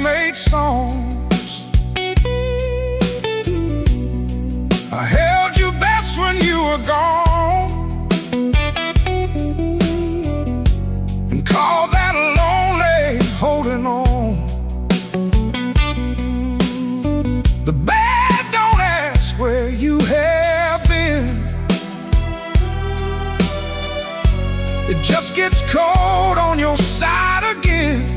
made songs. I held you best when you were gone, and called that lonely holding on. The bad don't ask where you have been. It just gets cold on your side again.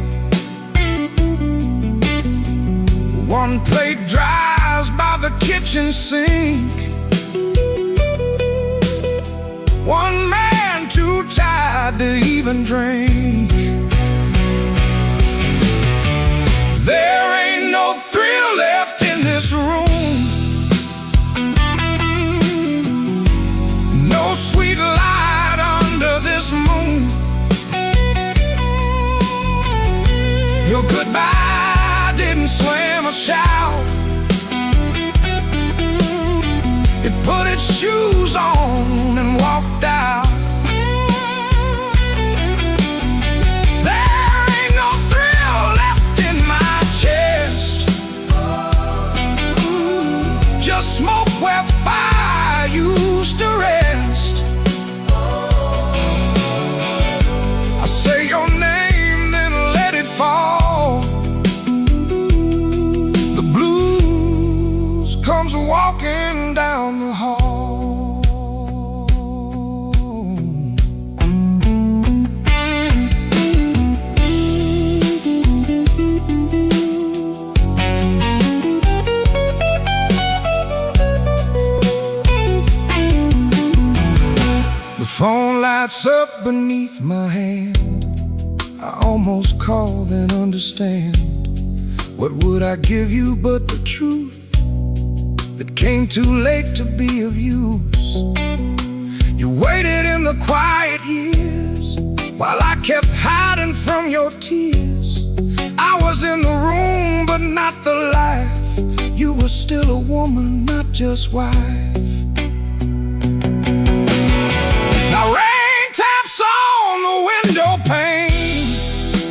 One plate dries by the kitchen sink. One man too tired to even drink. There ain't no thrill left in this room. No sweet light under this moon. Your goodbye didn't slam or shout. It put its shoes on and walked out. There ain't no thrill left in my chest. Just smoke where fire used to rest. I say your name, then let it fall. The blues comes walking down the hall. The phone lights up beneath my hand. I almost call, then understand. What would I give you but the truth that came too late to be of use? You waited in the quiet years while I kept hiding from your tears. I was in the room but not the life. You were still a woman, not just wife. Now rain taps on the window pane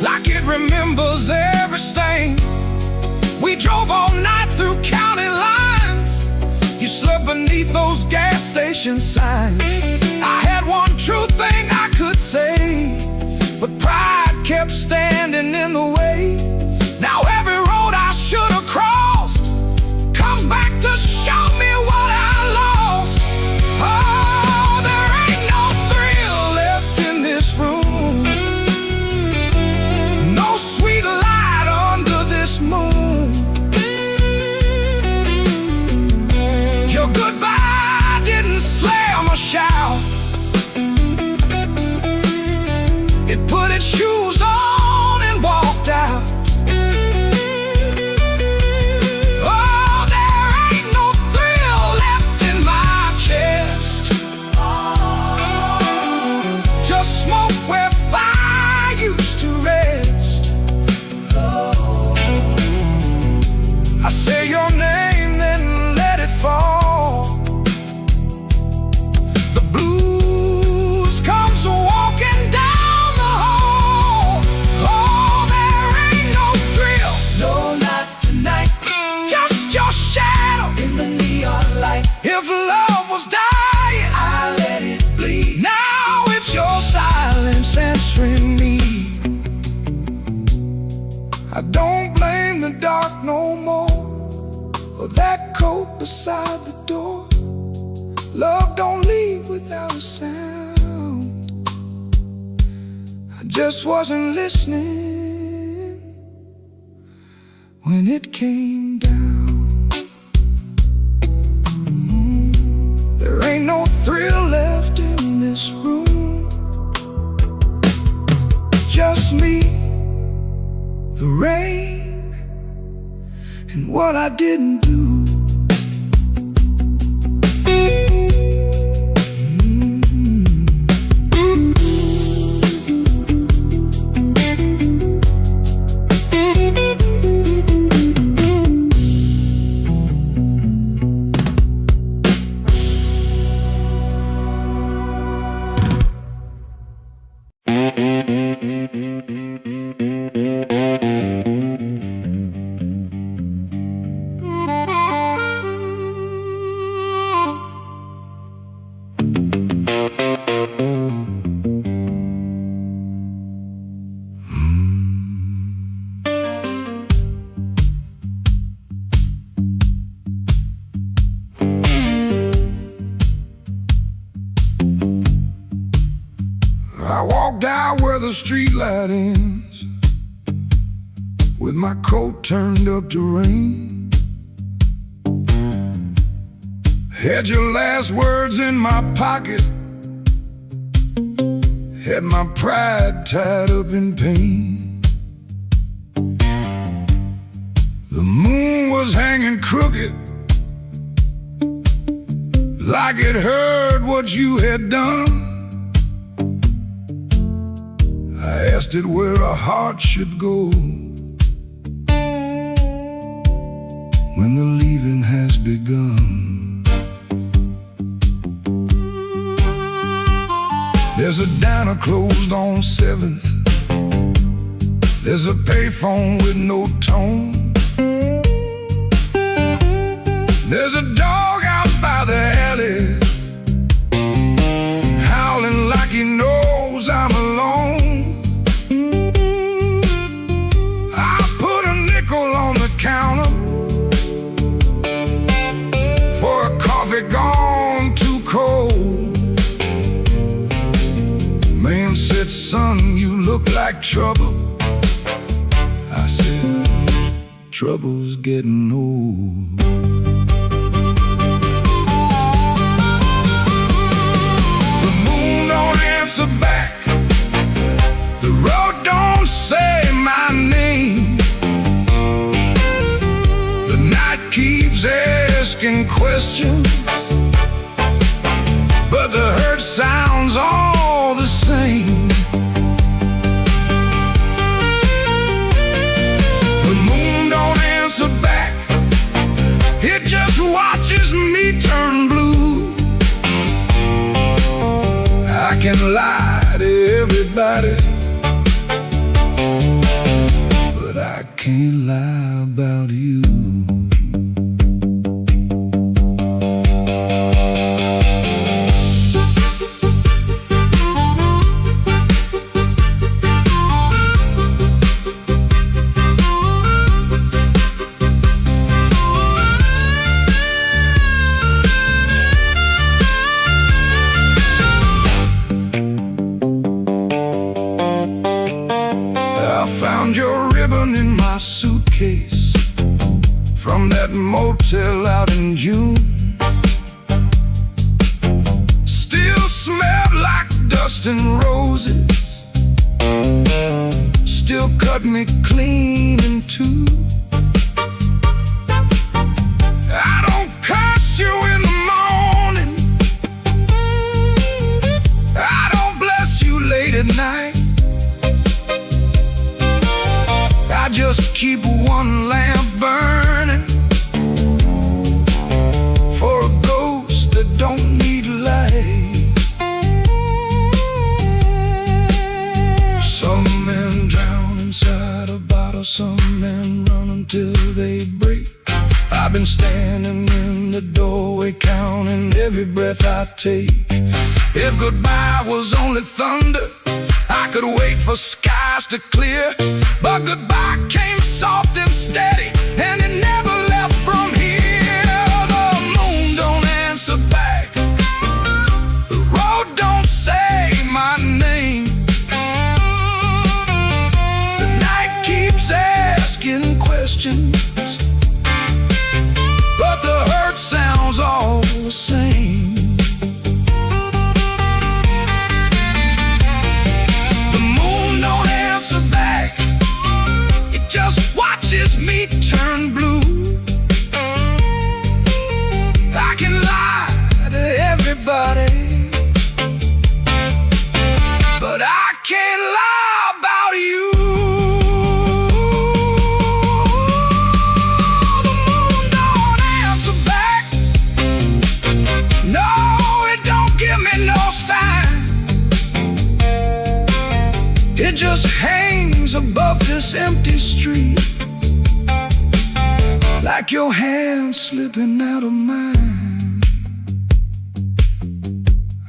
like it remembers every stain. We drove all night through county lines. You slept beneath those gas station signs. I had one true thing I could say, but pride kept standing in the way. Now every road I should have crossed comes back to show me what I lost. Oh, there ain't no thrill left in this room. No sweet light under this moon. Your goodbye didn't slam or shout. It put its shoes on and walked out. Oh, there ain't no thrill left in my chest. Just smoke where fire used to rest. I say your name, then let it fall. The blues comes walking down the hall. Oh, there ain't no thrill. No, not tonight. Just your shadow in the neon light. If love was dying, I let it bleed. Now it's your silence answering me. I don't blame the dark no more, or that coat beside the door. Love don't leave without a sound. I just wasn't listening when it came down. There ain't no thrill left in this room. Just me, the rain, and what I didn't do. the streetlight ends, with my coat turned up to rain. Had your last words in my pocket, had my pride tied up in pain. The moon was hanging crooked, like it heard what you had done. I asked it where a heart should go when the leaving has begun. There's a diner closed on 7th. There's a payphone with no tone. There's a dog out by the alley, howling like he knows I'm alone. I put a nickel on the counter for a coffee gone too cold. Man said, son, you look like trouble. I said, trouble's getting old. The moon don't answer back, the road don't say my name. The night keeps asking questions, but the hurt sounds all the same. The moon don't answer back, it just watches me turn blue. I can lie to everybody, but I can't lie about you. Found your ribbon in my suitcase from that motel out in June. Still smelled like dust and roses, still cut me clean in two. I don't curse you in the morning, I don't bless you late at night. I just keep one lamp burning for a ghost that don't need light. Some men drown inside a bottle, some men run until they break. I've been standing in the doorway counting every breath I take. If goodbye was only thunder, I could wait for skies to clear, but goodbye came soft and steady, and it never left from here. The moon don't answer back, the road don't say my name. The night keeps asking questions, but the hurt sounds all the same. Just watches me turn blue. I can lie to everybody, but I can't lie about you. The moon don't answer back, no, it don't give me no sign. It just hangs above this empty street, like your hand slipping out of mine.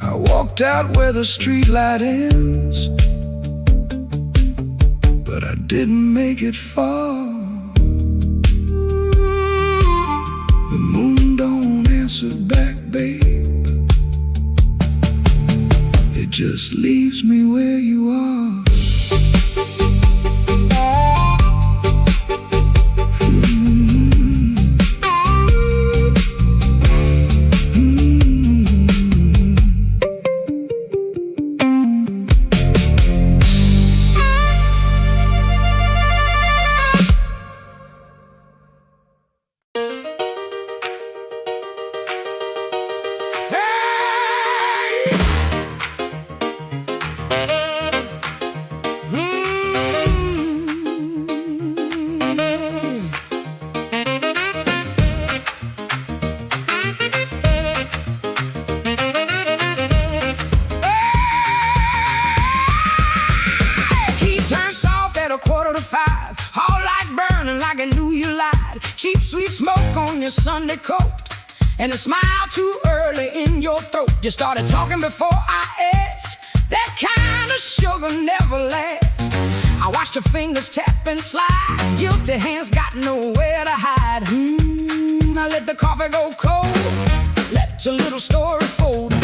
I walked out where the streetlight ends, but I didn't make it far. The moon don't answer back, babe, it just leaves me where you are. cheap sweet smoke on your Sunday coat, and a smile too early in your throat. You started talking before I asked. That kind of sugar never lasts. I watched your fingers tap and slide. Guilty hands got nowhere to hide. I let the coffee go cold. Let your little story fold.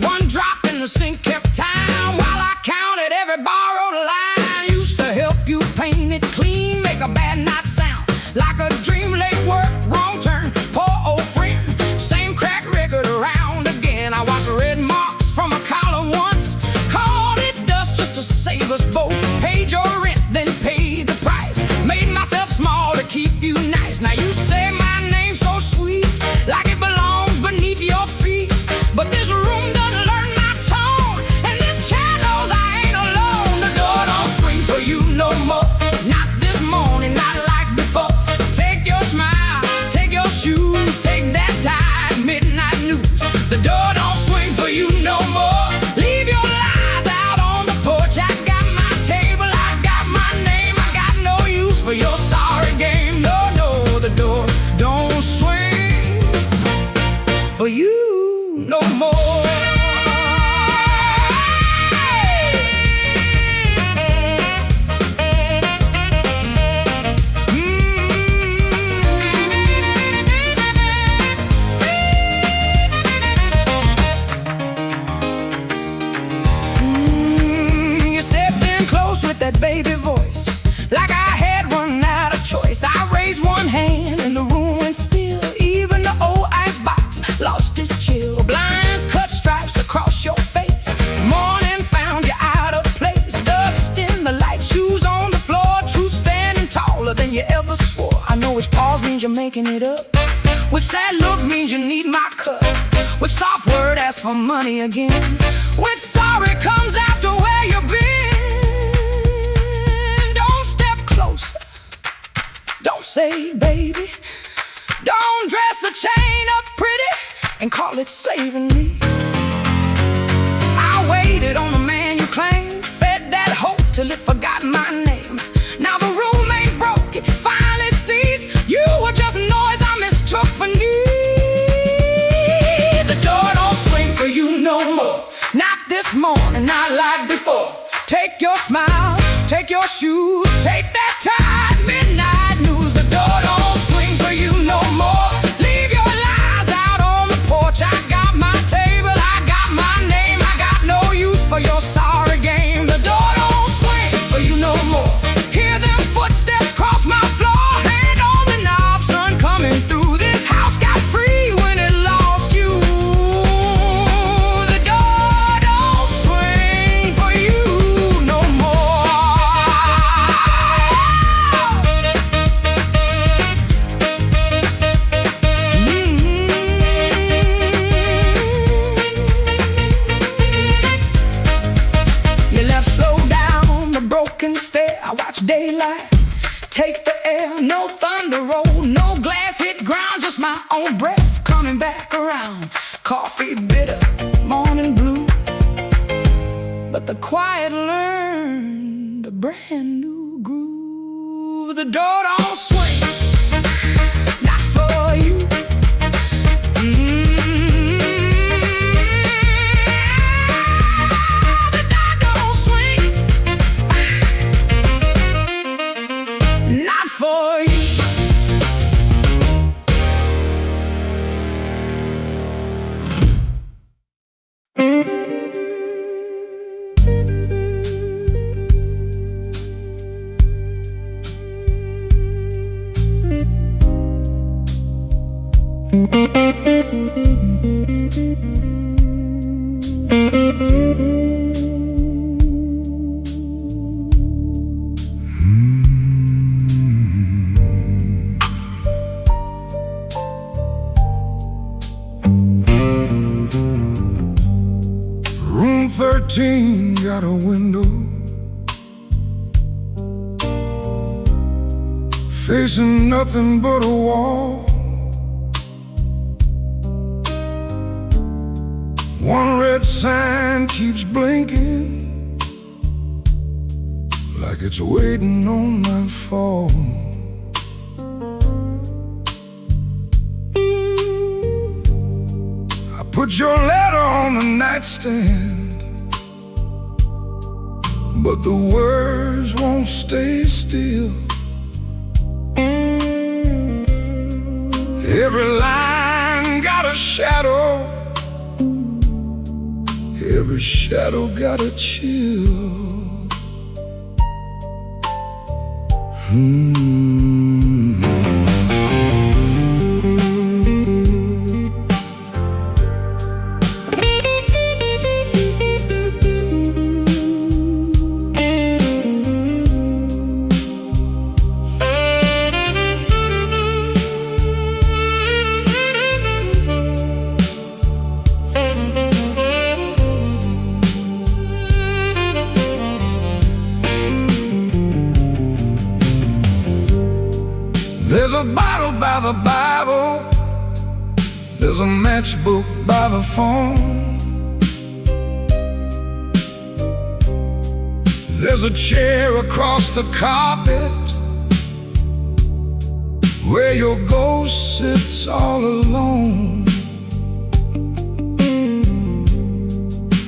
One drop in the sink kept time while I counted every borrowed line. Used to help you paint it clean, make a bad night sound like a dream. Late work, wrong turn, poor old friend. Same crack record around again. I watched red marks from a collar once. Called it dust just to save us both. Paid your rent, then paid the price. Made myself small to keep you nice. Now you say my name so sweet, like it belongs beneath your feet. But this room doesn't learn my tone, and this chair knows I ain't alone. The door don't swing for you no more. Not this morning, not like before. Take your smile, take your shoes, take that tired midnight news. The door don't swing for you no more. Leave your lies out on the porch. I got my table, I got my name. I got no use for your sorry game. No, no, the door don't swing for you no more. You stepped in close with that baby voice, like I had run out of choice. I raised one hand and the room went still. Even the old icebox lost its chill. Blinds cut stripes across your face. Morning found you out of place. Dust in the light, shoes on the floor. Truth standing taller than you ever swore. I know which pause means you're making it up, which sad look means you need my cut, which soft word asks for money again, which sorry comes after where you've been. Don't step closer, don't say baby. Don't dress a chain up pretty and call it saving me. I waited on the man you claimed, fed that hope till it forgot my name. Now the room ain't broke, it finally sees you were just noise I mistook for need. The door don't swing for you no more. Not this morning, not like before. Take your smile, take your shoes, take that tired midnight news. The door don't swing for you no more. Leave your lies out on the porch. I got my table, I got my name. I got no use for your sorry game. The door don't swing for you no more. Hear them footsteps cross my floor. Hand on the knob, sun coming through. This house got free when it lost you. The door don't swing for you no more. You left slow down the broken stair. I watch daylight take the air. No thunder roll, no glass hit ground, just my own breath coming back around. Coffee bitter, morning blue, but the quiet learned a brand new groove. The door don't swing, not for you. The door don't swing, not for you. Room 13 got a window facing nothing but a wall. One red sign keeps blinking like it's waiting on my fall. put your letter on the nightstand, but the words won't stay still. Every line got a shadow, every shadow got a chill. There's a bottle by the Bible, there's a matchbook by the phone, there's a chair across the carpet where your ghost sits all alone.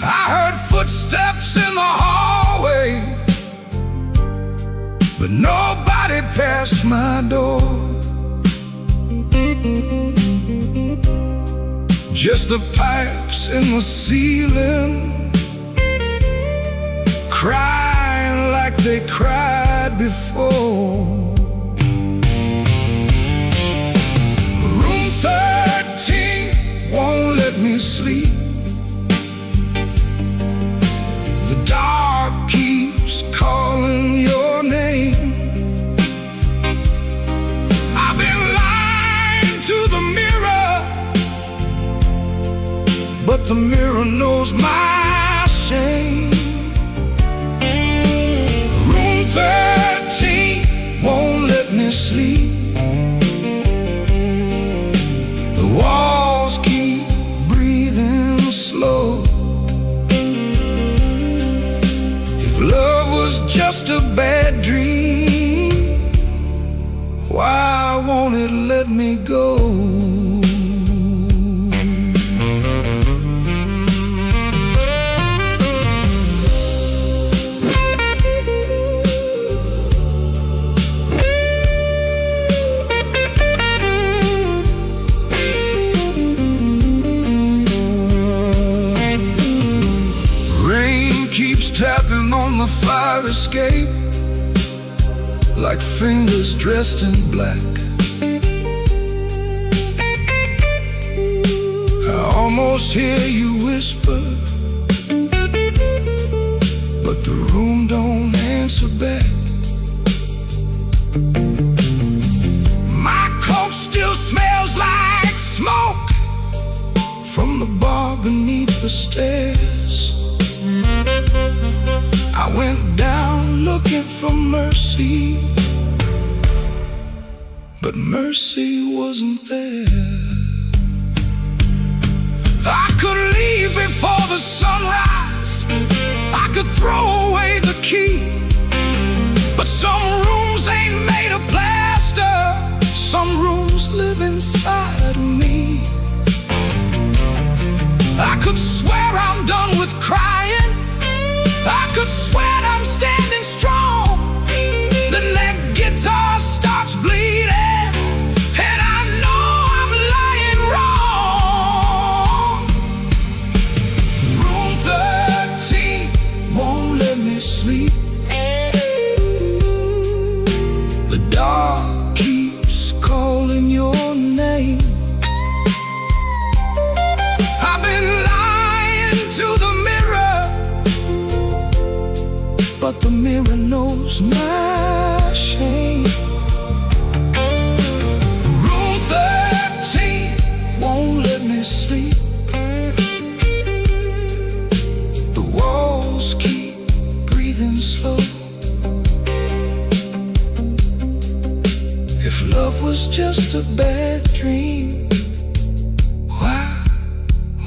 I heard footsteps in the hallway, but nobody passed my door. Just the pipes in the ceiling, crying like they cried before. Room 13 won't let me sleep. The dark keeps calling your name. I've been lying to the mirror, but the mirror knows my shame. Room 13 won't let me sleep. The walls keep breathing slow. If love was just a bad dream, why won't it let me go? Tapping on the fire escape like fingers dressed in black. I almost hear you whisper, but the room don't answer back. My coat still smells like smoke from the bar beneath the stairs. I went down looking for mercy, but mercy wasn't there. I could leave before the sunrise, I could throw away the key, but some rooms ain't made of plaster, some rooms live inside of me. I could swear I'm done with crying, I could swear I'm standing strong. Then that guitar starts bleeding, and I know I'm lying wrong. Room 13 won't let me sleep. The dark keeps calling your name. I've been lying to the mirror, but the mirror knows my shame. Room 13 won't let me sleep. The walls keep breathing slow. If love was just a bad dream, why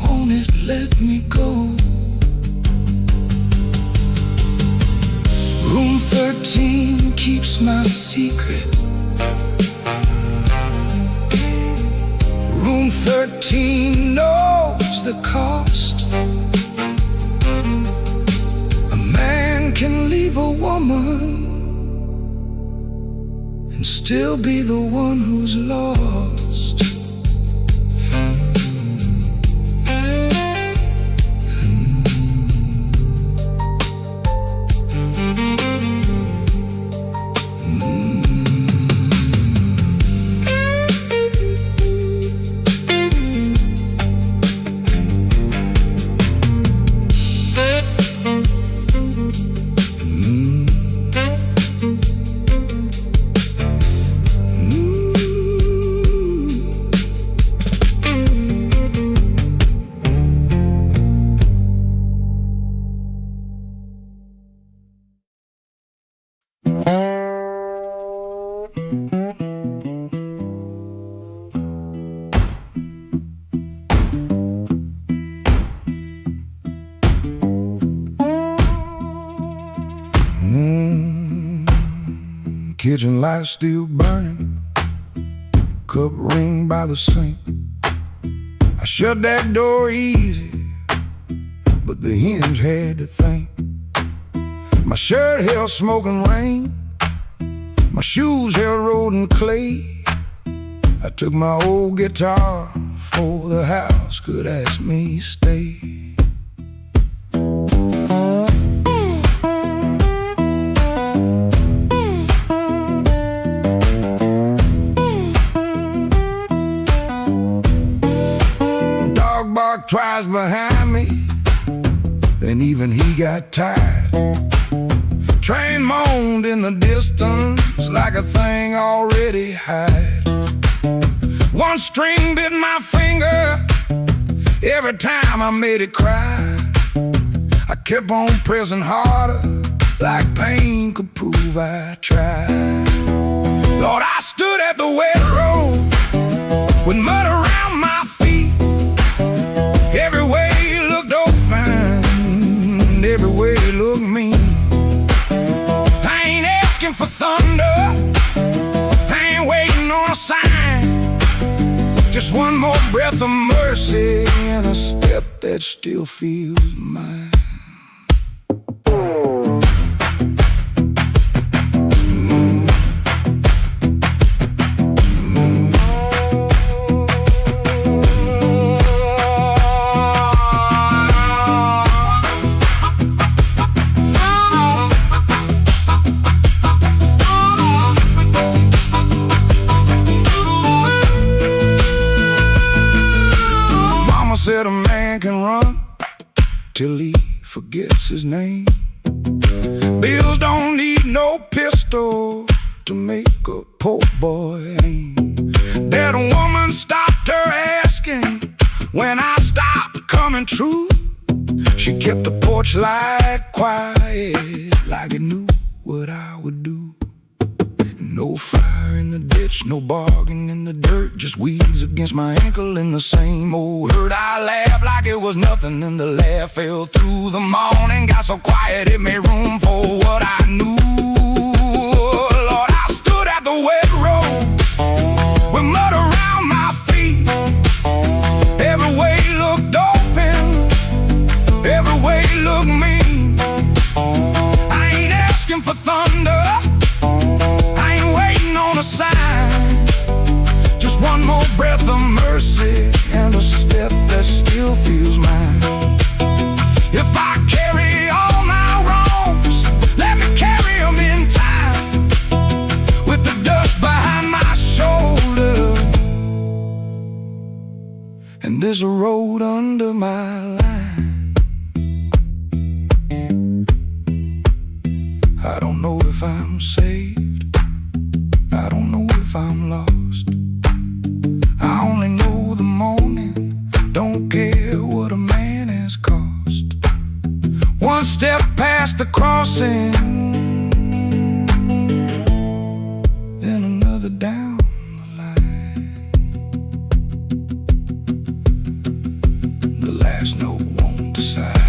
won't it let me go? Room 13 keeps my secret. Room 13 knows that the cost. A man can leave a woman and still be the one who's lost. Kitchen light still burning, cup ring by the sink. I shut that door easy, but the hinge had to think. My shirt held smoking rain, my shoes held road and clay. I took my old guitar for the house could ask me stay. Twice behind me, then even he got tired. Train moaned in the distance like a thing already hired. One string bit my finger every time I made it cry. I kept on pressing harder like pain could prove I tried. Lord, I stood at the wet road with mud around my feet. Every way looked open, every way looked mean. I ain't asking for thunder, I ain't waiting on a sign. Just one more breath of mercy and a step that still feels mine. Said a man can run till he forgets his name. Bills don't need no pistol to make a poor boy aim. That woman stopped her asking when I stopped coming true. She kept the porch light quiet like it knew what I would do. No fire in the ditch, no bargain in the dirt, just weeds against my ankle in the same old hurt. I laughed like it was nothing and the laugh fell through the morning. Got so quiet it made room for what I knew. Lord, I stood at the wet road with mud around my feet. Every way looked open, every way looked mean. I ain't asking for thunder, sign. Just one more breath of mercy and a step that still feels mine. If I carry all my wrongs, let me carry them in time, with the dust behind my shoulder and there's a road under my line. I don't know if I'm saved, I don't know if I'm lost. I only know the morning, don't care what a man has cost. One step past the crossing, then another down the line. The last note won't decide.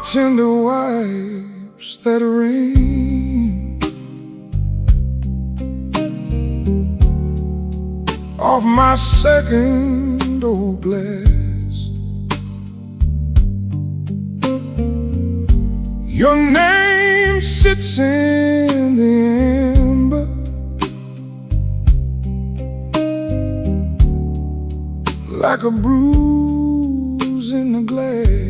bartender wipes that rain off my second old glass. Your name sits in the amber like a bruise in the glass.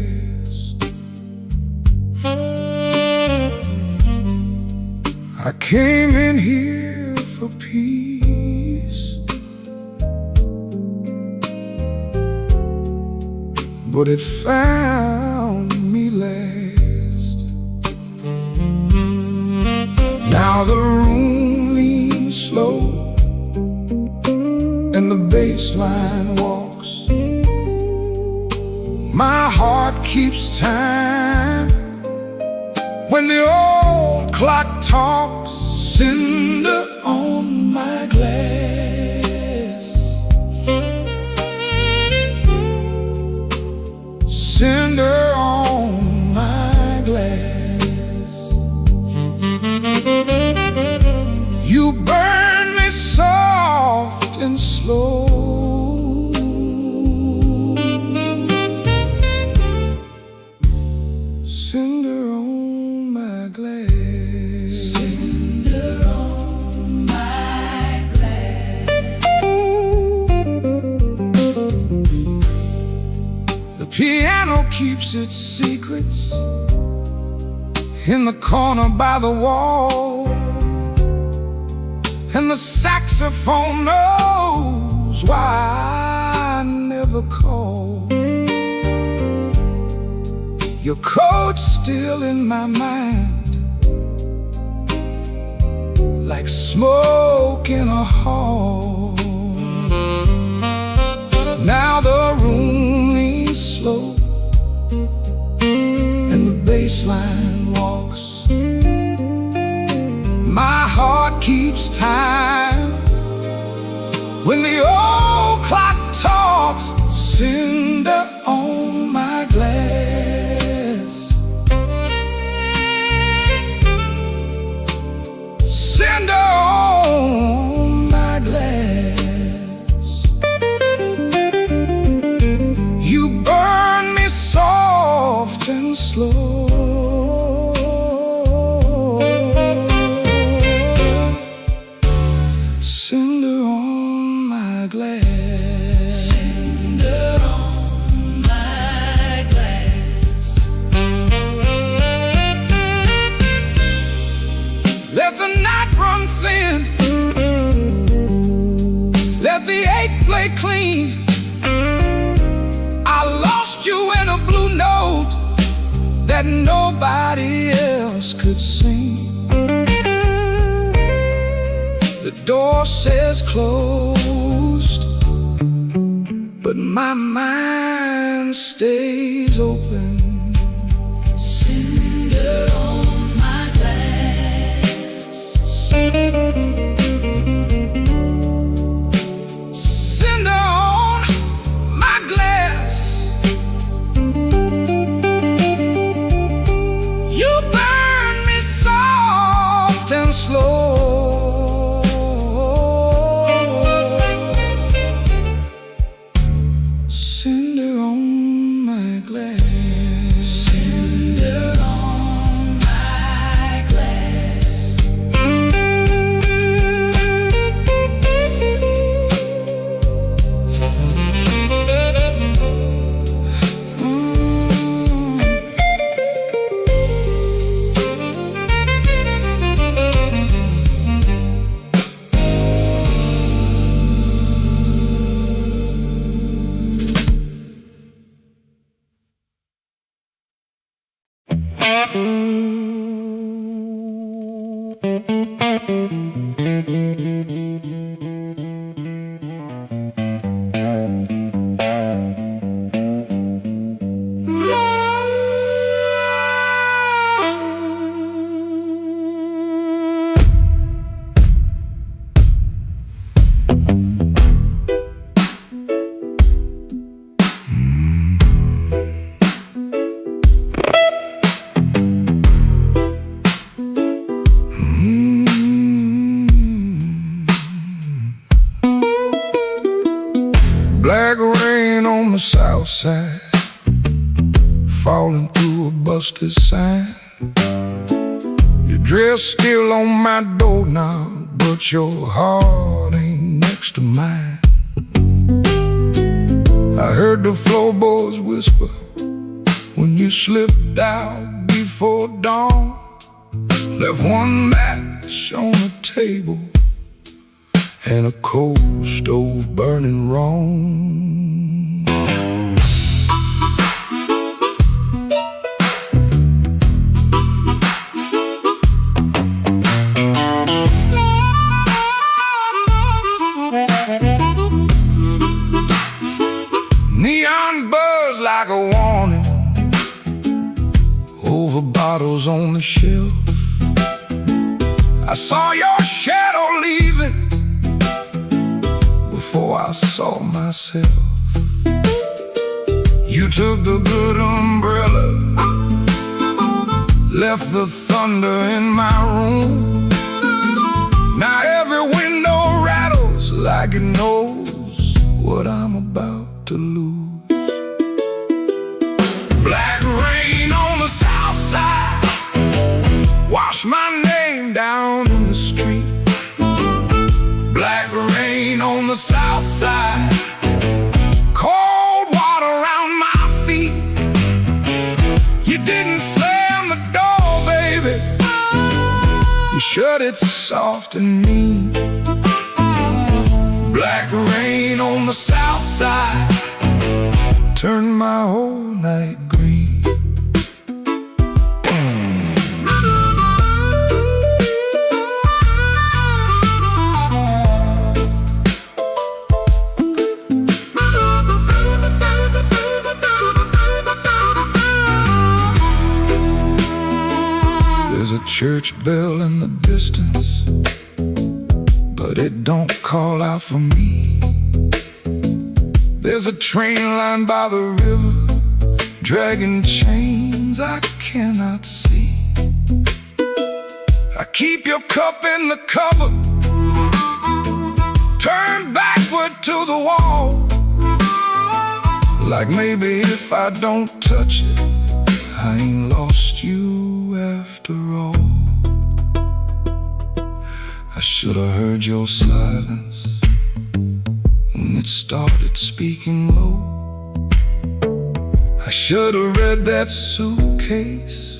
I came in here for peace, but it found me last. Now the room leans slow and the bass line walks. My heart keeps time when the old clock talks. Cinder on my glass, cinder on my glass. You burn me soft and slow. Cinder on my glass, cinder on my glass. The piano keeps its secrets in the corner by the wall, and the saxophone knows why I never call. Your coat's still in my mind, like smoke in a hall. Now the room leans slow and the bass line walks. My heart keeps time when the old clock talks. Cinder on my glass, cinder on my glass. You burn me soft and slow. Cinder on my glass, cinder on my glass. Let the night run thin, let the ache play clean. I lost you in a blue note that nobody else could sing. The door says closed, but my mind stays open. Cinder on my glass, cinder on my glass. You burn me soft and slow. Cinder on my glass, cinder on my glass. outside, falling through a busted sign. Your dress still on my doorknob, but your heart ain't next to mine. I heard the floorboards whisper when you slipped out before dawn. Left one match on the table and a coal stove burning wrong. Neon buzz like a warning over bottles on the shelf. I saw your shadow leaving before I saw myself. You took the good umbrella, left the thunder in my room. Now every window rattles like it knows what I'm about to lose. Black rain on the south side, wash my name down in the street. Black rain on the south side, cold water around my feet. You didn't slam the door, baby, you shut it soft and mean. Black rain on the south side turned my whole night green. There's a church bell in the distance, but it don't call out for me. There's a train line by the river, dragging chains I cannot see. I keep your cup in the cupboard, turned backward to the wall. Like maybe if I don't touch it, I ain't lost you after all. I should have heard your silence when it started speaking low. I should have read that suitcase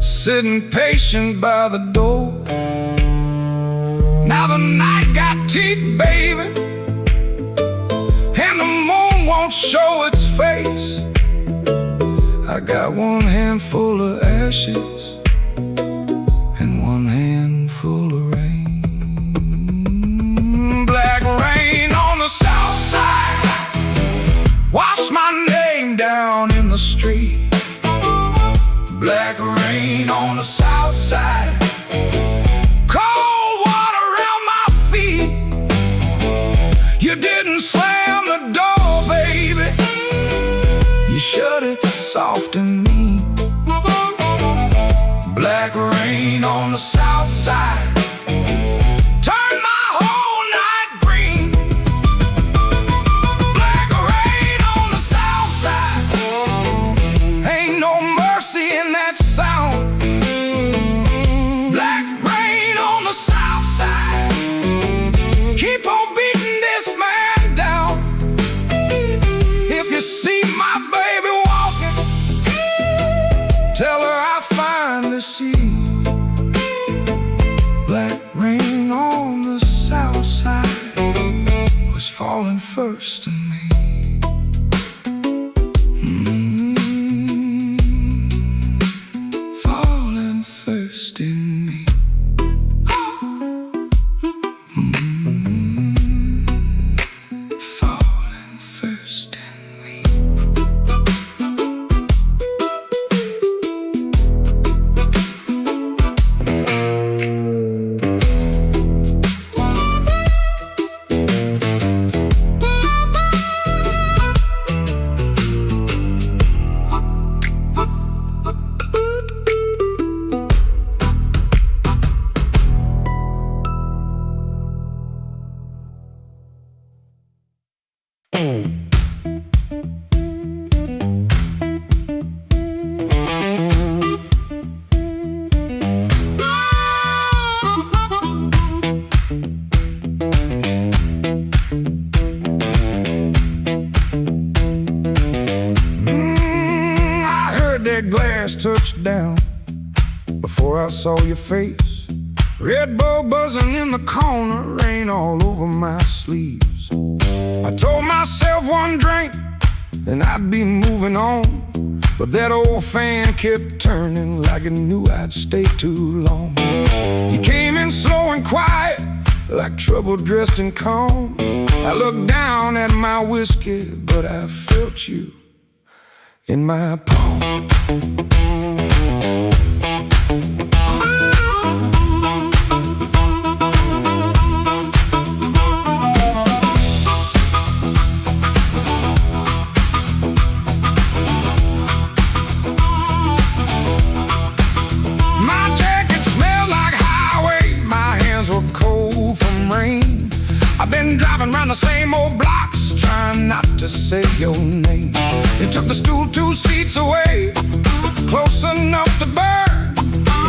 sitting patient by the door. Now the night got teeth, baby, and the moon won't show its face. I got one handful of ashes and one handful of rain. Black rain on the south side, wash my name down in the street. Black rain on the south side, cold water around my feet. You didn't slam the door, baby, you shut it soft and mean. Black rain on the south side turned my whole night green. Black rain on the south side, ain't no mercy in that sound. Black rain on the south side, keep on beating this man down. If you see my baby walking, tell her I finally see. Black before I saw your face. Red Bull buzzing in the corner, rain all over my sleeves. I told myself one drink, then I'd be moving on. But that old fan kept turning like it knew I'd stay too long. He came in slow and quiet, like trouble dressed in calm. I looked down at my whiskey, but I felt you in my palm. I've been driving around the same old blocks, trying not to say your name. You took the stool 2 seats away, close enough to burn,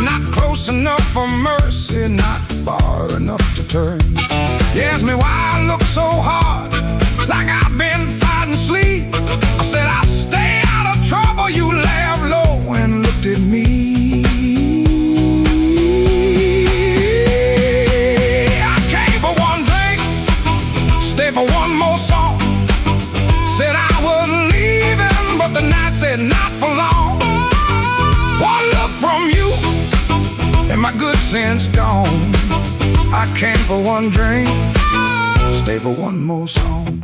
not close enough for mercy, not far enough to turn. You asked me why I look so hard, like I've been fighting sleep. I said I'll stay out of trouble. You laughed low and looked at me. For one more song, said I was leaving, but the night said not for long. One look from you, and my good sense gone. I came for one drink, stay for one more song.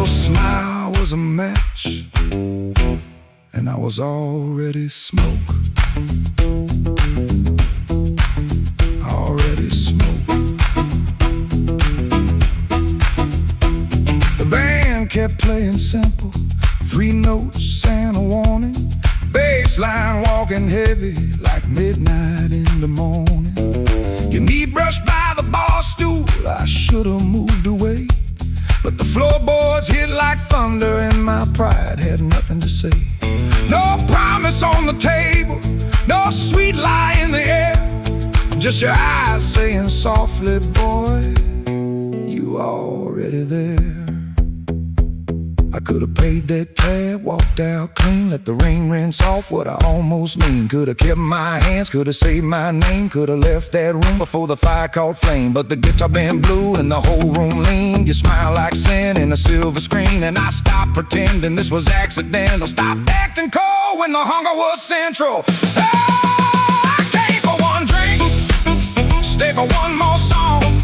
Smile was a match, and I was already smoke. Already smoke. The band kept playing simple, 3 notes and a warning. Bass line walking heavy like midnight in the morning. Your knee brushed by the bar stool, I should've moved away. But the floorboards hit like thunder, and my pride had nothing to say. No promise on the table, no sweet lie in the air, just your eyes saying softly, boy, you already there. I could've paid that tab, walked out clean, let the rain rinse off what I almost mean. Could've kept my hands, could've saved my name, could've left that room before the fire caught flame. But the guitar band blew and the whole room leaned. You smile like sin in a silver screen, and I stopped pretending this was accidental. Stopped acting cold when the hunger was central. Oh, I came for one drink, stay for one more song.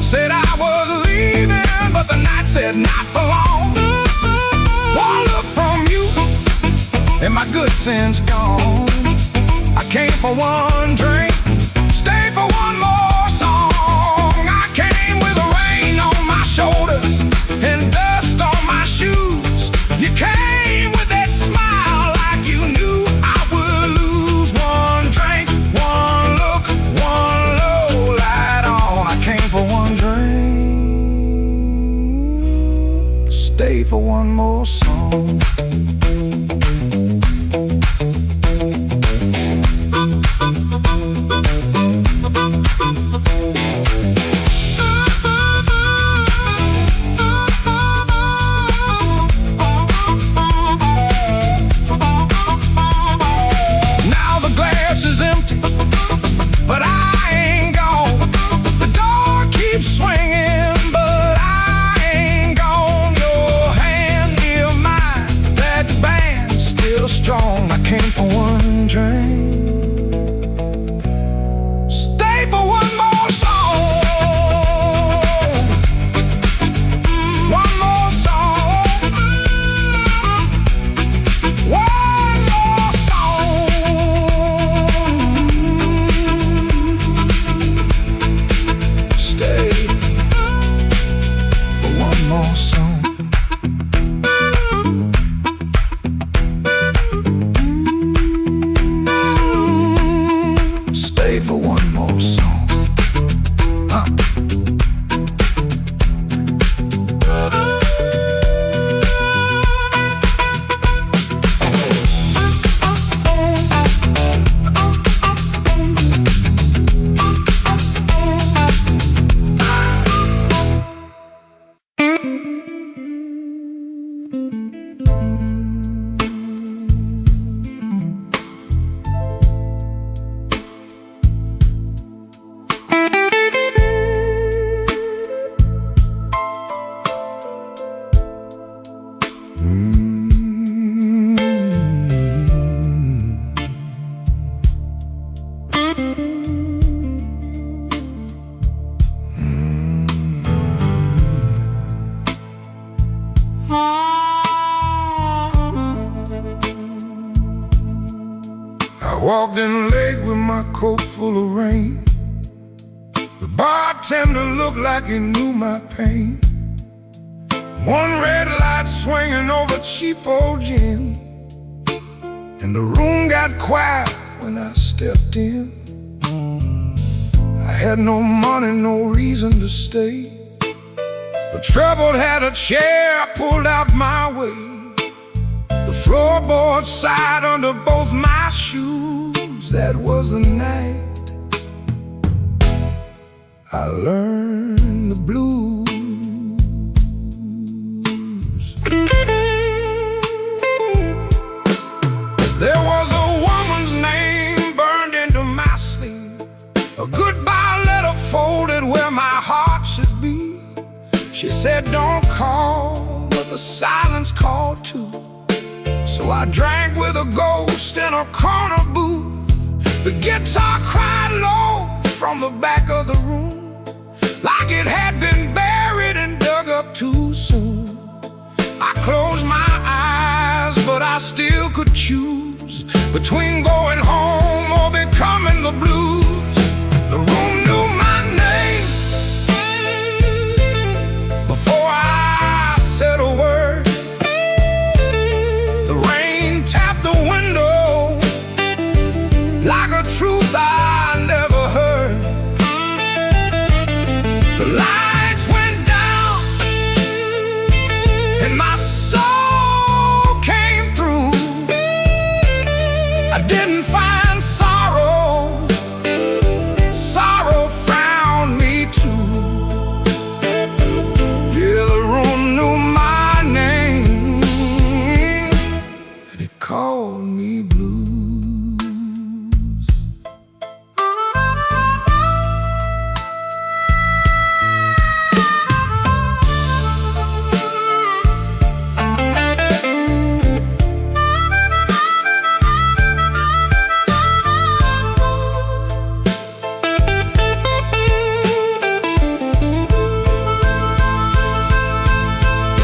Said I was leaving, but the night said not for long. One look from you, and my good sense gone. I came for one drink, stay for one more song. I came with the rain on my shoulders and dust on my shoes. You came with that smile like you knew I would lose. One drink, one look, one low light on. I came for one drink, stay for one more song. Now the glass is empty, but I ain't gone. The door keeps swinging, but I ain't gone. Your hand near mine, walked in late with my coat full of rain. The bartender looked like he knew my pain. One red light swinging over cheap old gin, and the room got quiet when I stepped in. I had no money, no reason to stay, but trouble had a chair pulled out my way. The floorboard sighed under both my shoes. That was the night I learned the blues. There was a woman's name burned into my sleeve, a goodbye letter folded where my heart should be. She said, don't call, but the silence called too. So I drank with a ghost in a corner booth. The guitar cried low from the back of the room, like it had been buried and dug up too soon. I closed my eyes, but I still could choose between going home or becoming the blues. The room knew my name before I said a word. The rain tapped the window like a truth I never heard. The lights went down and my soul came through. I didn't find sorrow, sorrow found me too. Yeah, the room knew my name, and it called me blues.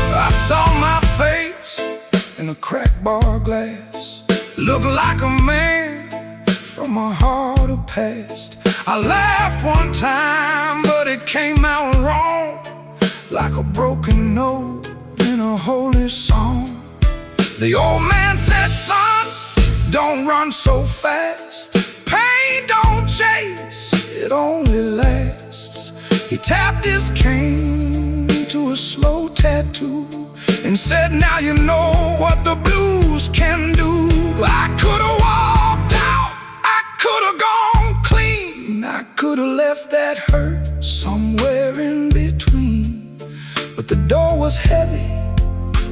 I saw my face in a cracked bar glass, looked like a man from a harder past. I laughed one time, but it came out wrong, like a broken note in a holy song. The old man said, son, don't run so fast. Pain don't chase, it only lasts. He tapped his cane to a slow tattoo and said, now you know what the blues can do. I could've walked out, I could've gone clean, I could've left that hurt somewhere in between. But the door was heavy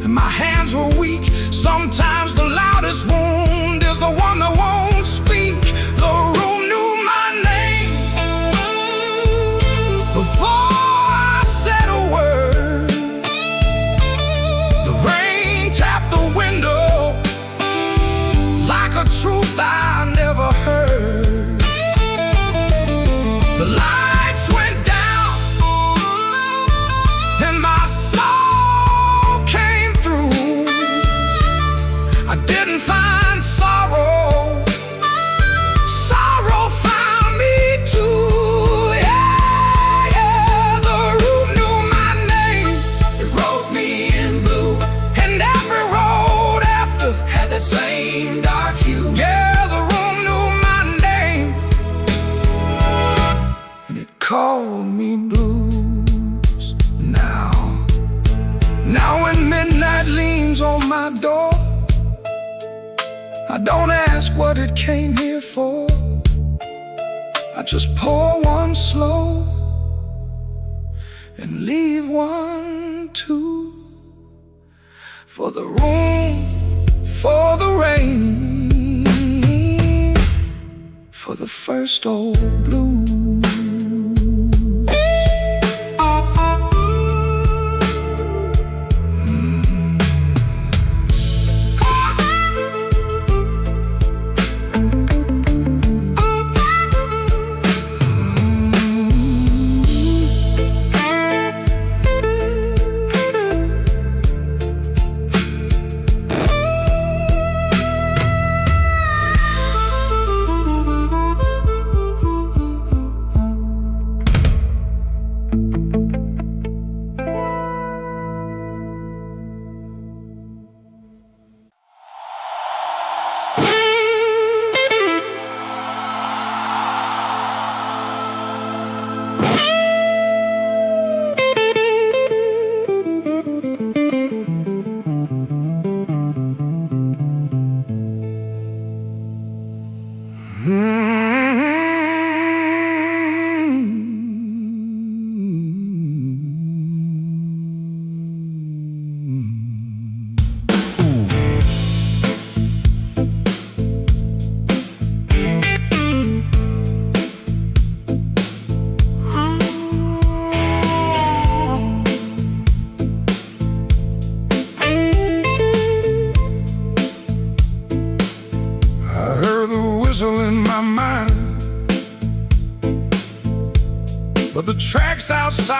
and my hands were weak. Sometimes the loudest wound is the one that won't speak. The room knew my name before I said a word. The rain tapped the window like a truth I never heard. The lights went down and my soul came through. I didn't find sorrow, sorrow found me too. Yeah, yeah, the room knew my name, it wrote me in blue, and every road after had that same dark hue. Yeah, the room knew my name, and it called me blues. Now when midnight leans on my door, I don't ask what it came here for. I just pour one slow and leave one too. For the room, for the rain, for the first old blues.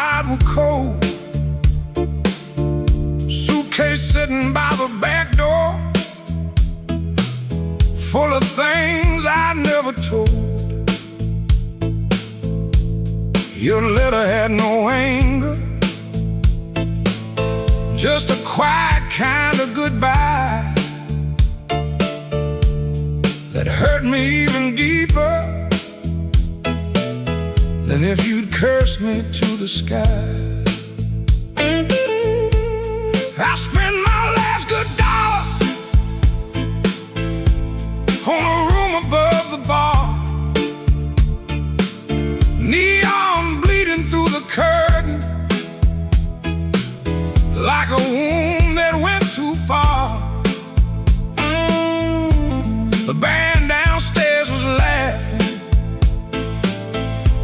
outside were cold. Suitcase sitting by the back door, full of things I never told. Your letter had no anger, just a quiet kind of goodbye that hurt me even deeper than if you'd cursed me to the sky. I spent my last good dollar on a room above the bar, neon bleeding through the curtain like a wound that went too far. The band downstairs was laughing,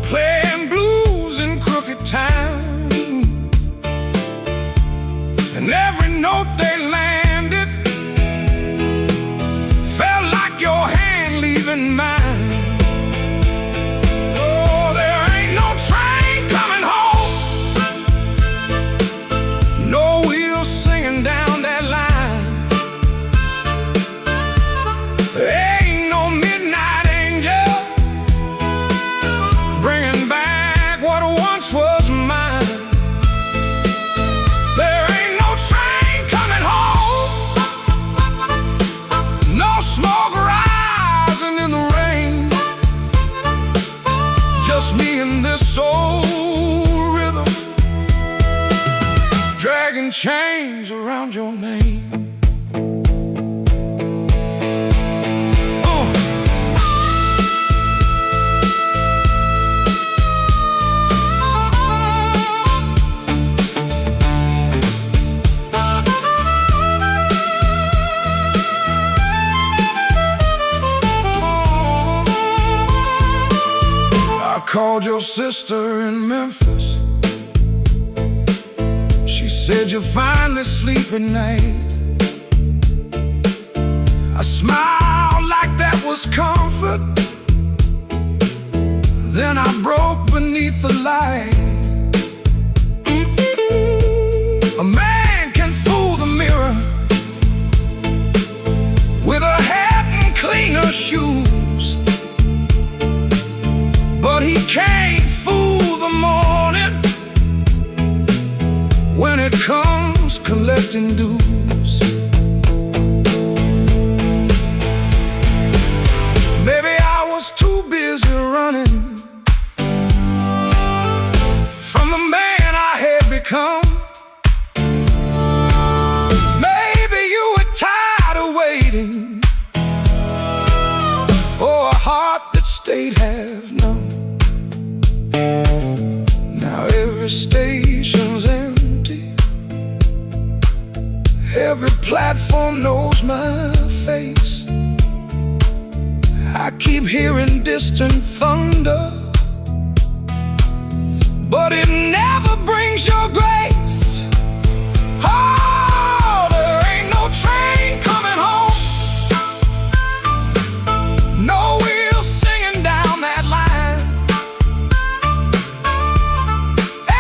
playing blues in crooked time, and every note they landed felt like your hand leaving mine. Oh, there ain't no train coming home, no wheels singing down that line. Ain't no midnight angel bringing back what once was mine. There ain't no train coming home, no smoke rising in the rain, just me and this soul rhythm, dragging chains around your name. I called your sister in Memphis. She said you're finally sleeping night. I smiled like that was comfort, then I broke beneath the light. A man can fool the mirror with a hat and cleaner shoes, but he can't fool the morning when it comes collecting dues. Maybe I was too busy running from the man I had become. Maybe you were tired of waiting for a heart that stayed half numb. Now every station's empty, every platform knows my face. I keep hearing distant thunder, but it never brings your grace. Oh, there ain't no train coming home, no wheels singing down that line.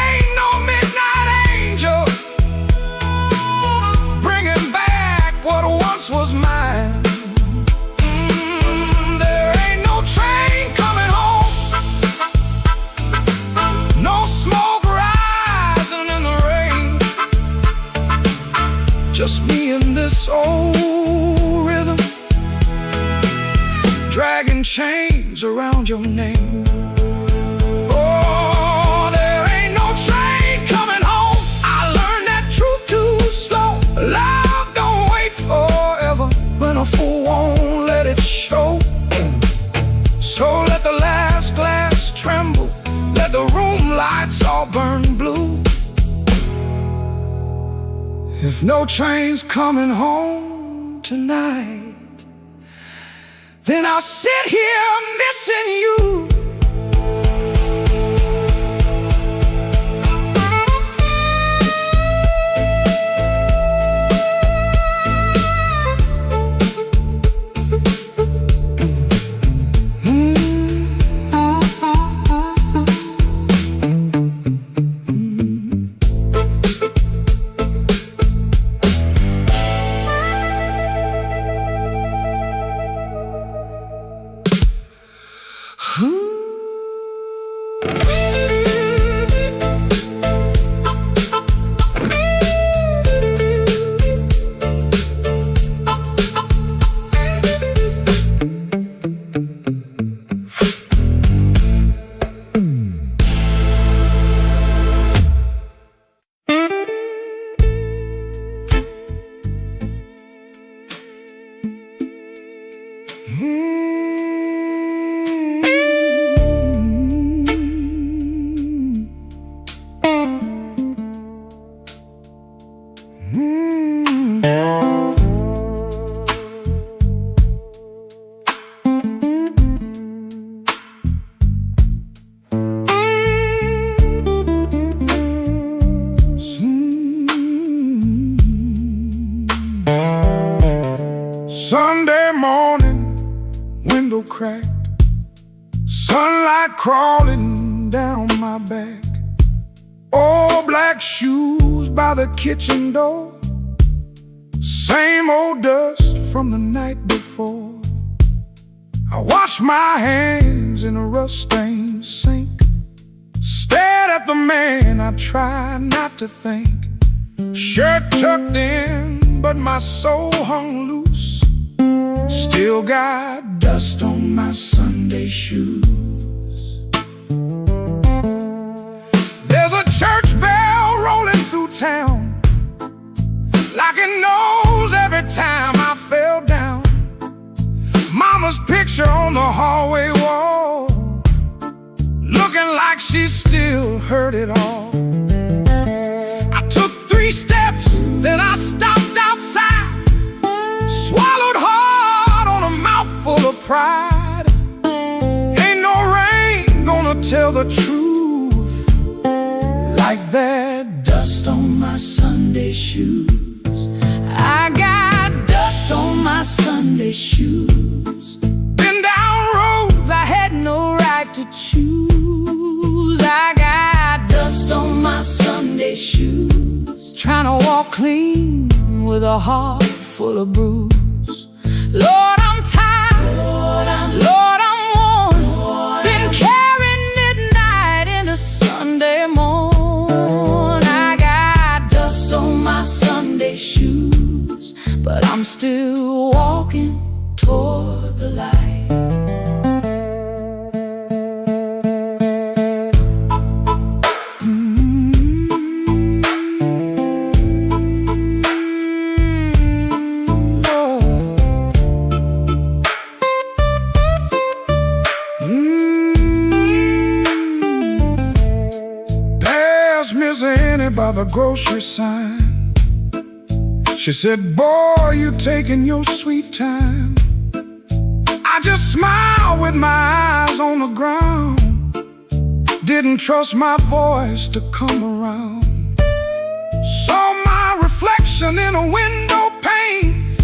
Ain't no midnight angel bringing back what once was mine. There ain't no train coming home, no smoke rising in the rain, just me and this old rhythm, dragging chains around your name. Oh, there ain't no train coming home. I learned that truth too slow. Love don't wait forever when a fool won't let it show. So let the last glass tremble, let the room lights all burn blue. If no train's coming home tonight, then I'll sit here missing you. blood crawling down my back. Old black shoes by the kitchen door, same old dust from the night before. I washed my hands in a rust-stained sink, stared at the man I tried not to think. Shirt tucked in, but my soul hung loose. Still got dust on my Sunday shoes. There's a church bell rolling through town, like it knows every time I fell down. Mama's picture on the hallway wall, looking like she still heard it all. I took 3 steps, then I stopped outside, swallowed hard on a mouthful of pride. Ain't no rain gonna tell the truth like that dust on my Sunday shoes. I got dust on my Sunday shoes. Been down roads I had no right to choose. I got dust on my Sunday shoes, trying to walk clean with a heart full of bruise. Lord, I'm tired. Lord, I'm worn. Been carrying midnight into Sunday morn. I got dust on my Sunday shoes, but I'm still walking toward the light. There's Miss Annie by the grocery sign. She said, boy, you taking your sweet time. I just smiled with my eyes on the ground, didn't trust my voice to come around. Saw my reflection in a window pane,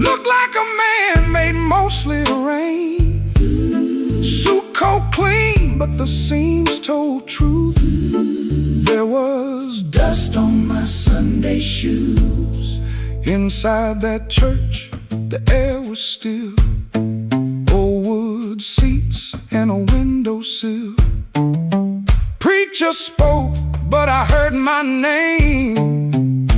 looked like a man made mostly of rain. Suit coat clean, but the seams told truth. There was dust on my Sunday shoes. Inside that church, the air was still. Old wood seats and a windowsill. Preacher spoke, but I heard my name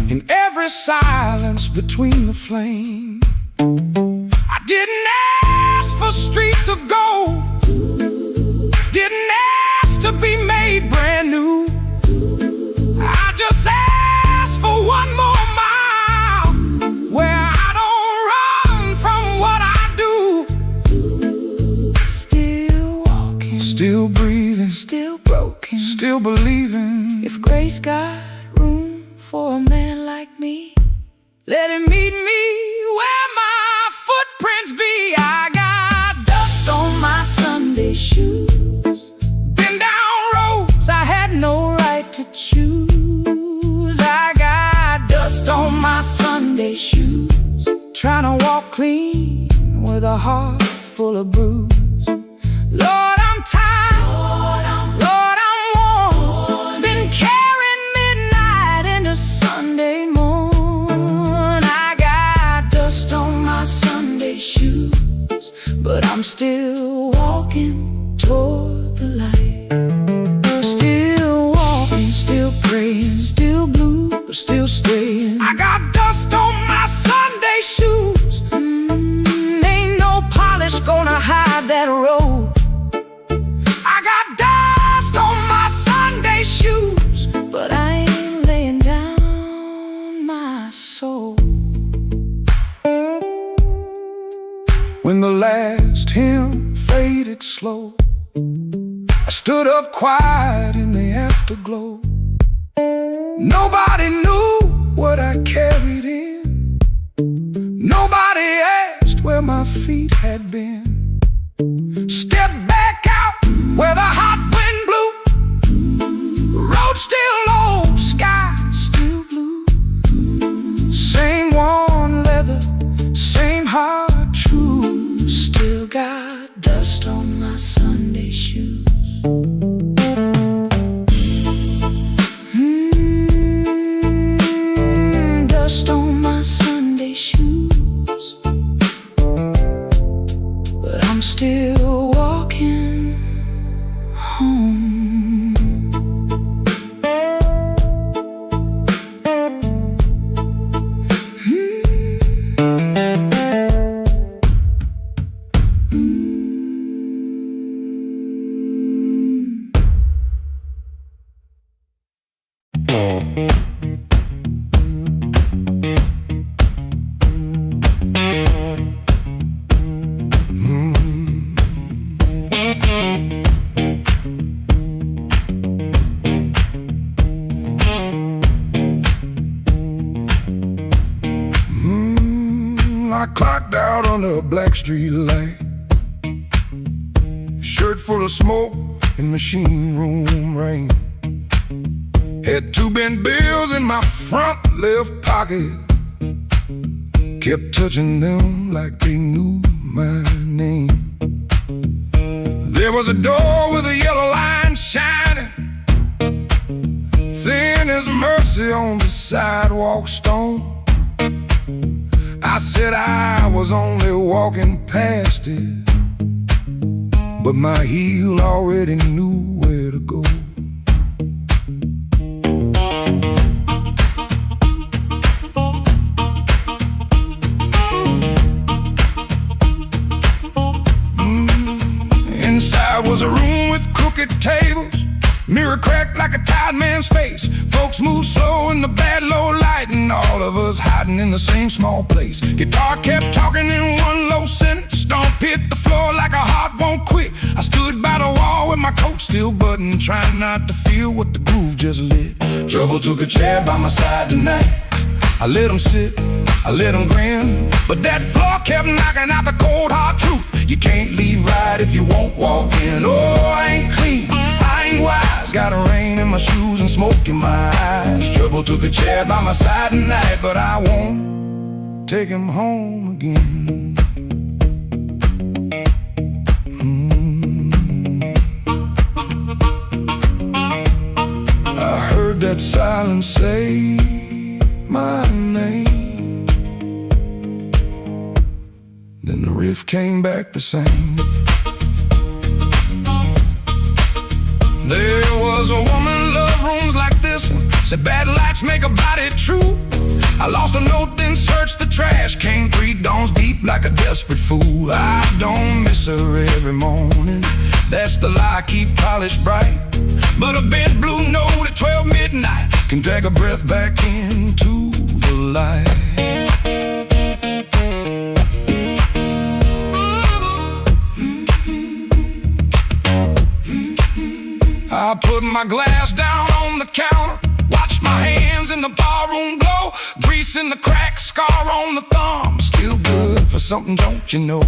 in every silence between the flame. I didn't ask for streets of gold, didn't ask to be made brand new. I just asked for one more mile, where I don't run from what I do. Still walking, still breathing, still broken, still believing. If grace got room for a man like me, let him meet me where my footprints be. I got dust on my Sunday shoes. Been down roads I had no right to choose. I got dust on my Sunday shoes, trying to walk clean with a heart full of bruise. Lord, I'm tired. Lord, I'm worn. Been carrying midnight into Sunday morn. I got dust on my Sunday shoes, but I'm still walking toward the light. Still walking, still praying, still blue, but still staying. I got dust on my Sunday shoes. Ain't no polish gonna hide that road. I got dust on my Sunday shoes, but I ain't laying down my soul. When the last hymn faded slow, I stood up quiet in the afterglow. Nobody knew what I carried in. Nobody asked where my feet had been. Stepped back out where the hot wind blew. Road still low, sky still blue. Same worn leather, same heart true. Still got dust on my Sunday shoes. I clocked out under a black street light, shirt full of smoke and machine room rain. Had 2 bent bills in my front left pocket, kept touching them like they knew my name. There was a door with a yellow line shining, thin as mercy on the sidewalk stone. I said I was only walking past it, but my heel already knew where to go. Inside was a room with crooked tables, mirror cracked like a tired man's face. Folks move slow in the bad low light, and all of us hiding in the same small place. Guitar kept talking in one low sentence, stomp hit the floor like a heart won't quit. I stood by the wall with my coat still buttoned, trying not to feel what the groove just lit. Trouble took a chair by my side tonight. I let him sit, I let him grin, but that floor kept knocking out the cold hard truth. You can't leave right if you won't walk in. Oh, I ain't clean, I ain't wise, got a rain in my shoes and smoke in my eyes. Trouble took a chair by my side tonight, but I won't take him home again. I heard that silence say my name, then the riff came back the same. There was a woman loved rooms like this one, said bad lights make a body true. I lost a note, then searched the trash, came 3 dawns deep like a desperate fool. I don't miss her every morning, that's the lie I keep polished bright. But a bent blue note at 12 midnight can drag a breath back into the light. I put my glass down on the counter, watched my hands in the barroom glow, grease in the crack, scar on the thumb, still good for something, don't you know?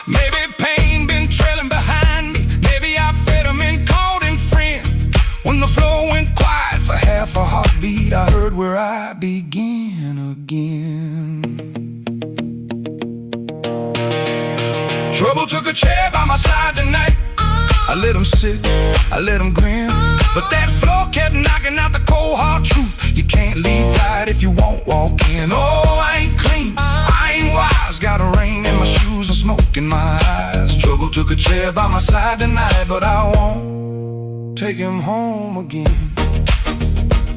Maybe pain been trailing behind me, maybe I fed him and called him friend. When the floor went quiet for half a heartbeat, I heard where I begin again. Trouble took a chair by my side tonight. I let him sit, I let him grin, but that floor kept knocking out the cold hard truth. You can't leave right if you won't walk in. Oh, I ain't clean, I ain't wise, got a rain in my shoes and smoke in my eyes. Trouble took a chair by my side tonight, but I won't take him home again.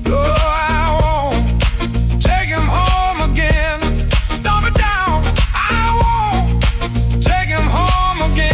Oh, I won't take him home again. Stomp it down, I won't take him home again.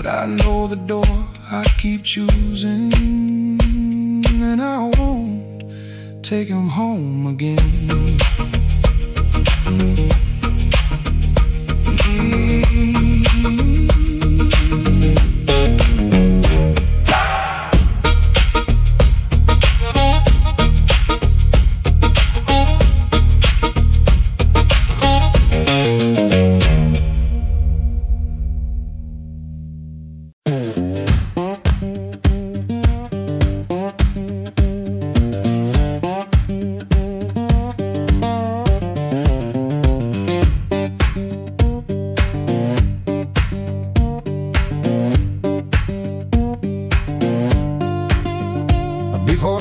I know the door I keep choosing, and I won't take him home again.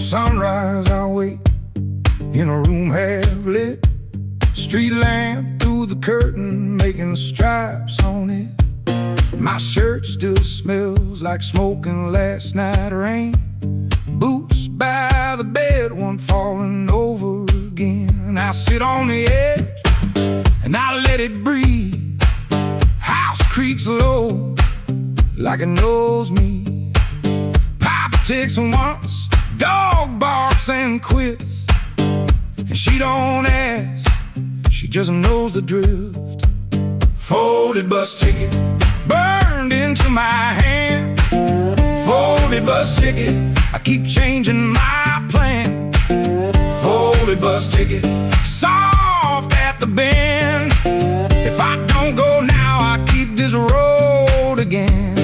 sunrise I wait in a room half lit, street lamp through the curtain making stripes on it. My shirt still smells like smoking last night rain. Boots by the bed, one falling over again. I sit on the edge and I let it breathe. House creaks low like it knows me. Papa ticks once, dog barks and quits, and she don't ask, she just knows the drift. Folded bus ticket burned into my hand. Folded bus ticket, I keep changing my plan. Folded bus ticket, soft at the bend. If I don't go now, I keep this road again.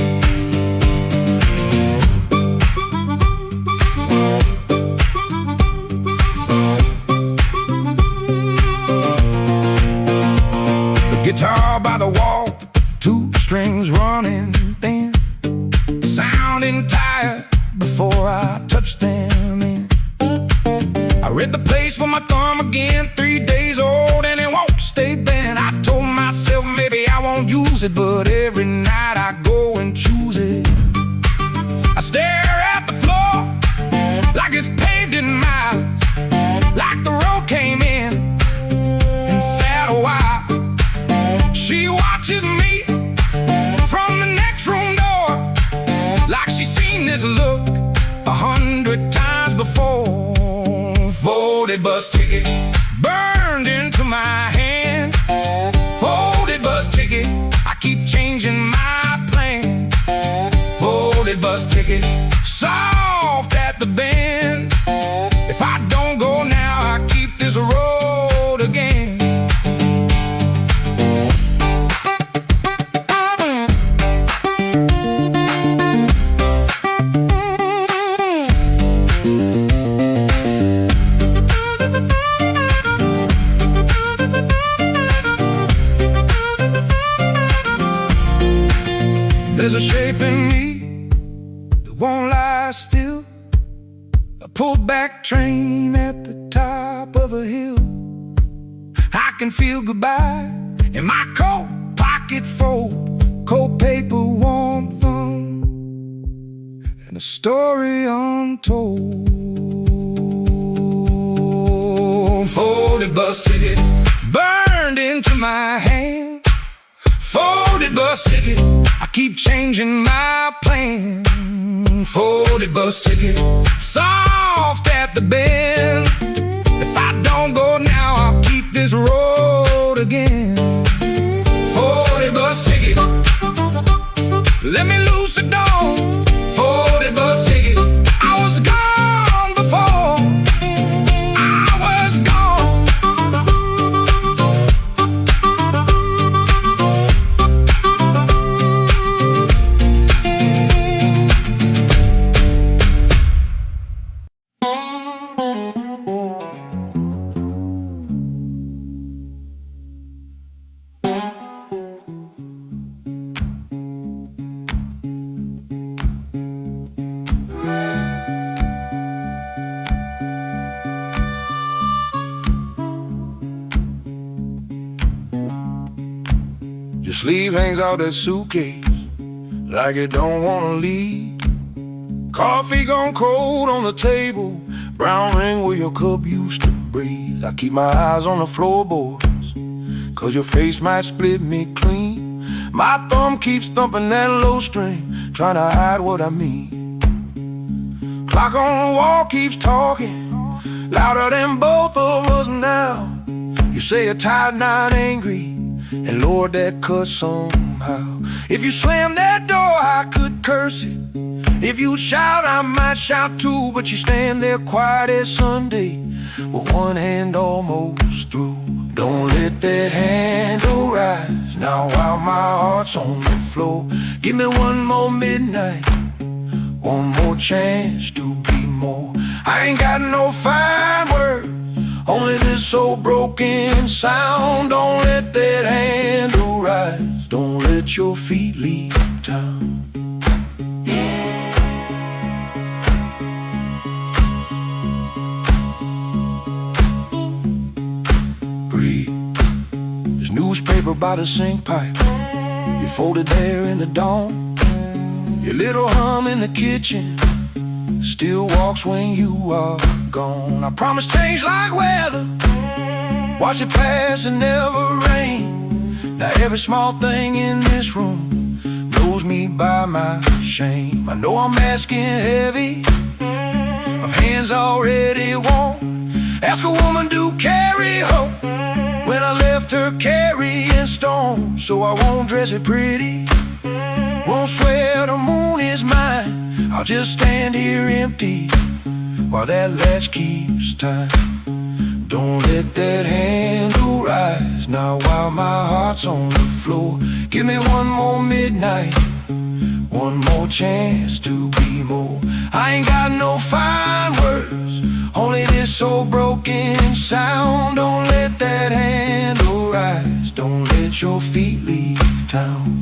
Guitar by the wall, two strings running thin, sounding tired before I touch them in. I read the place with my thumb again, 3 days old and it won't stay bent. I told myself maybe I won't use it, but every night I go and choose it. I stare at the floor like it's paved in miles, like the road came in and sat a while. She watches me from the next room door, like she's seen this look 100 times before. Folded bus ticket burned into my hand. Folded bus ticket, I keep changing my plan. Folded bus ticket, soft at the bend. If I don't go now, I keep this road again. There's a shape in me that won't lie still, a pulled back train at the top of a hill. I can feel goodbye in my coat pocket fold, cold paper, warm thumb, and a story untold. Folded bus ticket burned into my hand. Folded bus ticket, I keep changing my plan. Folded bus ticket, soft at the bend. If I don't go now, I'll keep this road again. Folded bus ticket, let me loose the door. Folded bus ticket, I was gone before. I was gone. Your sleeve hangs out that suitcase like it don't wanna leave. Coffee gone cold on the table, brown ring where your cup used to breathe. I keep my eyes on the floorboards, cause your face might split me clean. My thumb keeps thumping that low string, trying to hide what I mean. Clock on the wall keeps talking, louder than both of us now. You say you're tired, not angry, and Lord, that cuts somehow. If you slam that door, I could curse it. If you shout, I might shout too. But you stand there quiet as Sunday, with one hand almost through. Don't let that handle rise now while my heart's on the floor. Give me one more midnight, one more chance to be more. I ain't got no fine words, only this old broken sound. Don't let that handle rise, don't let your feet leave town. by the sink pipe. You folded there in the dawn. Your little hum in the kitchen still walks when you are gone. I promise change like weather, watch it pass and never rain. Now every small thing in this room knows me by my shame. I know I'm asking heavy of hands already warm. Ask a woman to carry her when I left her carrying storm. So I won't dress it pretty, won't swear the moon is mine. I'll just stand here empty while that latch keeps time. Don't let that handle rise now while my heart's on the floor. Give me one more midnight, one more chance to be more. I ain't got no fine words, only this old broken sound. Don't let that handle rise, don't let your feet leave town.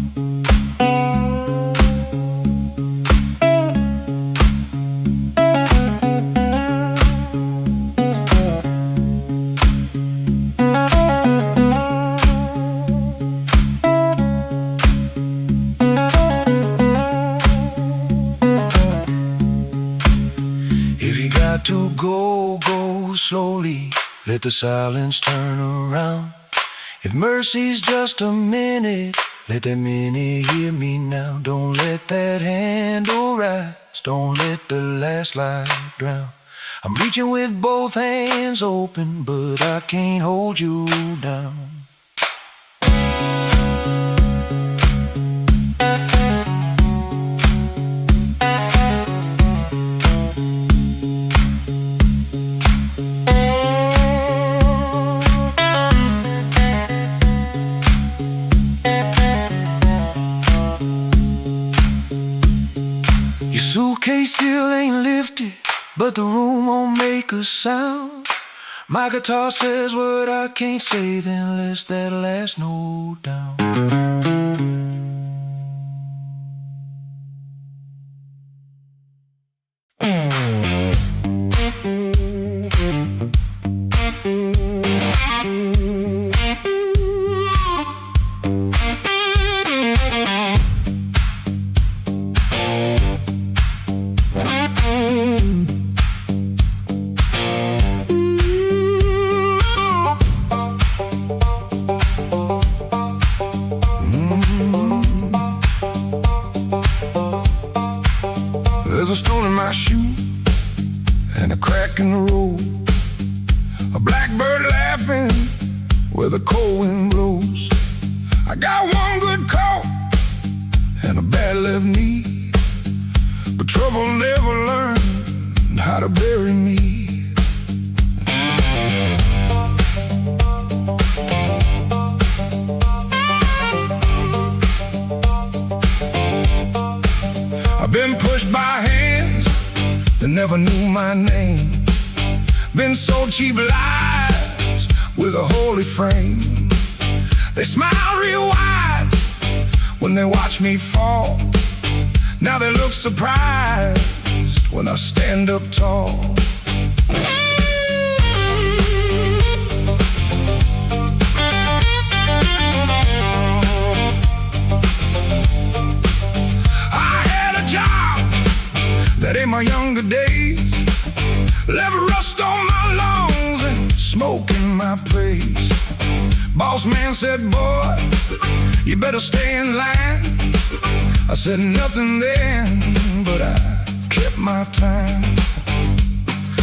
To go, go slowly, let the silence turn around. If mercy's just a minute, let that minute hear me now. Don't let that handle rise, don't let the last light drown. I'm reaching with both hands open, but I can't hold you down. Suitcase still ain't lifted, but the room won't make a sound. My guitar says what I can't say, then let's that last note down. There's a stone in my shoe and a crack in the road, a blackbird laughing where the cold wind blows. I got one good coat and a bad left knee, but trouble never learned how to bury me. I've been pushed by hands that never knew my name, been sold cheap lies with a holy frame. They smile real wide when they watch me fall. Now they look surprised when I stand up tall. That in my younger days left rust on my lungs and smoke in my praise. Boss man said, boy, you better stay in line. I said nothing then, but I kept my time.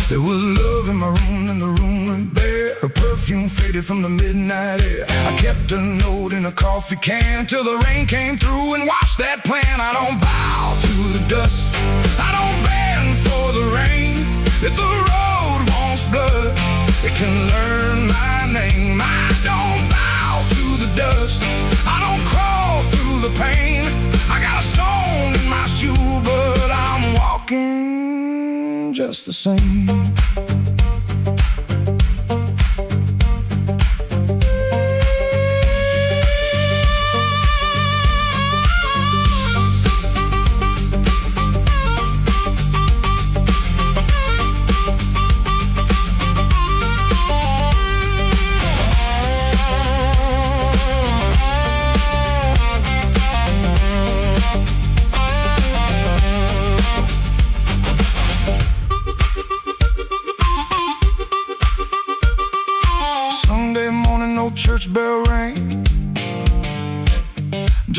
There was love in my room and the room went bare. Her perfume faded from the midnight air. I kept a note in a coffee can till the rain came through and washed that plan. I don't bow to the dust, I don't bend for the rain. If the road wants blood, it can learn my name. I don't bow to the dust, I don't crawl through the pain. I got a stone in my shoe, but I'm walking just the same.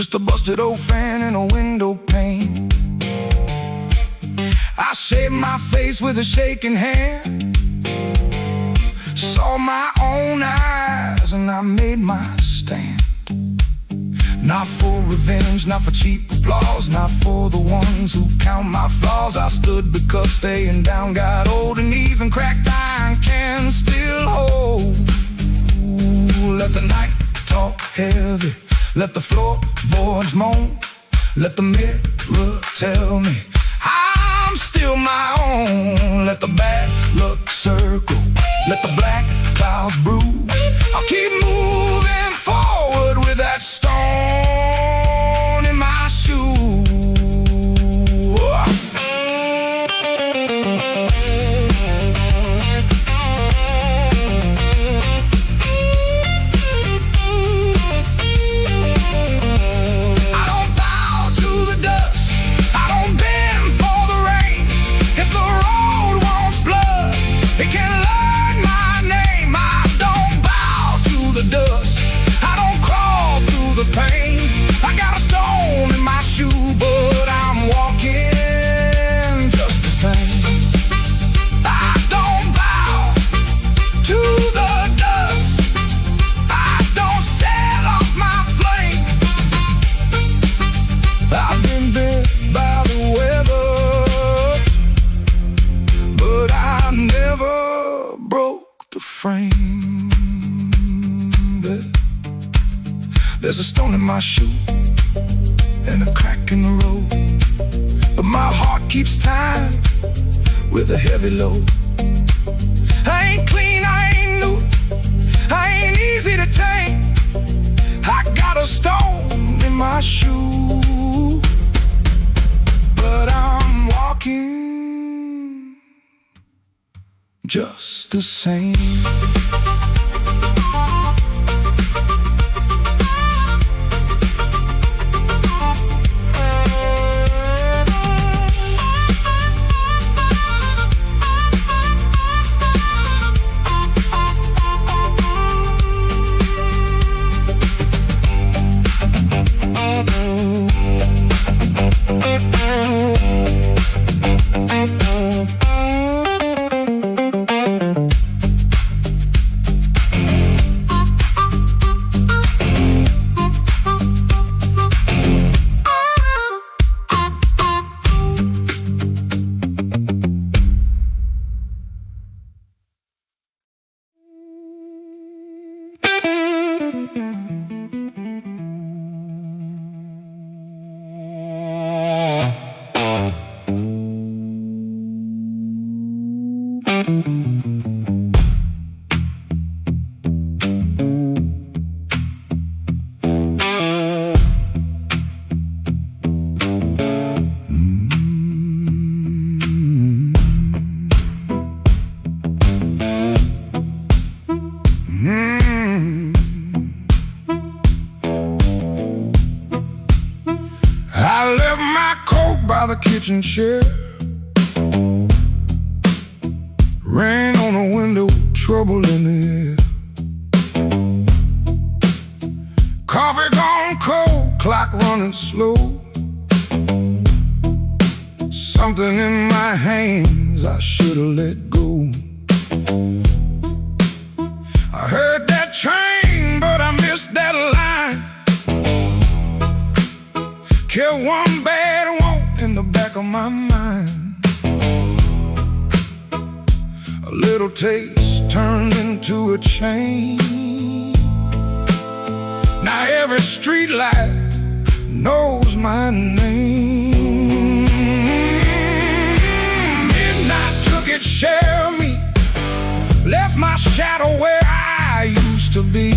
just a busted old fan and a window pane. I shaved my face with a shaking hand, saw my own eyes, and I made my stand. Not for revenge, not for cheap applause, not for the ones who count my flaws. I stood because staying down got old, and even cracked iron can still hold. Ooh, let the night talk heavy, let the floorboards moan, let the mirror tell me I'm still my own. Let the bad luck circle, let the black clouds bruise. I'll keep moving forward with that stone in my shoe. I don't bow to the dust, I don't bend for the rain. If the road wants blood, it can learn my name. I don't bow to the dust, I don't crawl through the pain. I got a stone in my shoe, but I'm walking just the same. I don't bow to the dust, I don't set off my flame. I've been bit by the weather, but I never broke the frame. There's a stone in my shoe and a crack in the road, but my heart keeps time with a heavy load. I ain't clean, I ain't new, I ain't easy to tame. I got a stone in my shoe, but I'm walking just the same. I left my coat by the kitchen chair, rain on the window, trouble in the air. Coffee gone cold, clock running slow. Something in my hands I should've let go. I heard that train, but I missed that line. Kept one bad want in the back of my mind. A little taste turned into a chain. Now every street light knows my name. Midnight took its share of me, left my shadow where I used to be.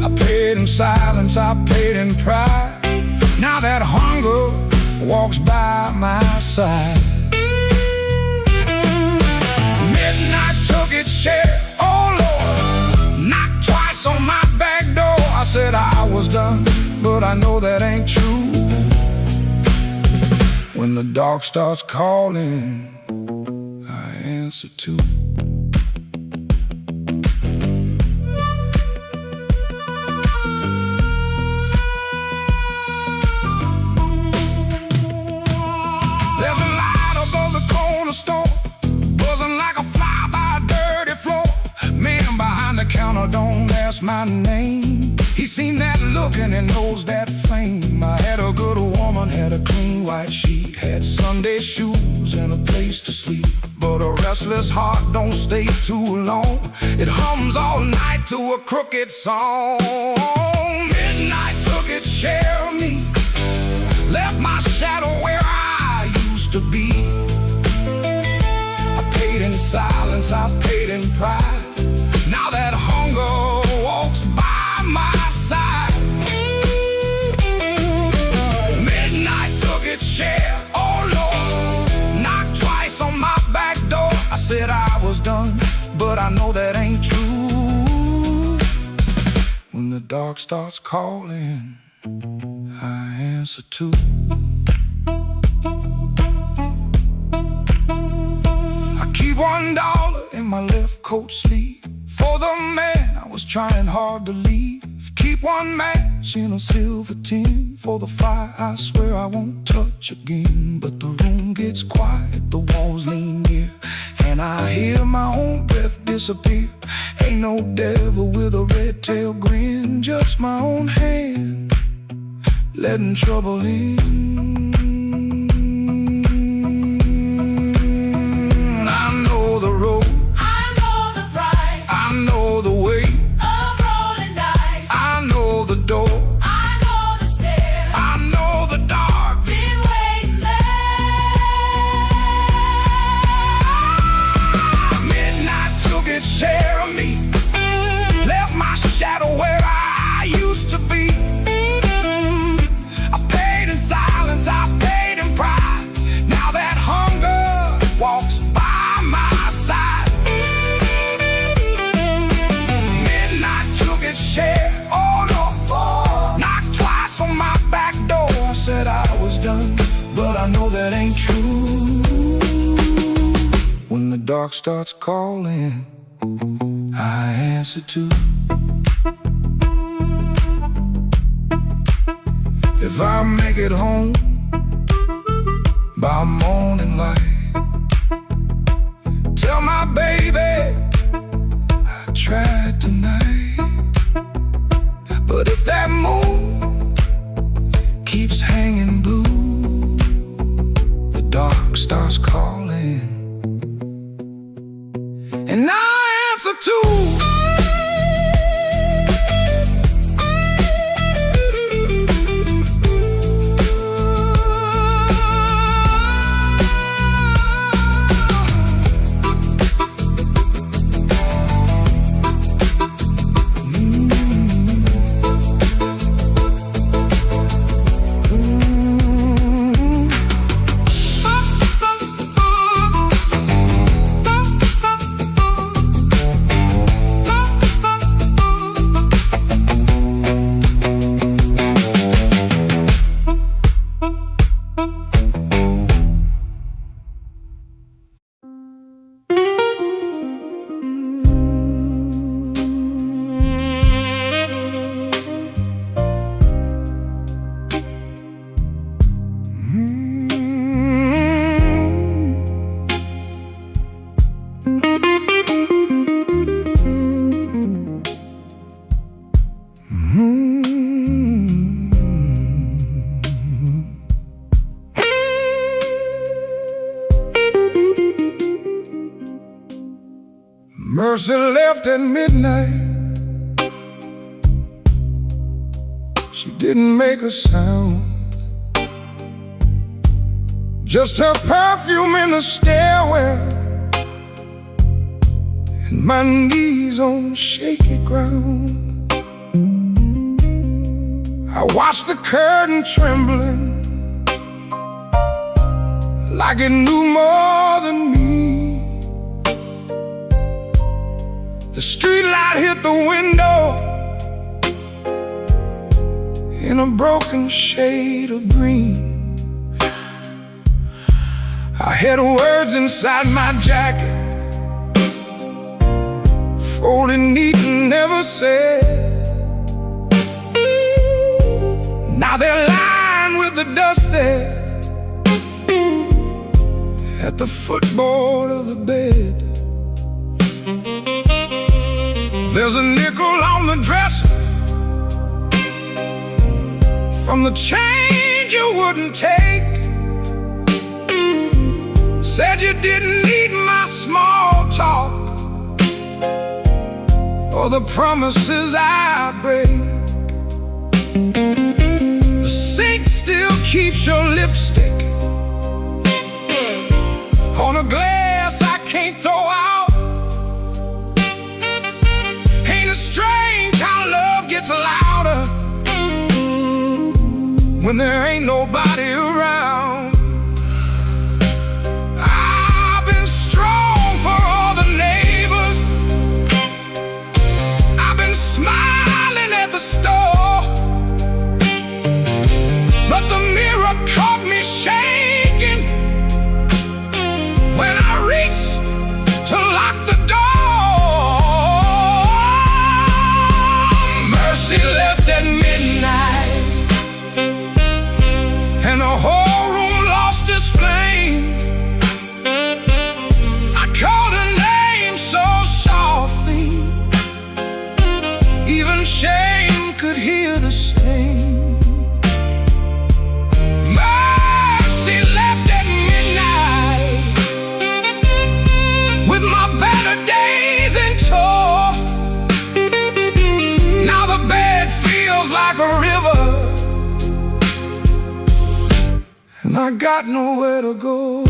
I paid in silence, I paid in pride. Now that hunger walks by my side. Midnight took its share, oh Lord, knocked twice on my back door. I said I was done, but I know that ain't true. When the dark starts calling, I answer too. that's my name. He seen that look and he knows that flame. I had a good woman, had a clean white sheet, had Sunday shoes and a place to sleep. But a restless heart don't stay too long. It hums all night to a crooked song. Midnight took its share of me, left my shadow where I used to be. I paid in silence, I paid in pride. Now that hunger walks by my side. Midnight took its share, oh Lord, knocked twice on my back door. I said I was done, but I know that ain't true. When the dark starts calling, I answer too. I keep $1 in my left coat sleeve for the man I was trying hard to leave. Keep one match in a silver tin for the fire I swear I won't touch again. But the room gets quiet, the walls lean near, and I hear my own breath disappear. Ain't no devil with a red tail grin, just my own hand letting trouble in. I know the road, I know the price, I know the way, of rolling dice. I know the door, I know the stairs, I know the dark. been waiting there. Midnight took its share of me, left my shadow where I used to be. I paid in silence, I paid in pride. Now that hunger walks by my side. Midnight took its share, oh Lord, knocked twice on my back door. I said I was done, but I know that ain't true. When the dark starts calling, I answer too. If I make it home by morning light, tell my baby I tried tonight. But if that moon keeps hanging blue, the dark starts calling, and I answer too. Mercy left at midnight. She didn't make a sound, just her perfume in the stairwell, and my knees on shaky ground. I watched the curtain trembling like it knew more than me. The street light hit the window in a broken shade of green. I had words inside my jacket, folded neat and never said. Now they're lying with the dust there at the footboard of the bed. There's a nickel on the dresser from the change you wouldn't take. Said you didn't need my small talk or the promises I break. The sink still keeps your lipstick on a glass I can't throw out. Ain't it strange how love gets louder when there ain't nobody around? I've been strong for all the neighbors. I've been smiling at the store, but the mirror caught me shaking when I reached to lock the door. Mercy left at midnight, and the whole room lost its flame. I called her name so softly, even shame could hear the same. Mercy left at midnight, with my better days in tow. Now the bed feels like a river, and I got nowhere to go.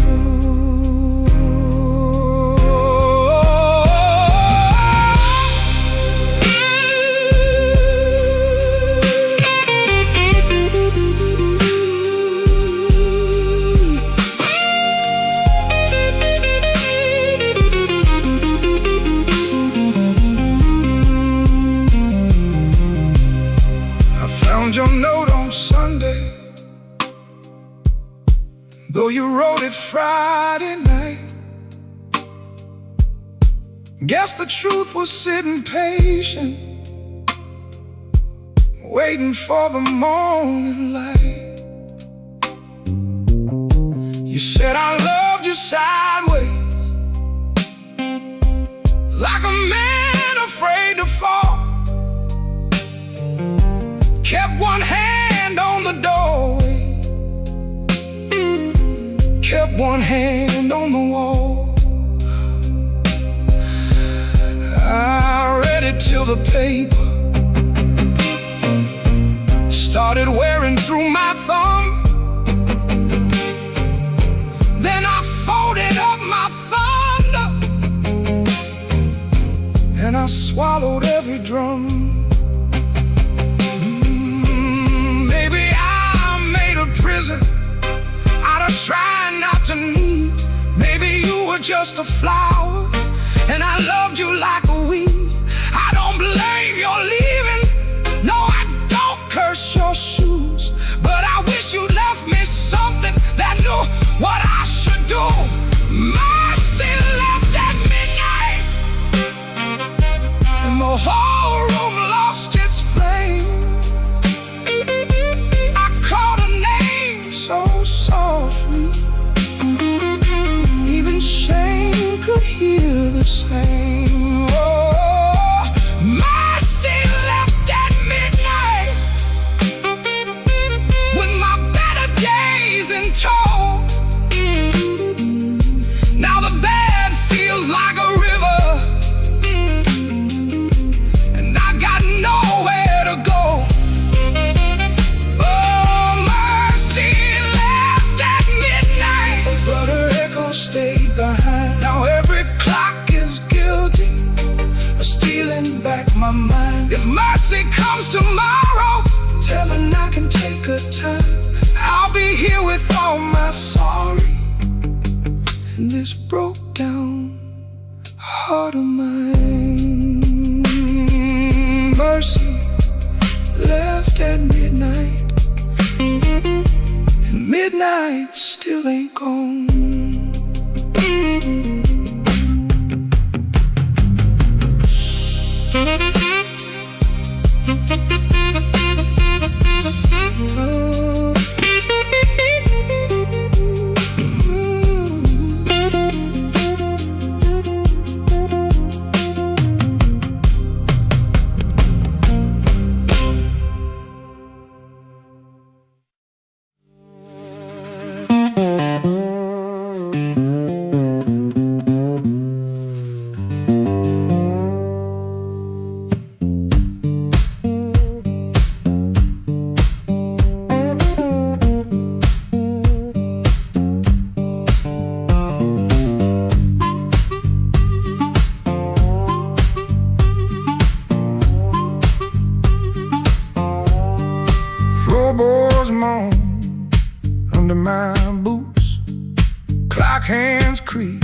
I found your note on Sunday, though you wrote it Friday night. Guess the truth was sitting patient, waiting for the morning light. You said I loved you sideways, like a man afraid to fall. Kept one hand on the doorway, kept one hand on the wall. I read it till the paper started wearing through my thumb. Then I folded up my thunder, and I swallowed every drum. Maybe I made a prison out of trying not to need. Maybe you were just a flower, and I loved you like a weed. I don't blame your leaving, no, I don't curse your shoes, but I wish you left me something that knew what I should do. Mercy left at midnight, and the whole room lost its flame. I called her name so softly, even shame could hear the same. Oh, mercy left at midnight, with my better days in tow. Now the bed feels like a river, and I got nowhere to go. Oh, mercy left at midnight, but her echo stayed behind. Now every clock is guilty of stealing back my mind. If mercy comes tomorrow, tell her I can take her time. I'll be here with all my sorry and this broke down heart of mine. Mercy left at midnight, and midnight still ain't gone. Dark hands creep,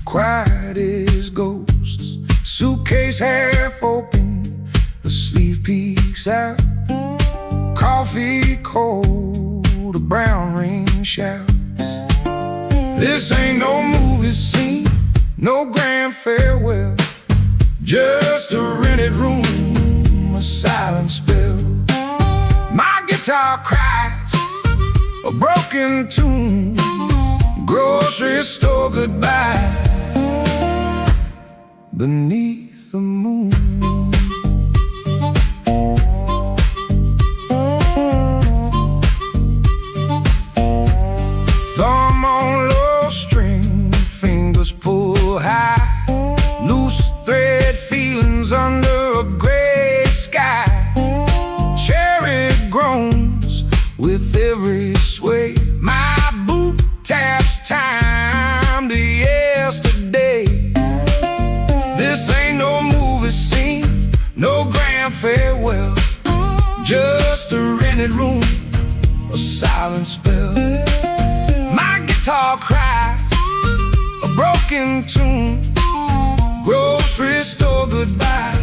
quiet as ghosts. Suitcase half open, the sleeve peeks out. Coffee cold, a brown ring shouts. This ain't no movie scene, no grand farewell. Just a rented room, a silent spell. My guitar cries, a broken tune. Grocery store goodbye, beneath the moon. Thumb on low string, fingers pull high. Loose thread feelings under a gray sky. Cherry groans with every sway. My boot taps time to yesterday. This ain't no movie scene, no grand farewell. Just a rented room, a silent spell. My guitar cries, a broken tune. Grocery store goodbye,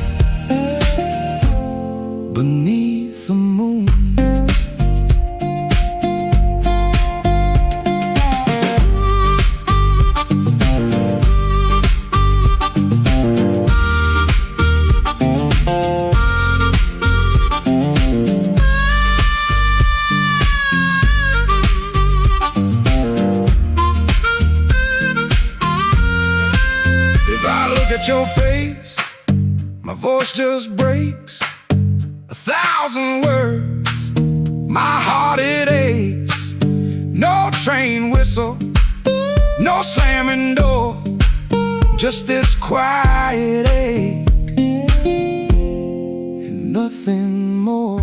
beneath the moon. At your face, my voice just breaks. 1,000 words, my heart it aches. No train whistle, no slamming door, just this quiet ache and nothing more.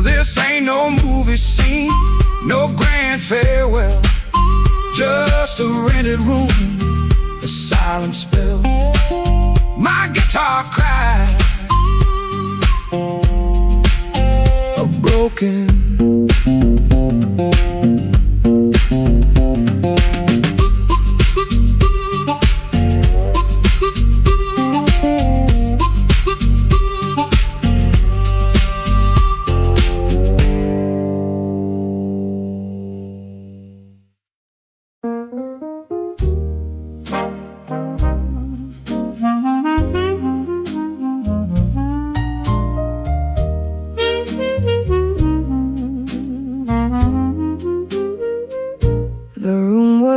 This ain't no movie scene, no grand farewell. Just a rented room, a silent spell. My guitar cries, a broken.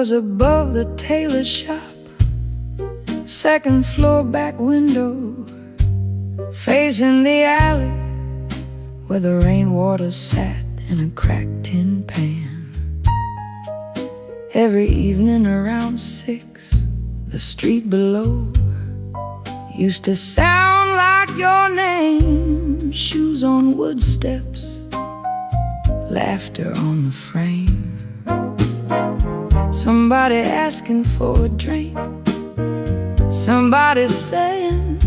Was above the tailor shop, second floor back window, facing the alley where the rainwater sat in a cracked tin pan. Every evening around 6, the street below used to sound like your name. Shoes on wood steps, laughter on the frame. Somebody asking for a drink, somebody saying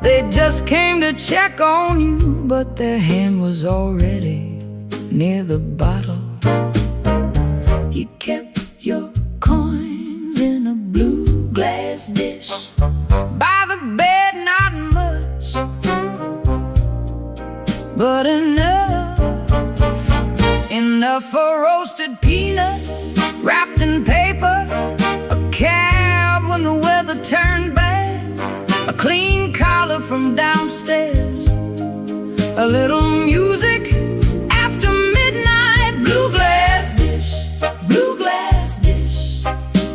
they just came to check on you, but their hand was already near the bottle. You kept your coins in a blue glass dish by the bed, not much, but enough for roasted peanuts wrapped in paper, a cab when the weather turned bad, a clean collar from downstairs, a little music after midnight. Blue glass dish, blue glass dish,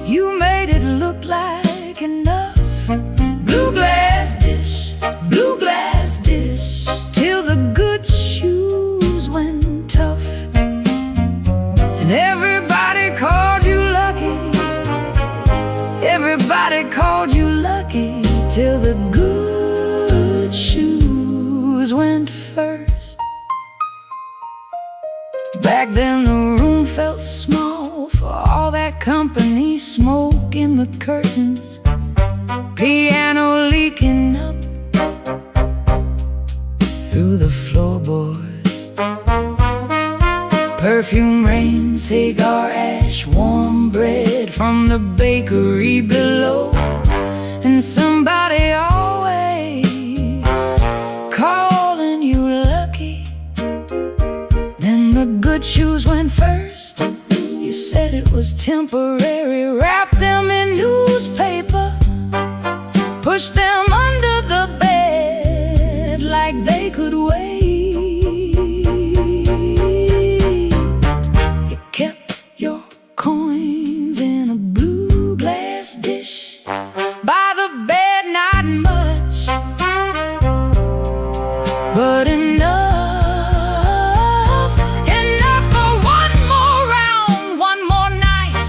you made it look like enough. Blue glass dish, blue glass dish, till the good shoes went tough. And everybody called you lucky, everybody called you lucky, till the good shoes went first. Back then the room felt small for all that company, smoke in the curtains, piano leaking up through the floorboards, perfume rain, cigar star ash, warm bread from the bakery below. And somebody always calling you lucky. Then the good shoes went first. You said it was temporary. Wrap them in newspaper, push them under the bed like they could wait. You kept your coins in a blue glass dish by the bed, not much, but enough for one more round, one more night,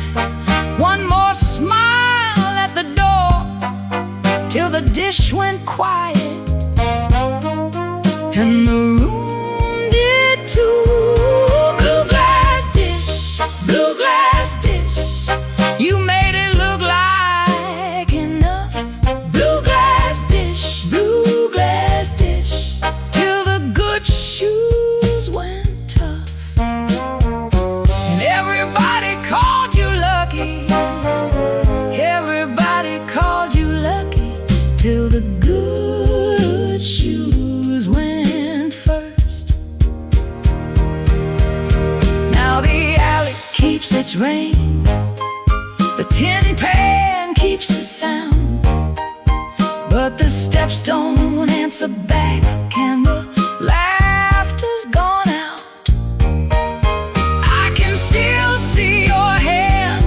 one more smile at the door, till the dish went quiet and the room did too. Blue glass dish, blue glass dish, you made it look like enough. Blue glass dish, till the good shoes went tough. And everybody called you lucky. Everybody called you lucky, till the good shoes went first. Now the alley keeps its rain, the tin pan keeps the sound, but the steps don't answer back and the laughter's gone out. I can still see your hand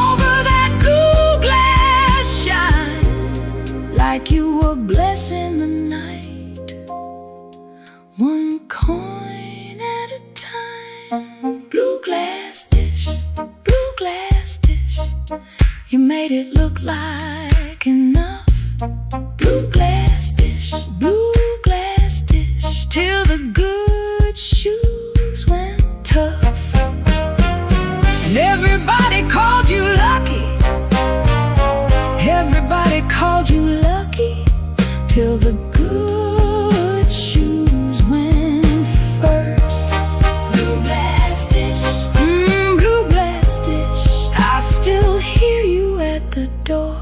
over that blue glass shine, like you were blessing the night, one coin at a time. Blue glass dish, you made it look like enough. Blue glass dish, till the good shoes went tough. And everybody called you lucky. Everybody called you lucky, till the good shoes went first. Blue glass dish, blue glass dish, I still hear you at the door.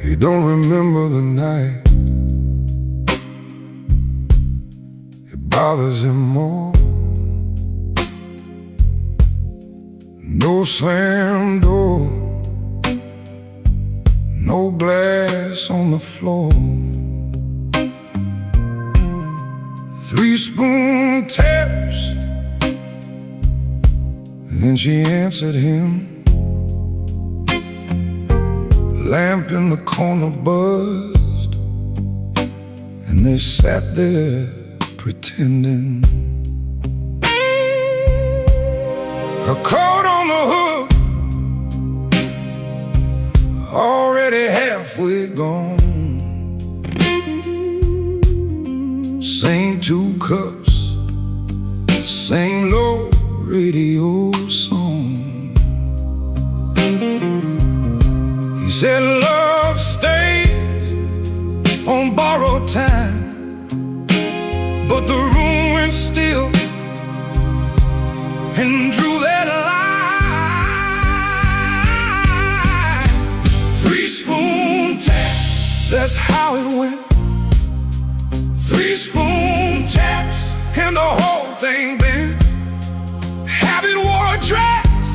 He don't remember the night. It bothers him more. No slam door, no glass on the floor. 3 spoon taps, then she answered him. Lamp in the corner buzzed, and they sat there pretending. Her coat on the hook, already halfway gone. Same 2 cups, same low radio song. He said love stays on borrowed time, but the room went still and drew that line. 3 spoon taps, that's how it went. 3 spoon taps and the whole thing bent. Habit wore a dress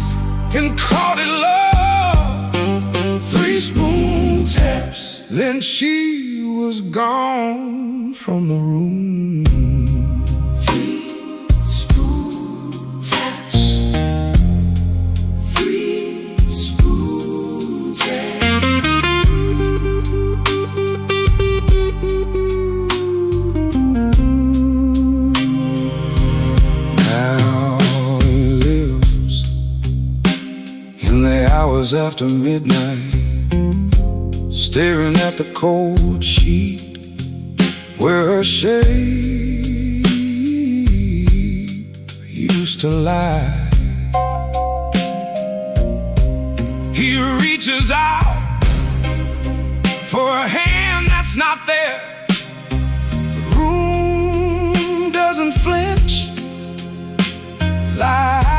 and called it love. 3 spoon taps, then she was gone from the room. 3 spoon taps, 3 spoon taps. Now he lives hours after midnight, staring at the cold sheet where her shape used to lie. He reaches out for a hand that's not there. The room doesn't flinch like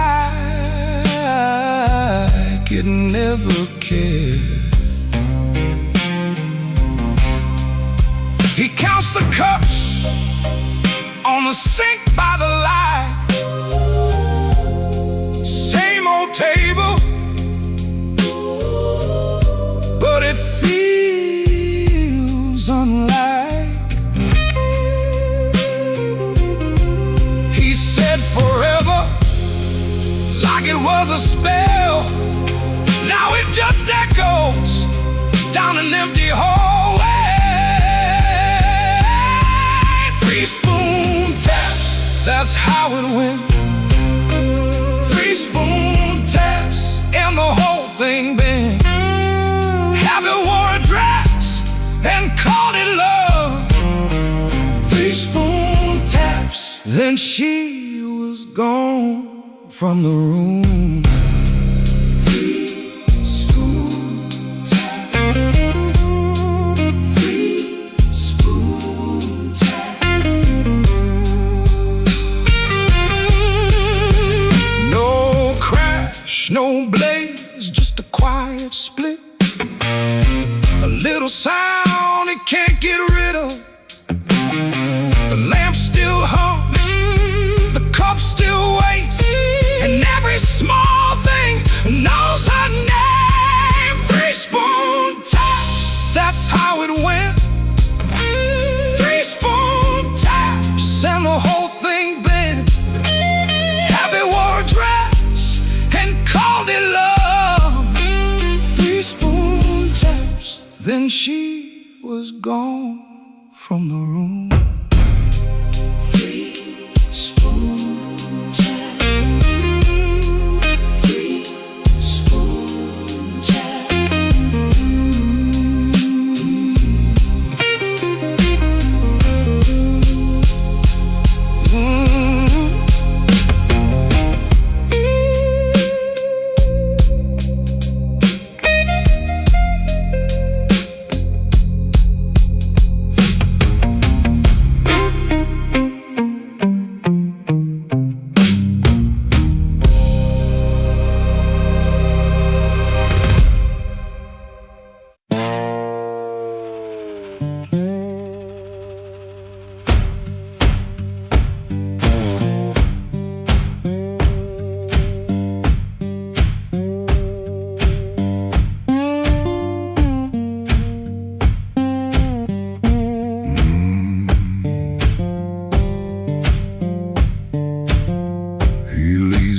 it never cared. He counts the cups on the sink by the light. Same old table, but it feels unlike. He said forever, like it was a spell. Now it just echoes down an empty hallway. 3 spoon taps, that's how it went. 3 spoon taps, and the whole thing bent. Habit wore a dress and called it love. 3 spoon taps, then she was gone from the room. 3 spoon taps. 3 spoon taps. No crash, no blaze, just a quiet split. A little sound it can't get rid of. The lamp still hums, the cup still waits, and every small thing knows her name. 3 spoon taps, that's how it went. 3 spoon taps, and the whole thing bent. Habit wore a dress and called it love. 3 spoon taps, then she was gone from the room. 3 spoon taps. 3 spoon taps.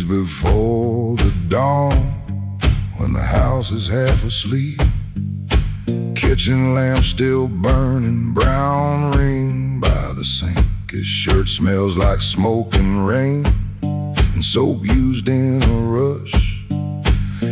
Before the dawn, when the house is half asleep, kitchen lamp still burning, brown ring by the sink. His shirt smells like smoke and rain, and soap used in a rush.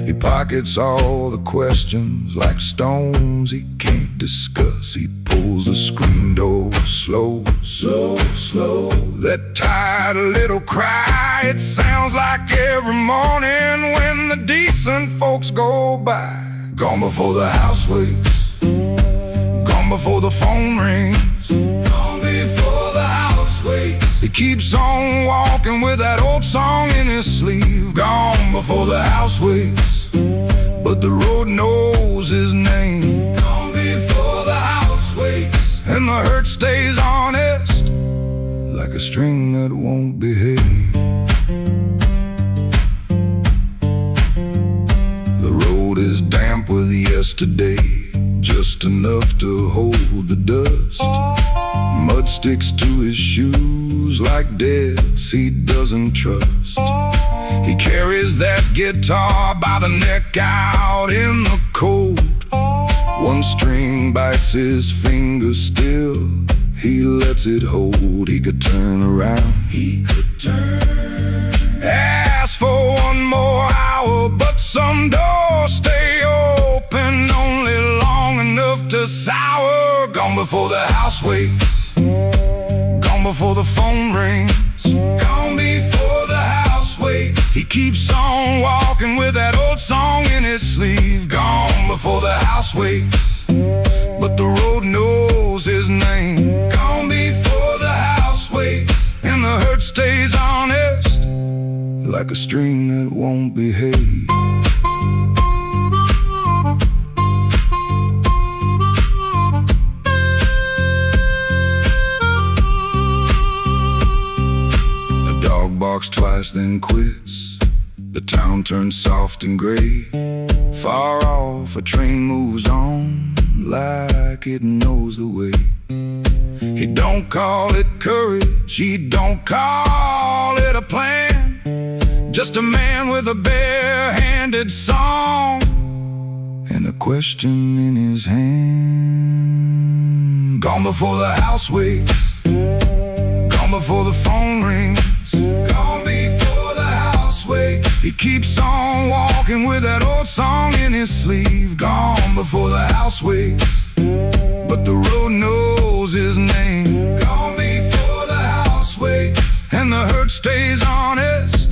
He pockets all the questions like stones he can't discuss. He pulls the screen door slow, so slow. That tired little cry, it sounds like every morning when the decent folks go by. Gone before the house wakes, gone before the phone rings, gone before the house wakes. He keeps on walking with that old song in his sleeve. Gone before the house wakes, but the road knows his name. Gone before the house wakes, and the hurt stays honest, like a string that won't behave. The road is damp with yesterday, just enough to hold the dust. Mud sticks to his shoes like debts he doesn't trust. He carries that guitar by the neck out in the cold. One string bites his finger still, he lets it hold. He could turn around, he could turn, ask for one more hour, but some doors stay before the house wakes, gone before the phone rings, gone before the house wakes. He keeps on walking with that old song in his sleeve, gone before the house wakes, but the road knows his name. Gone before the house wakes, and the hurt stays honest, like a string that won't behave. The dog barks twice, then quits. The town turns soft and gray. Far off, a train moves on like it knows the way. He don't call it courage, he don't call it a plan, just a man with a bare-handed song and a question in his hand. Gone before the house wakes, gone before the phone rings, gone before the house wakes. He keeps on walking with that old song in his sleeve, gone before the house wakes, but the road knows his name. Gone before the house wakes, and the hurt stays honest,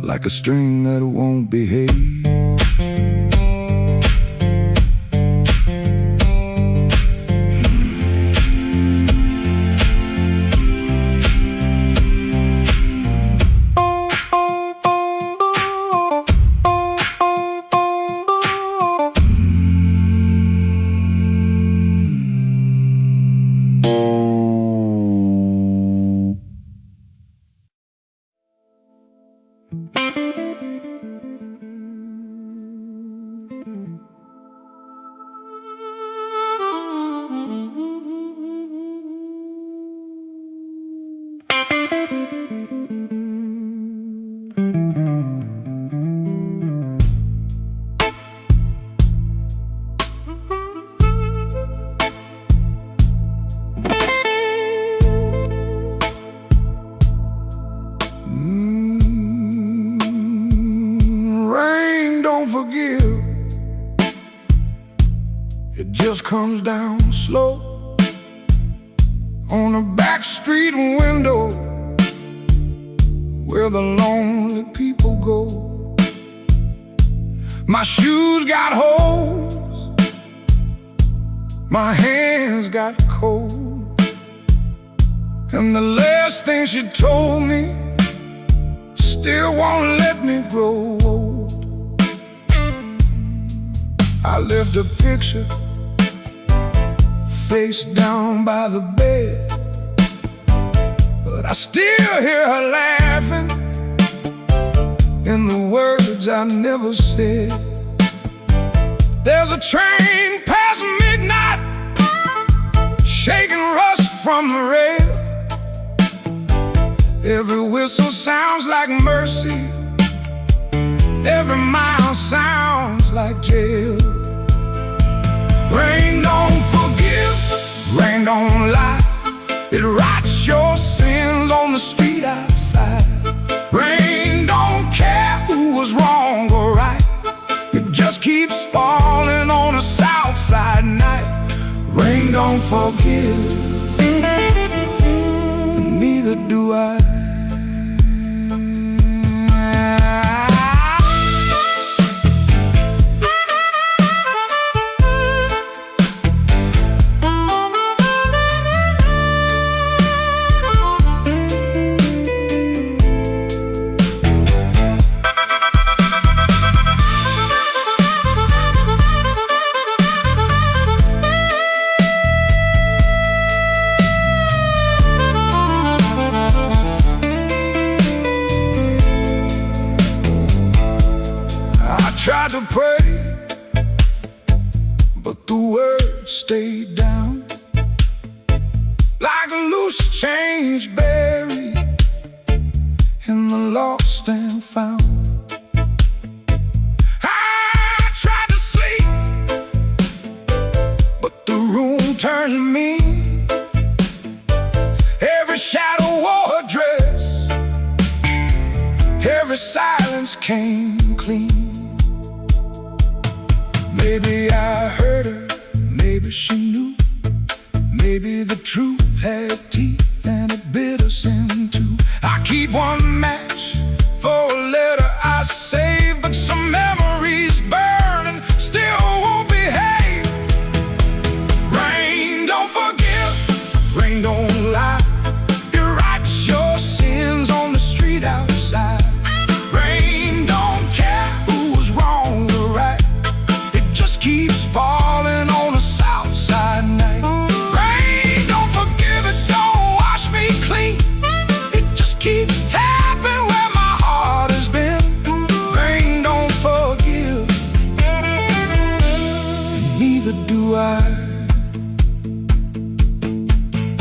like a string that won't behave. Forgive, it just comes down slow on a back street window where the lonely people go. My shoes got holes, my hands got cold, and the last thing she told me still won't let me grow old. I left a picture face down by the bed, but I still hear her laughing in the words I never said. There's a train past midnight, shaking rust from the rail. Every whistle sounds like mercy, every mile sounds like jail. Rain don't forgive, rain don't lie, it writes your sins on the street outside. Rain don't care who was wrong or right, it just keeps falling on a south side night. Rain don't forgive, and neither do I. Tried to pray, but the words stayed down like a loose change buried in the lost and found. I tried to sleep, but the room turned mean. Every shadow wore a dress, every silence came clean. Maybe I hurt her, maybe she knew, Maybe the truth had teeth and it bit us in two. I keep one match for a letter I saved, but some memories burn and still won't behave. Rain don't forgive, rain don't lie. It writes your sins on the street outside. Rain don't care who was wrong or right. It just keeps falling on a south side night. Rain don't forgive, it don't wash me clean. It just keeps tapping where my heart has been. Rain don't forgive, and neither do I.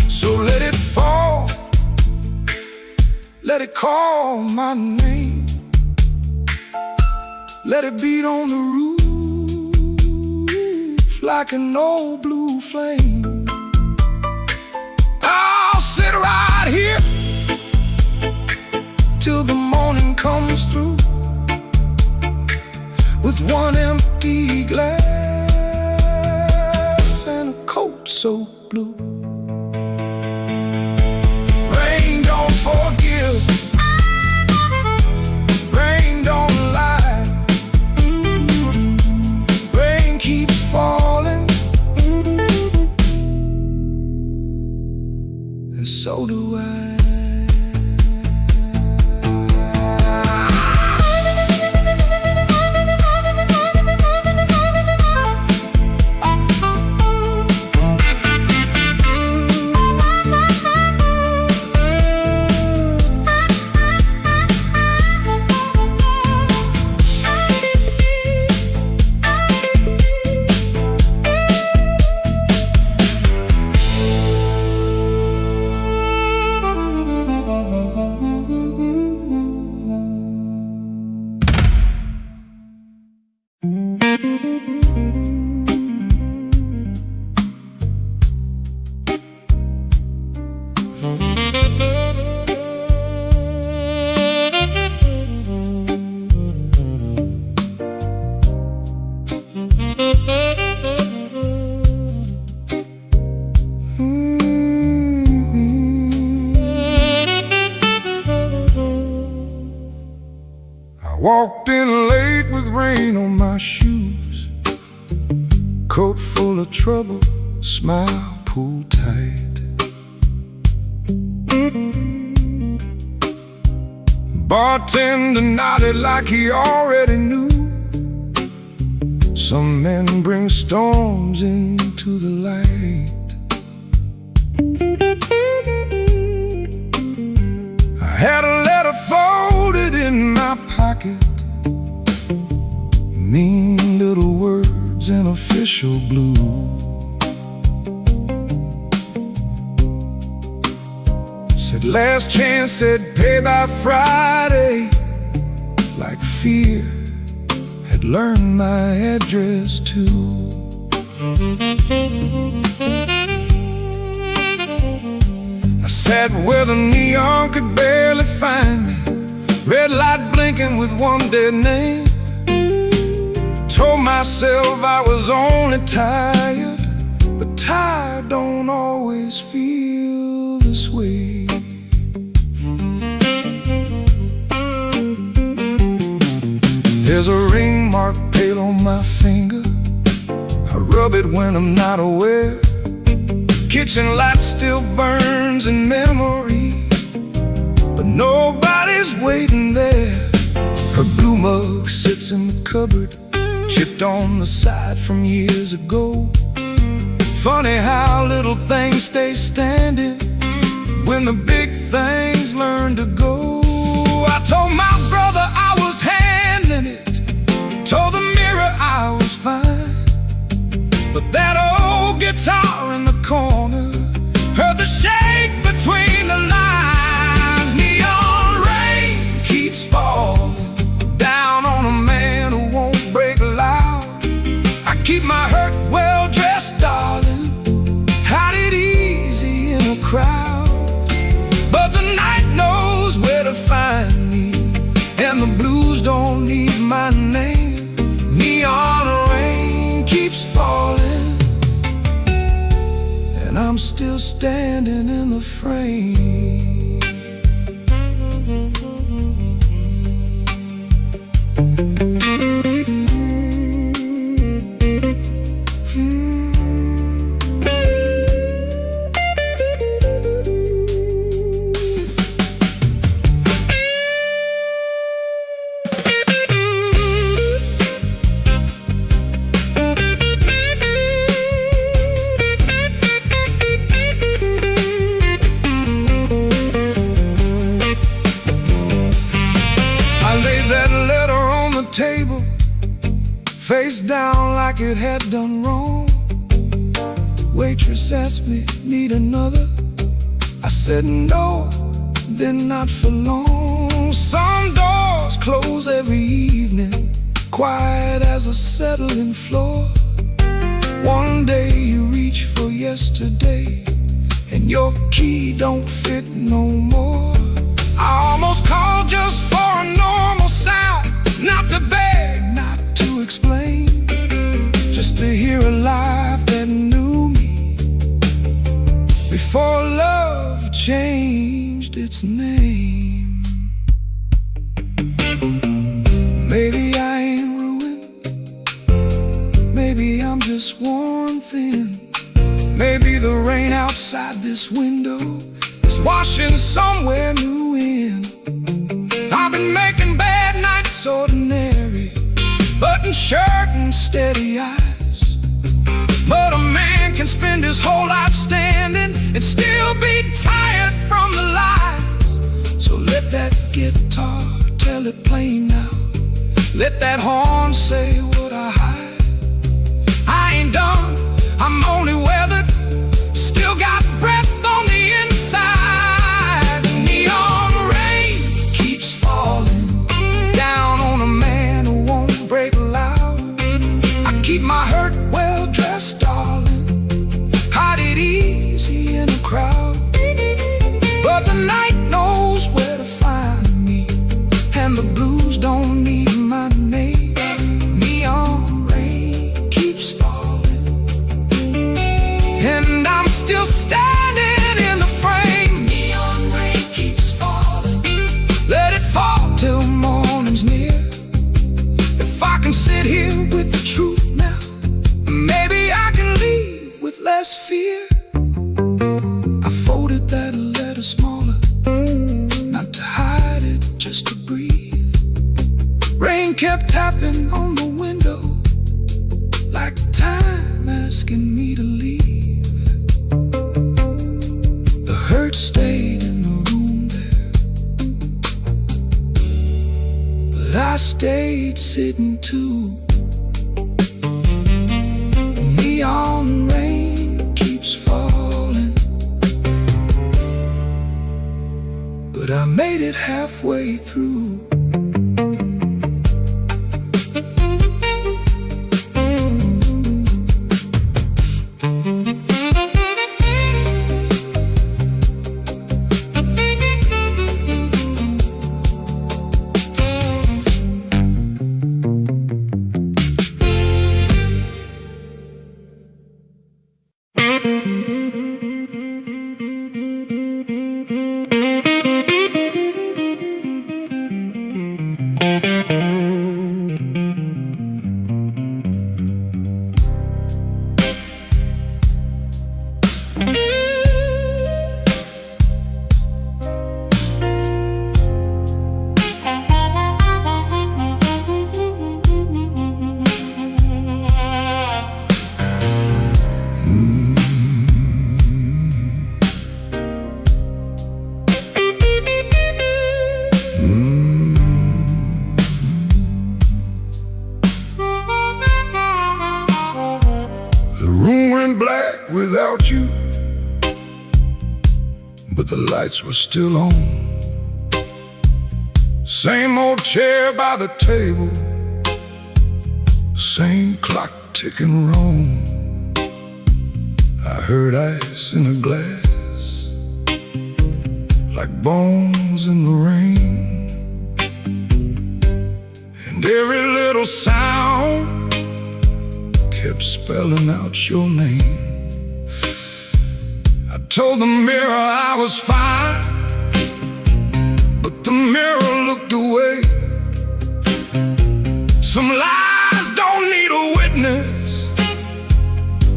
So let it fall, let it call my name. Let it beat on the roof like an old blue flame. I'll sit right here till the morning comes through, with one empty glass and a coat so blue. Rain don't forgive, rain don't lie. Rain keeps falling, and so do I. Walked in late with rain on my shoes, coat full of trouble, smile pulled tight. Bartender nodded like he already knew. Some men bring storms into the light. I had a letter folded in my pocket, mean little words in official blue. Said last chance, said pay by Friday. Like fear had learned my address too. I sat where the neon could barely find me, red light blinking with one dead name. Told myself I was only tired, but tired don't always feel this way. There's a ring mark pale on my finger. I rub it when I'm not aware. Kitchen light still burns in memory, but nobody's waiting there. Her blue mug sits in the cupboard, chipped on the side from years ago. Funny how little things stay standing when the big things learn to go. I told my brother I was handling it, told the mirror I was fine, but that old guitar in the corner heard the shake between the lines. Neon rain keeps falling down on a man who won't break loud. I keep my hurt well dressed, darling, hide it easy in a crowd. But the night knows where to find me, and the frame. Table, face down like it had done wrong. Waitress asked me, need another? I said no, then not for long. Some doors close every evening, quiet as a settling floor. One day you reach for yesterday, and your key don't fit no more. I almost called just for a normal sound, not to beg, not to explain, just to hear a life that knew me before love changed its name. Maybe I ain't ruined, maybe I'm just worn thin. Maybe the rain outside this window is washing somewhere new in. I've been making bad nights ordinary, button shirt and steady eyes. But a man can spend his whole life standing and still be tired from the lies. So let that guitar tell it plain now, let that horn say what I hide. I ain't done, I'm only weathered, still got breath on the inside. Neon rain keeps falling down on a man who won't break loud. I keep my hurt well dressed, darling, hide it easy in a crowd. But the night knows where to find me, and the blues don't need my name. Neon rain keeps falling, and I'm still standing in the frame. Neon rain keeps falling, let it fall till morning's near. If I can sit here with the truth now, maybe I can leave with less fear. I folded that letter smaller, not to hide it, just to breathe. Rain kept tapping on the window, like time asking me to leave. The hurt stayed in the room there, but I stayed sitting too. Neon rain keeps falling, but I made it halfway through. Black without you, but the lights were still on. Same old chair by the table, same clock ticking wrong. I heard ice in a glass, like bones in the rain, and every little sound kept spelling out your name. I told the mirror I was fine, but the mirror looked away. Some lies don't need a witness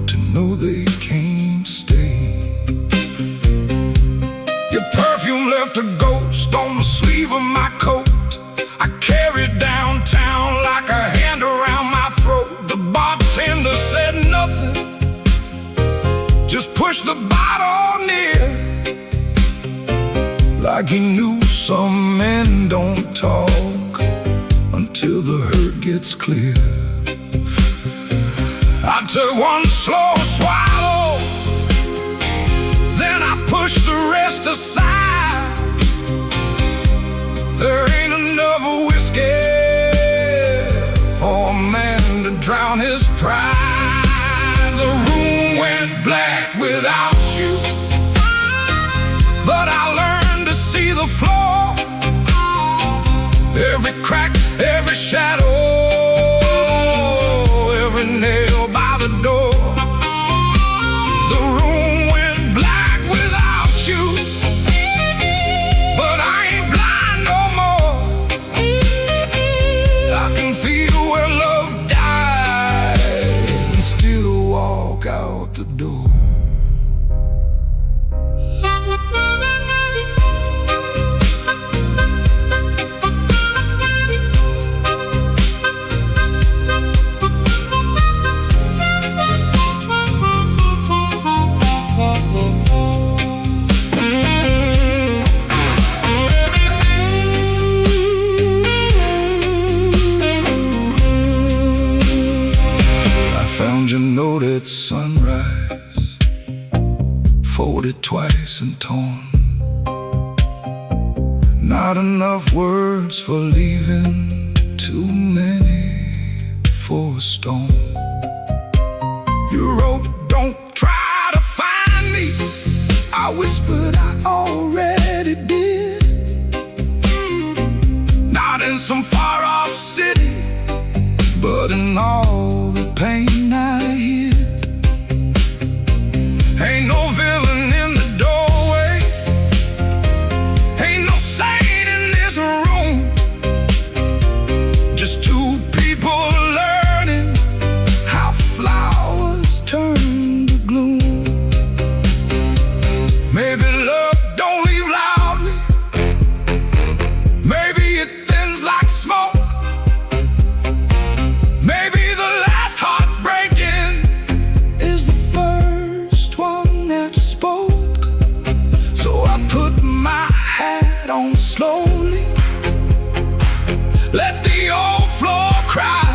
to know they can't stay. Your perfume left a ghost on the sleeve of my coat. I carried downtown like a hand around my throat. The bartender said nothing, just pushed the bottle near, like he knew some men don't talk until the hurt gets clear. I took one slow swallow, then I pushed the rest aside. There ain't enough whiskey for a man to drown his pride. The room went black without you, but I learned to see the floor, every crack, every shadow, every nail by the door. The room went black without you, but I ain't blind no more. I can feel where love died and still walk out the door. Note at sunrise, folded twice and torn. Not enough words for leaving, too many for a storm. You wrote, don't try to find me. I whispered, I already did. Not in some far off city, but in all the pain I hid. Ain't no villain in the doorway, ain't no saint in this room. Just two people learning how flowers turn to gloom. Maybe love don't leave loudly, maybe it thins like smoke. Maybe the last heartbreaking is the first one that spoke. So I put my hat on slowly, let the old floor cry.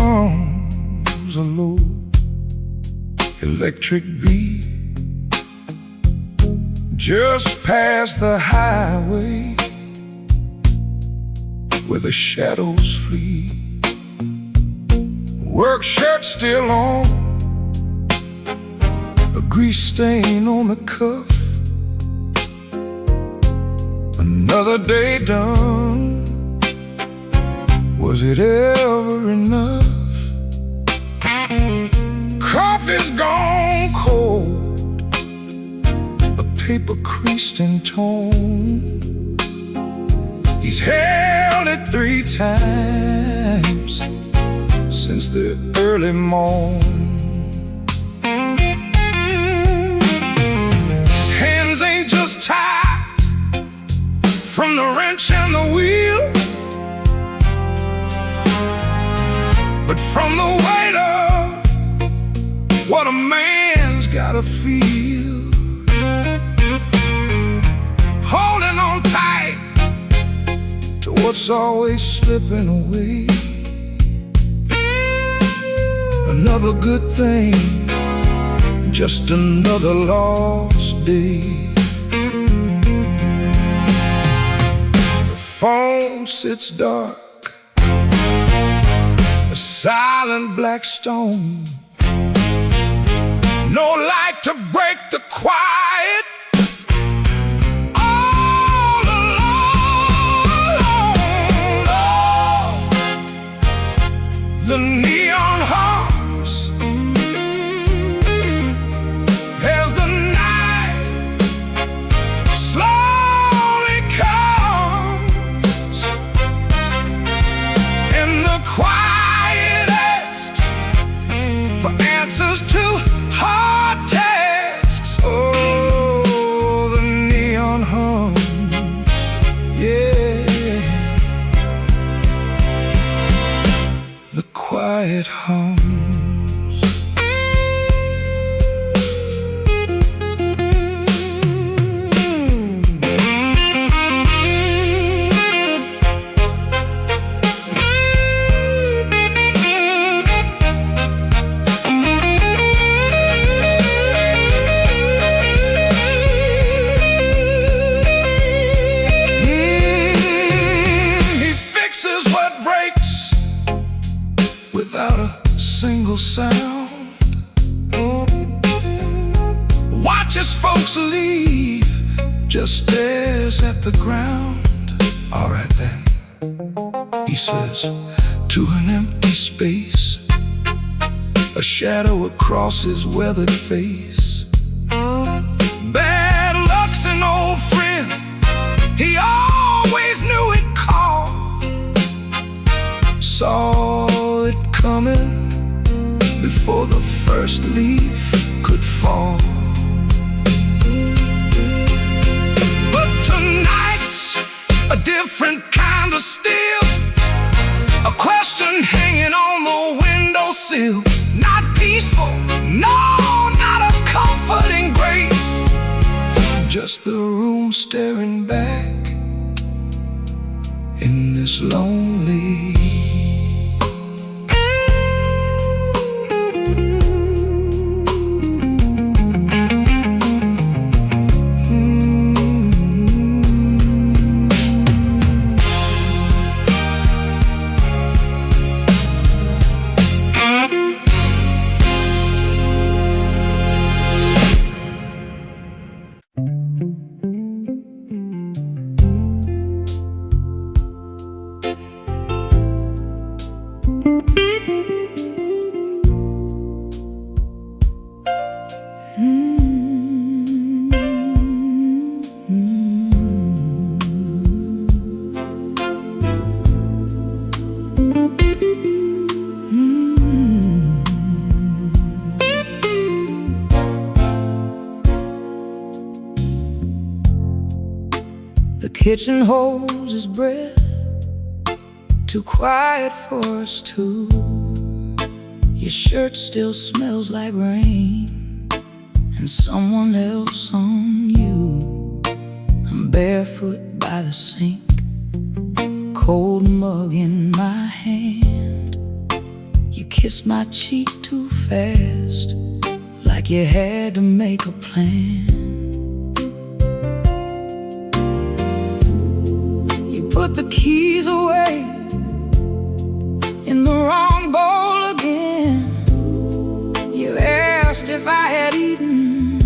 hums a low electric beat just past the highway where the shadows flee. Work shirt still on, a grease stain on the cuff. Another day done. Was it ever enough? Coffee's gone cold, a paper creased and torn. He's held it 3 times since the early morn. Hands ain't just tied from the wrench and the wheel, but from the weight of what a man's gotta feel. Holding on tight to what's always slipping away. Another good thing, just another lost day. The phone sits dark, a silent black stone. No light to break the quiet. All alone, oh, the neon hums as the night slowly comes, and the quiet asks for answers to hard tasks. Oh, the neon hums, yeah, the quiet hums. Without a single sound, watches folks leave, just stares at the ground. All right then, he says to an empty space, a shadow across his weathered face. Bad luck's an old friend, he always knew it called. Saw it coming before the first leaf could fall. But tonight's a different kind of steel, a question hanging on the windowsill. Not peaceful, no, not a comforting grace, just the room staring back in this lonely. The kitchen holds his breath, too quiet for us two. Your shirt still smells like rain and someone else on you. I'm barefoot by the sink, cold mug in my hand. kissed my cheek too fast, like you had to make a plan. You put the keys away in the wrong bowl again. You asked if I had eaten,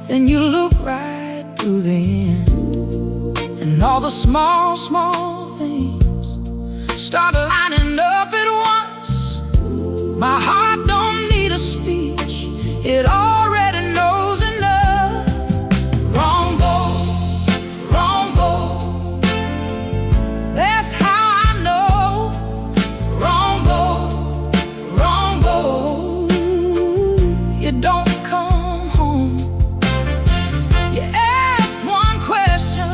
then you looked right through the end. And all the small, small things started lining up at once. My heart don't need a speech, it already knows enough. Wrong bowl, wrong bowl, that's how I know. Wrong bowl, wrong bowl, you don't come home. You asked one question,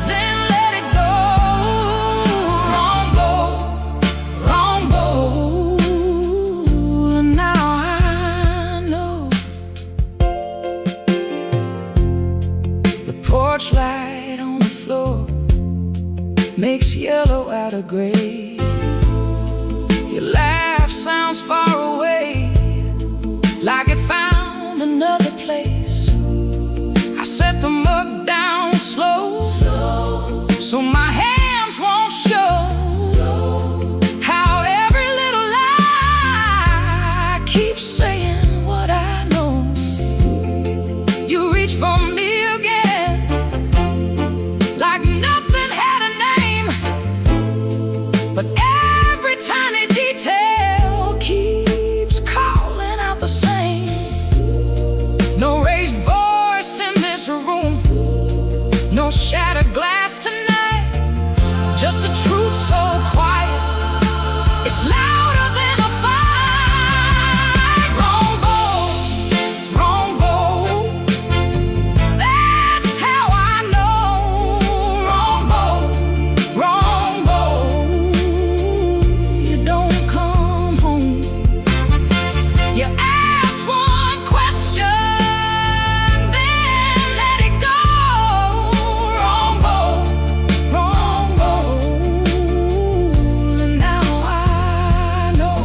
then let it go. Wrong bowl, wrong bowl, and now I know. The porch light on the floor makes yellow out of gray. Your laugh sounds far away, like it found another place. I set the mug down slow, so my hands won't show how every little lie keeps saying what I know. You reach for me again, like nothing had a name, but every tiny detail keeps calling out the same. No raised voice in this room, no shattered glass tonight, just a truth so quiet, it's louder than a fight. Wrong bowl, wrong bowl, that's how I know. Wrong bowl, wrong bowl, you don't come home. You ask one question, then let it go. Wrong bowl, and now I know.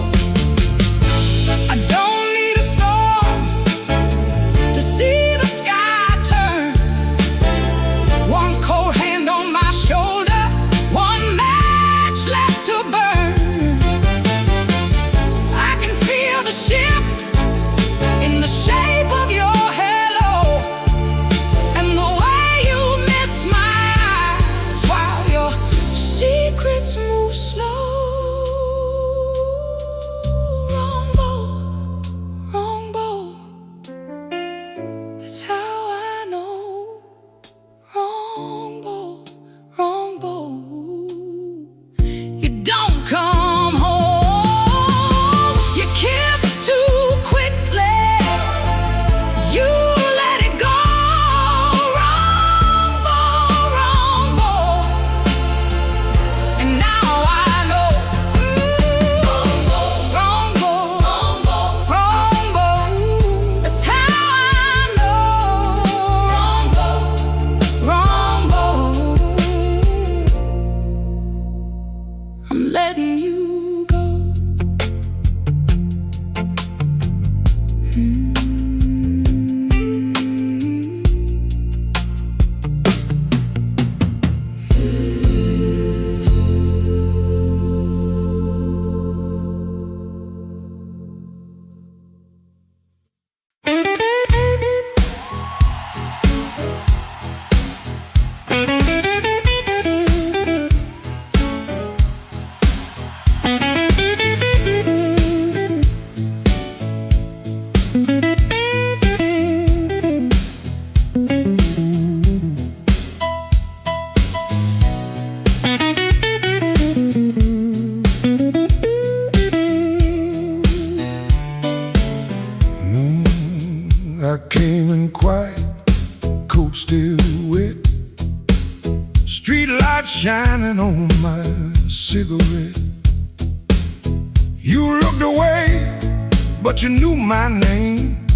I don't need a storm to see the sky turn. One cold hand on my shoulder, one match left to burn. I can feel the shift in the shape of your halo, and the way you miss my eyes while your secrets move slow. Wrong bowl, that's how I know. Wrong bowl, you don't come home. You kiss too quickly, you let it go. Wrong bowl, and now I know. Wrong bowl, that's how I know. Wrong bowl, I'm letting you go. I came in quiet, coat still wet, street light shining on my cigarette. You looked away, but you knew my name.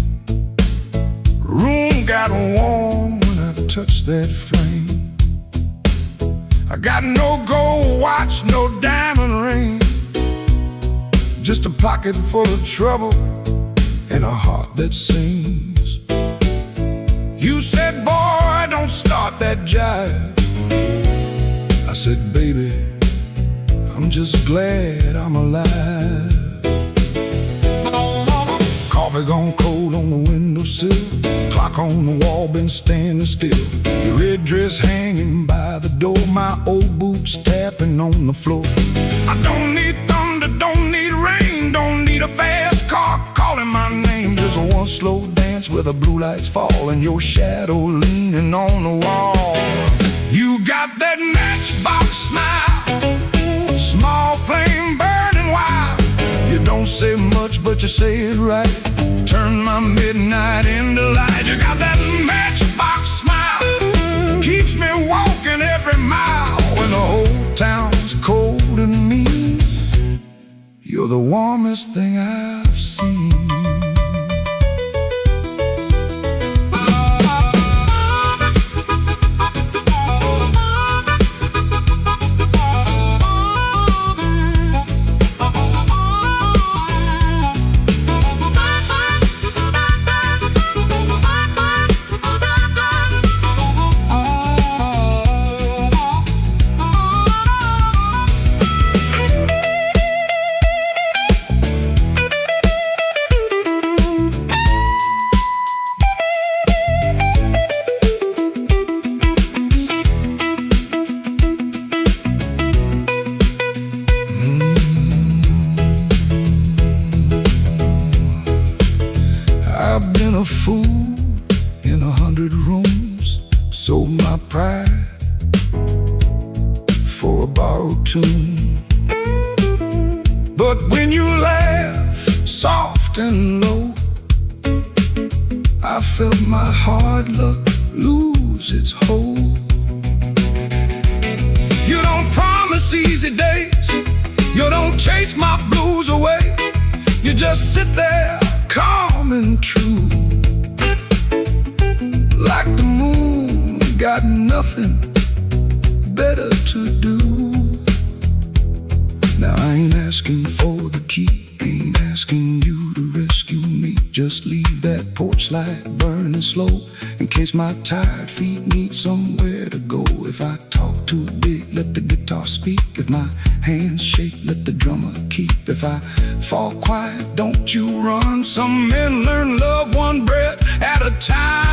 Room got warm when I touched that flame. I got no gold watch, no diamond ring, just a pocket full of trouble and a heart that sings. You said, boy, don't start that jive. I said, baby, I'm just glad I'm alive. Coffee gone cold on the windowsill, clock on the wall been standing still. Your red dress hanging by the door, my old boots tapping on the floor. I don't need thunder, don't need rain, don't need a fast car calling my name. Just one slow dance where the blue lights fall and your shadow leaning on the wall. You got that matchbox smile, small flame burning wild. You don't say much, but you say it right. Turn my midnight into light. You got that matchbox smile, keeps me walking every mile. When the whole town's cold and mean, you're the warmest thing I've seen. I've been a fool in 100 rooms, sold my pride for a borrowed tune. But when you laugh soft and low, I felt my hard luck lose its hold. You don't promise easy days, you don't chase my blues away. You just sit there calm and true, like the moon got nothing better to do. Now I ain't asking for the key, ain't asking you to rescue me. Just leave that porch light burning slow, in case my tired feet need somewhere to go. If I talk too big, let the guitar speak. If my hands shake, let the drummer keep. If I fall quiet, don't you run. Some men learn love one breath at a time.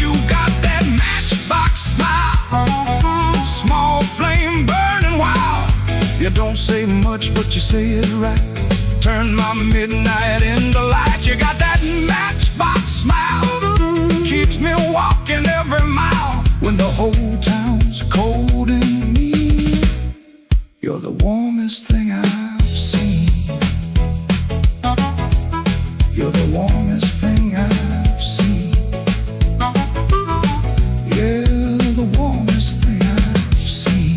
You got that matchbox smile, small flame burning wild. You don't say much, but you say it right. Turn my midnight into light. You got that matchbox smile, keeps me walking every mile. When the whole town's cold and mean, you're the warmest thing I've seen. You're the warmest thing I've seen. Yeah, the warmest thing I've seen.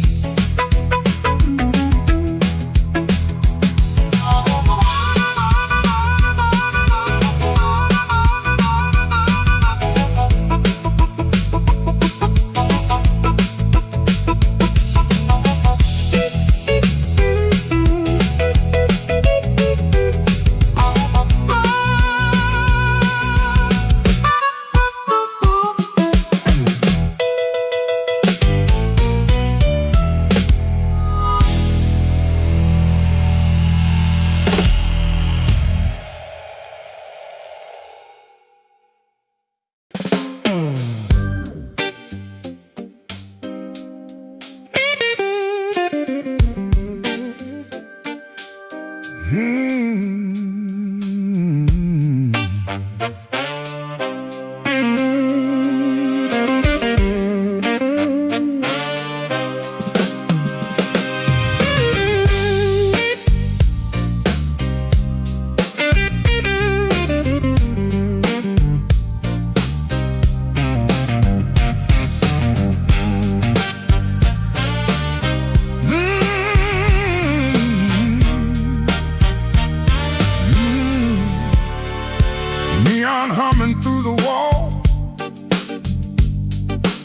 Humming through the wall,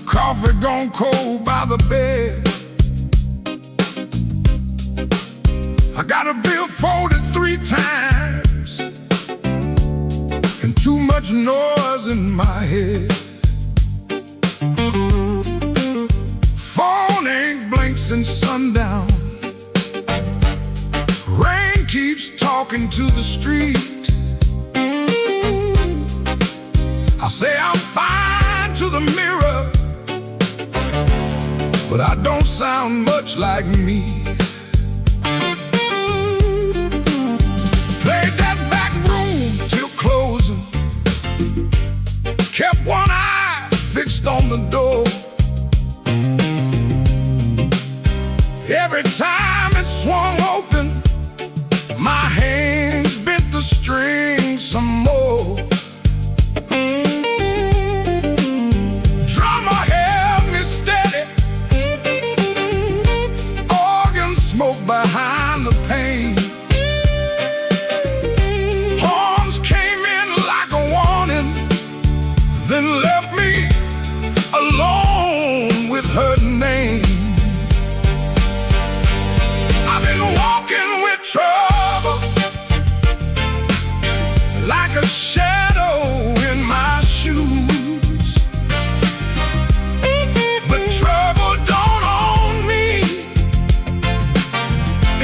coffee gone cold by the bed. I got a bill folded 3 times and too much noise in my head. Phone ain't blinked since sundown. Rain keeps talking to the street. I say I'm fine to the mirror, but I don't sound much like me. Played that back room till closing, kept one eye fixed on the door. Every time it swung open, my hands bent the string some more. Drummer held me steady, organ smoke behind the pane. Horns came in like a warning, then left me alone with her name. I've been walking with trouble, like a shadow in my shoes. But trouble don't own me,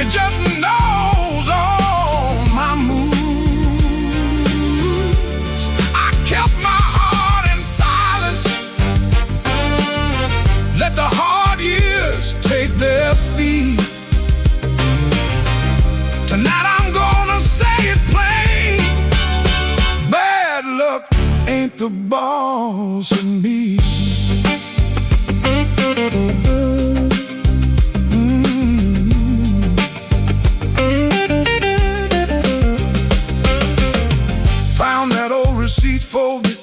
it just knows all my moves. I kept my heart in silence, let the hard years take their feet. Tonight I'm gonna say it plain, bad luck ain't the boss of me. Found that old receipt folded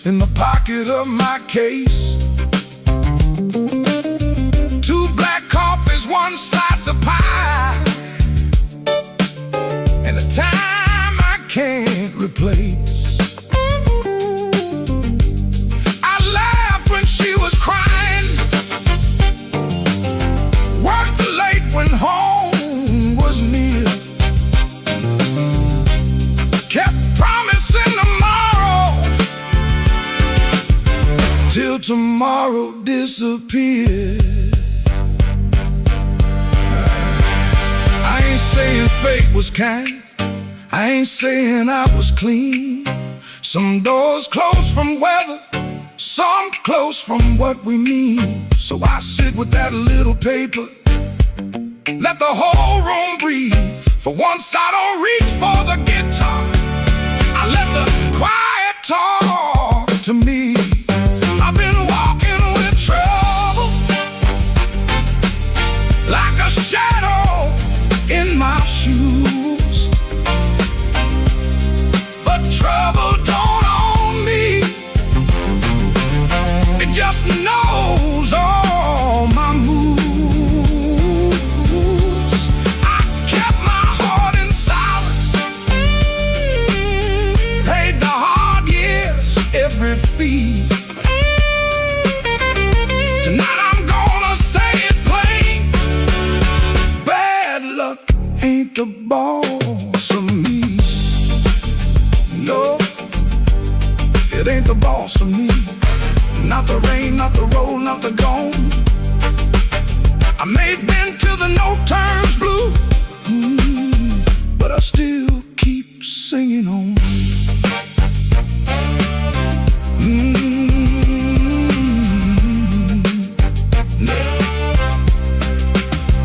in the pocket of my case. 2 black coffees, 1 slice of pie, and a time I can't replace. I laughed when she was crying, worked late when home was near, kept promising tomorrow till tomorrow disappeared. I ain't saying fate was kind, I ain't saying I was clean. Some doors close from weather, some close from what we mean. So I sit with that little paper, let the whole room breathe. For once I don't reach for the guitar, I let the quiet talk to me. I've been walking with trouble, like a shadow in my shoes. But trouble don't own me, it just knows all my moves. I kept my heart in silence, paid the hard years every fee. Tonight I'm gonna say it plain, bad luck ain't the boss of me. No, it ain't the boss of me. Not the rain, not the road, not the gone. I may have been till the no turns blue, but I still keep singing on.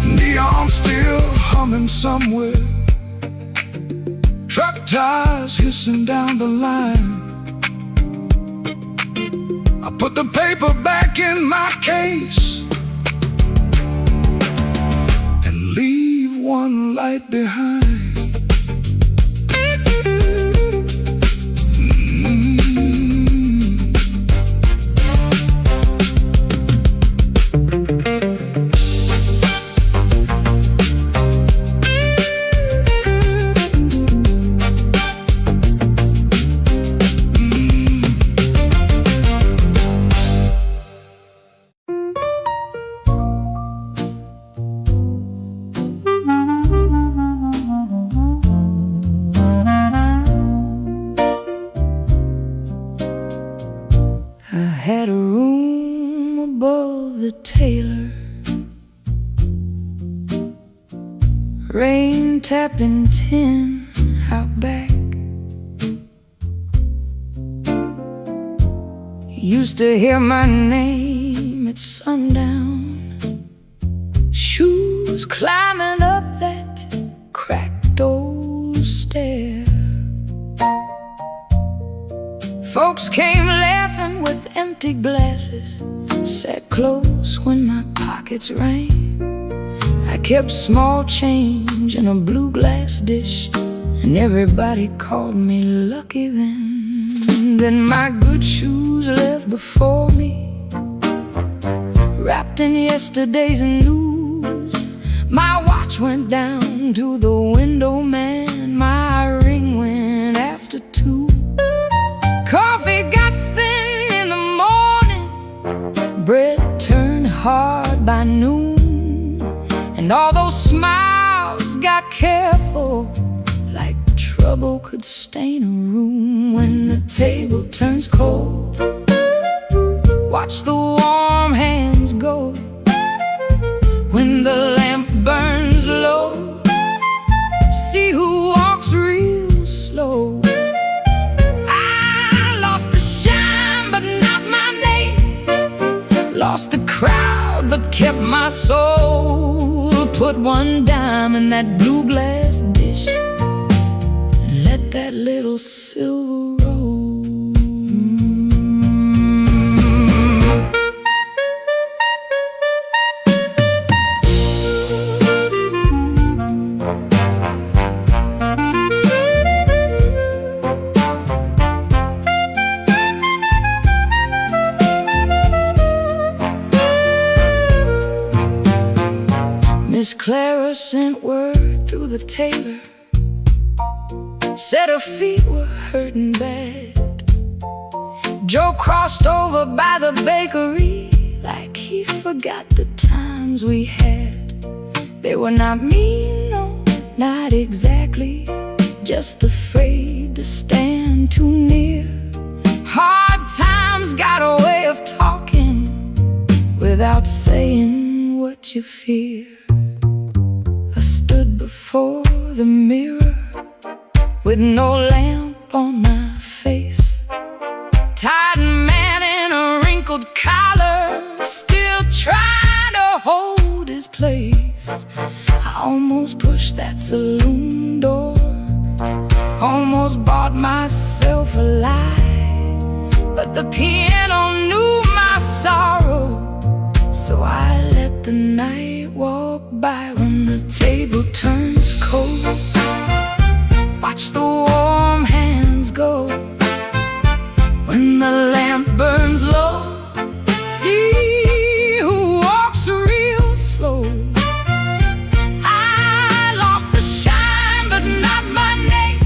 Neon still humming somewhere, truck tires hissing down the line. I put the paper back in my case and leave one light behind. rain tapping tin out back. Used to hear my name at sundown, shoes climbing up that cracked old stair. Folks came laughing with empty glasses, sat close when my pockets rang. I kept small change in a blue glass dish, and everybody called me lucky then. Then my good shoes left before me, wrapped in yesterday's news. My watch went down to the window man, my ring went after 2. Coffee got thin in the morning, bread turned hard by noon, and all those smiles got careful, like trouble could stain a room. When the table turns cold, watch the warm hands go. When the lamp burns low, see who walks real slow. I lost the shine but not my name, lost the crowd but kept my soul. Put one dime in that blue glass dish and let that little silver roll. Miss Clara sent word through the tailor, said her feet were hurting bad. Joe crossed over by the bakery like he forgot the times we had. They were not mean, no, not exactly, just afraid to stand too near. Hard times got a way of talking without saying what you fear. I stood before the mirror with no lamp on my face, tired man in a wrinkled collar, still trying to hold his place. I almost pushed that saloon door, almost bought myself a lie, but the piano knew my sorrow, so I let the night walk by. When the table turns cold, watch the warm hands go. When the lamp burns low, see who walks real slow. I lost the shine but not my name,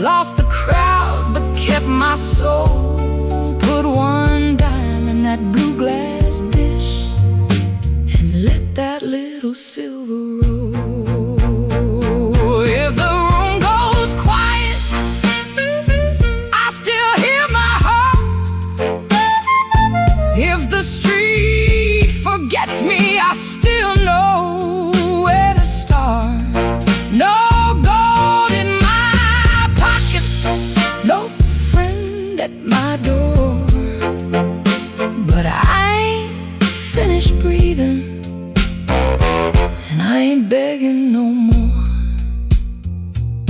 lost the crowd but kept my soul. Put one dime in that blue glass dish and let that little silver roll. If the room goes quiet, I still hear my heart. If the street forgets me, I still know where to start. No gold in my pocket, no friend at my door, but I ain't finished breathing, and I ain't begging no more.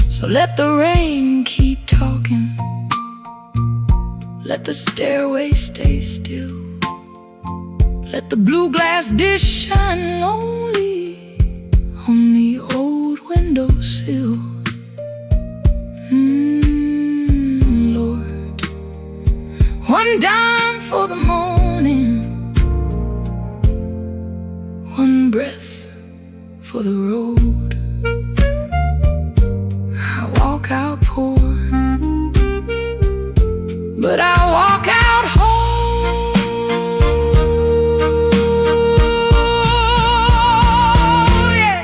So let the rain keep talking, let the stairway stay still, let the blue glass dish shine lonely on the old windowsill. Lord, one dime for the morning, one breath for the road. I walk out poor, but I walk out whole. Yeah.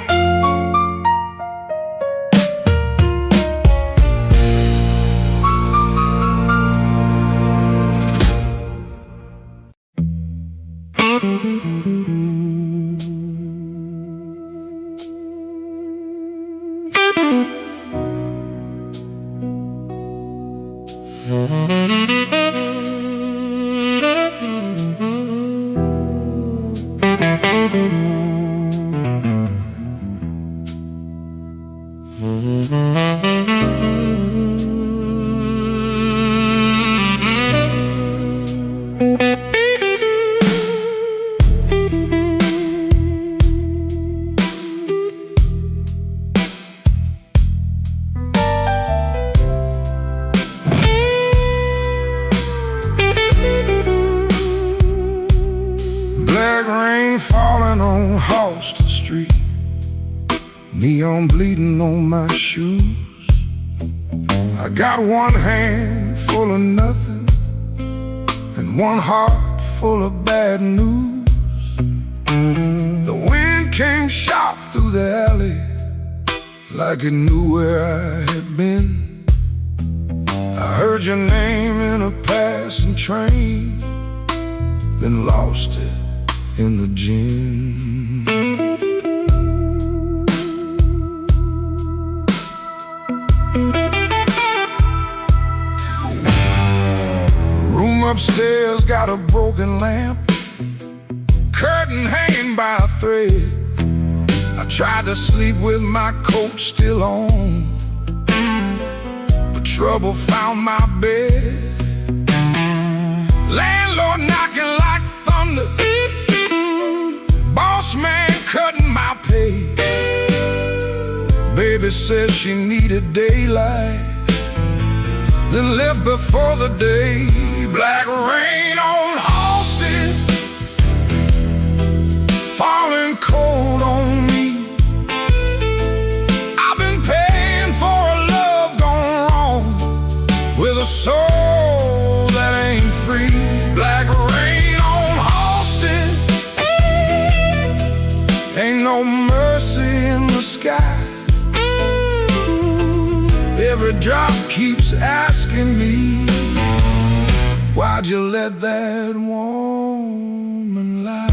Black rain falling on Halston Street, neon bleeding on my shoes. I got one hand full of nothing and one heart full of bad news. The wind came sharp through the alley like it knew where I had been. I heard your name in a passing train, then lost it in the gym. Room upstairs got a broken lamp, curtain hanging by a thread. I tried to sleep with my coat still on, but trouble found my bed. Landlord knocking like thunder, boss man cutting my pay. Baby says she needed daylight, then left before the day. Black rain on Halston, falling cold on me. I've been paying for a love gone wrong, with a soul that ain't free. Black rain on Halston, ain't no mercy in the sky. Every drop keeps asking me, why'd you let that woman lie?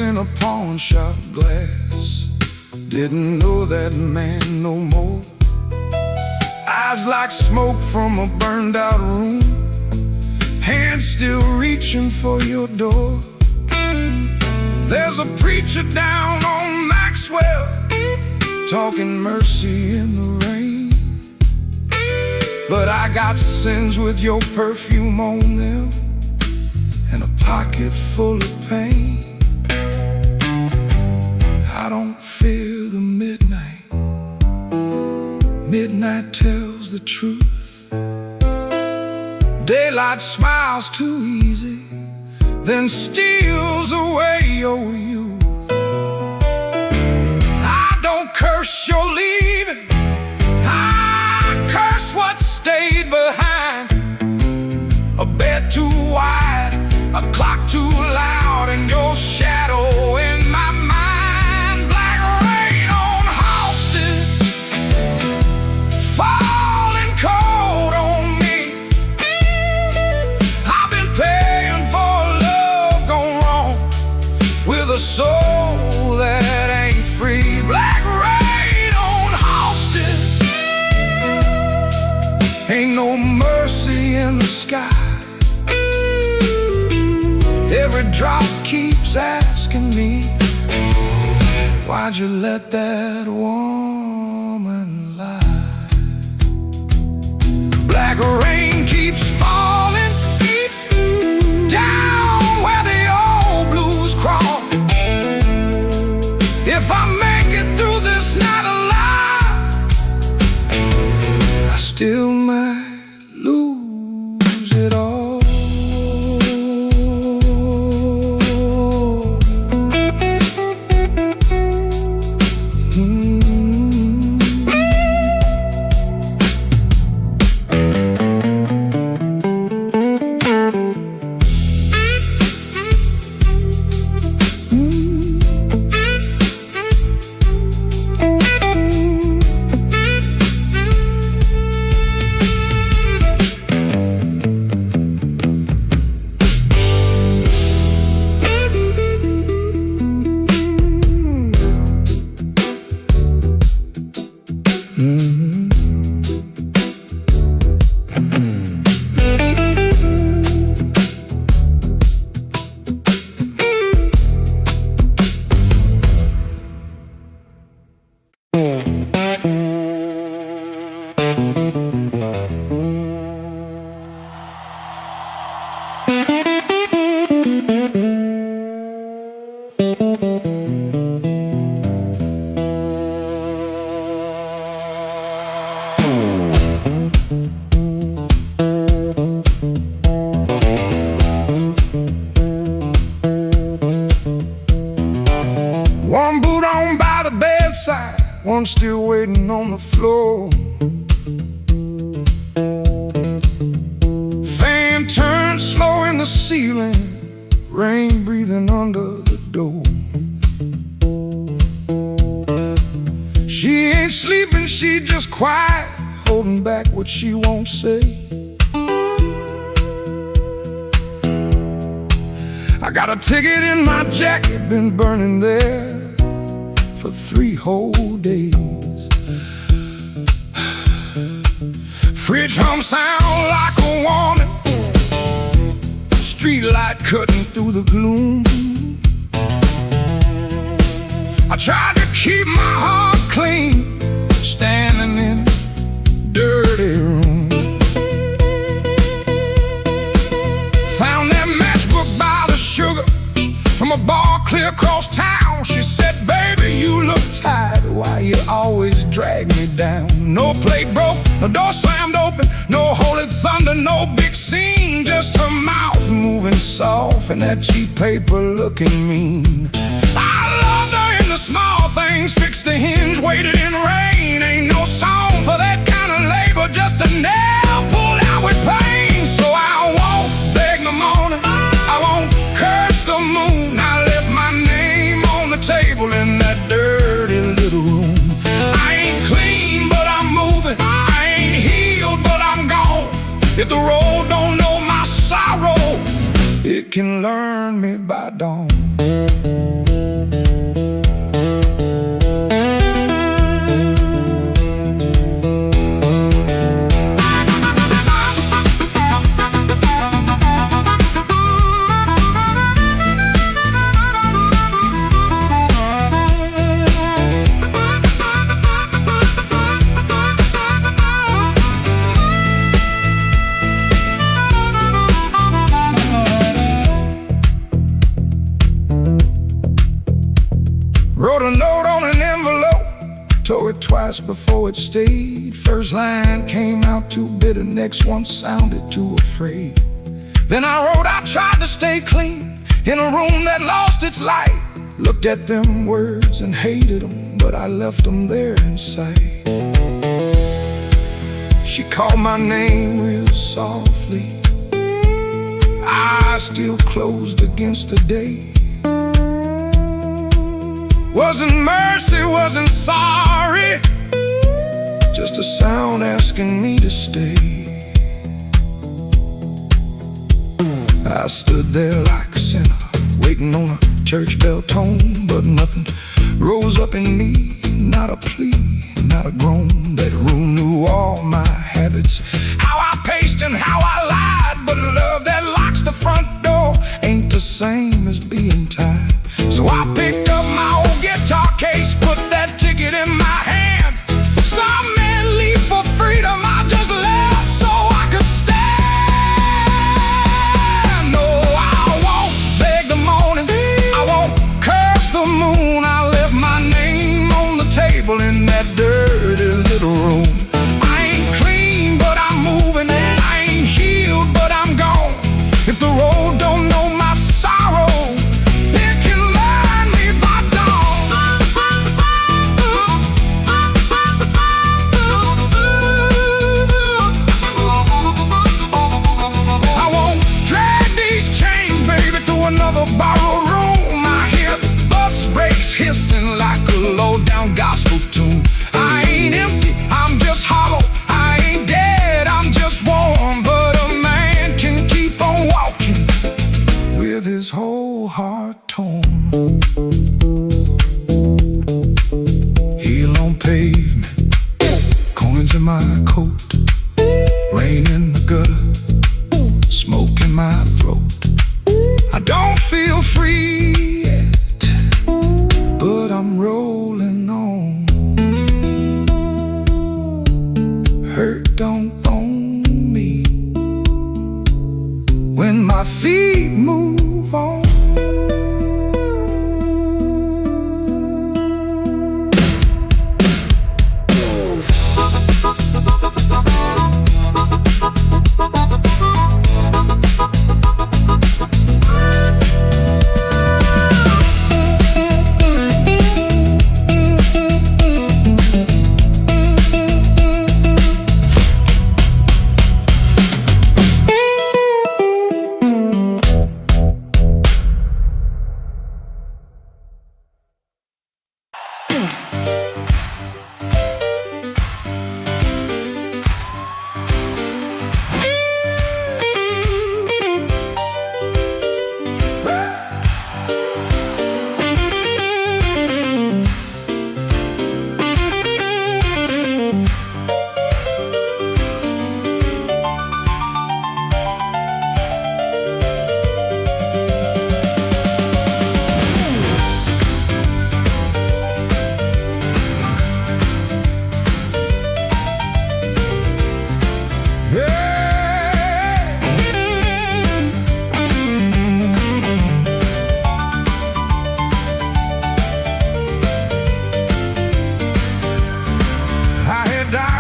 In a pawn shop glass, didn't know that man no more. Eyes like smoke from a burned out room, hands still reaching for your door. There's a preacher down on Maxwell, talking mercy in the rain, but I got sins with your perfume on them and a pocket full of pain. I don't fear the midnight. Midnight tells the truth. Daylight smiles too easy, then steals away your youth. I don't curse your leaving, I curse what stayed behind. A bed too wide, a clock too loud, and your shadow in my mind. Falling cold on me. I've been paying for love gone wrong, with a soul that ain't free. Black rain on Halston, ain't no mercy in the sky. Every drop keeps asking me, why'd you let that woman lie? Black rain keeps falling down where the old blues crawl. If I make it through this night alive, I still might lose it all. bedside, one still waiting on the floor. Fan turned slow in the ceiling, rain breathing under the door. She ain't sleeping, she just quiet, holding back what she won't say. I got a ticket in my jacket, been burning there for 3 whole days. Fridge hum sound like a warning, street light cutting through the gloom. I tried to keep my heart clean, standing in a dirty room. Found that matchbook by the sugar, from a bar clear across town. She said, baby, you look tired, why you always drag me down? No plate broke, no door slammed open, no holy thunder, no big scene. Just her mouth moving soft and that cheap paper looking mean. I loved her in the small things, fixed the hinge, waited in rain. Ain't no song for that kind of labor, just a nail pulled out with pain. So I won't beg the morning, I won't curse the moon. I left my name on the table in that dirty little room. I ain't clean, but I'm moving. I ain't healed, but I'm gone. If the road don't know my sorrow, it can learn me by dawn. Wrote a note on an envelope, tore it twice before it stayed. First line came out too bitter, next one sounded too afraid. Then I wrote, I tried to stay clean in a room that lost its light. Looked at them words and hated them, but I left them there inside. She called my name real softly, eyes still closed against the day. Wasn't mercy, wasn't sorry, just a sound asking me to stay. I stood there like a sinner, waiting on a church bell tone, but nothing rose up in me, not a plea, not a groan. That room knew all my habits, how I paced and how I lied, but love that locks the front door ain't the same as being tied. So I picked up my old guitar case, put that ticket in my hand. Some men leave for freedom, I just left so I could stand. No, I won't beg the morning, I won't curse the moon. I left my name on the table in that dirty little room. I ain't clean, but I'm moving, and I ain't healed, but I'm gone. If the road don't know my sorrow, another borrowed room. I hear bus brakes hissing like a low-down gospel tune. I ain't empty, I'm just hollow. I ain't dead, I'm just warm. But a man can keep on walking with his whole heart torn. Heel on pavement, coins in my coat, rain in the gutter, smoke in my throat. I don't feel free yet, but I'm rolling on. Hurt don't own me when my feet move on.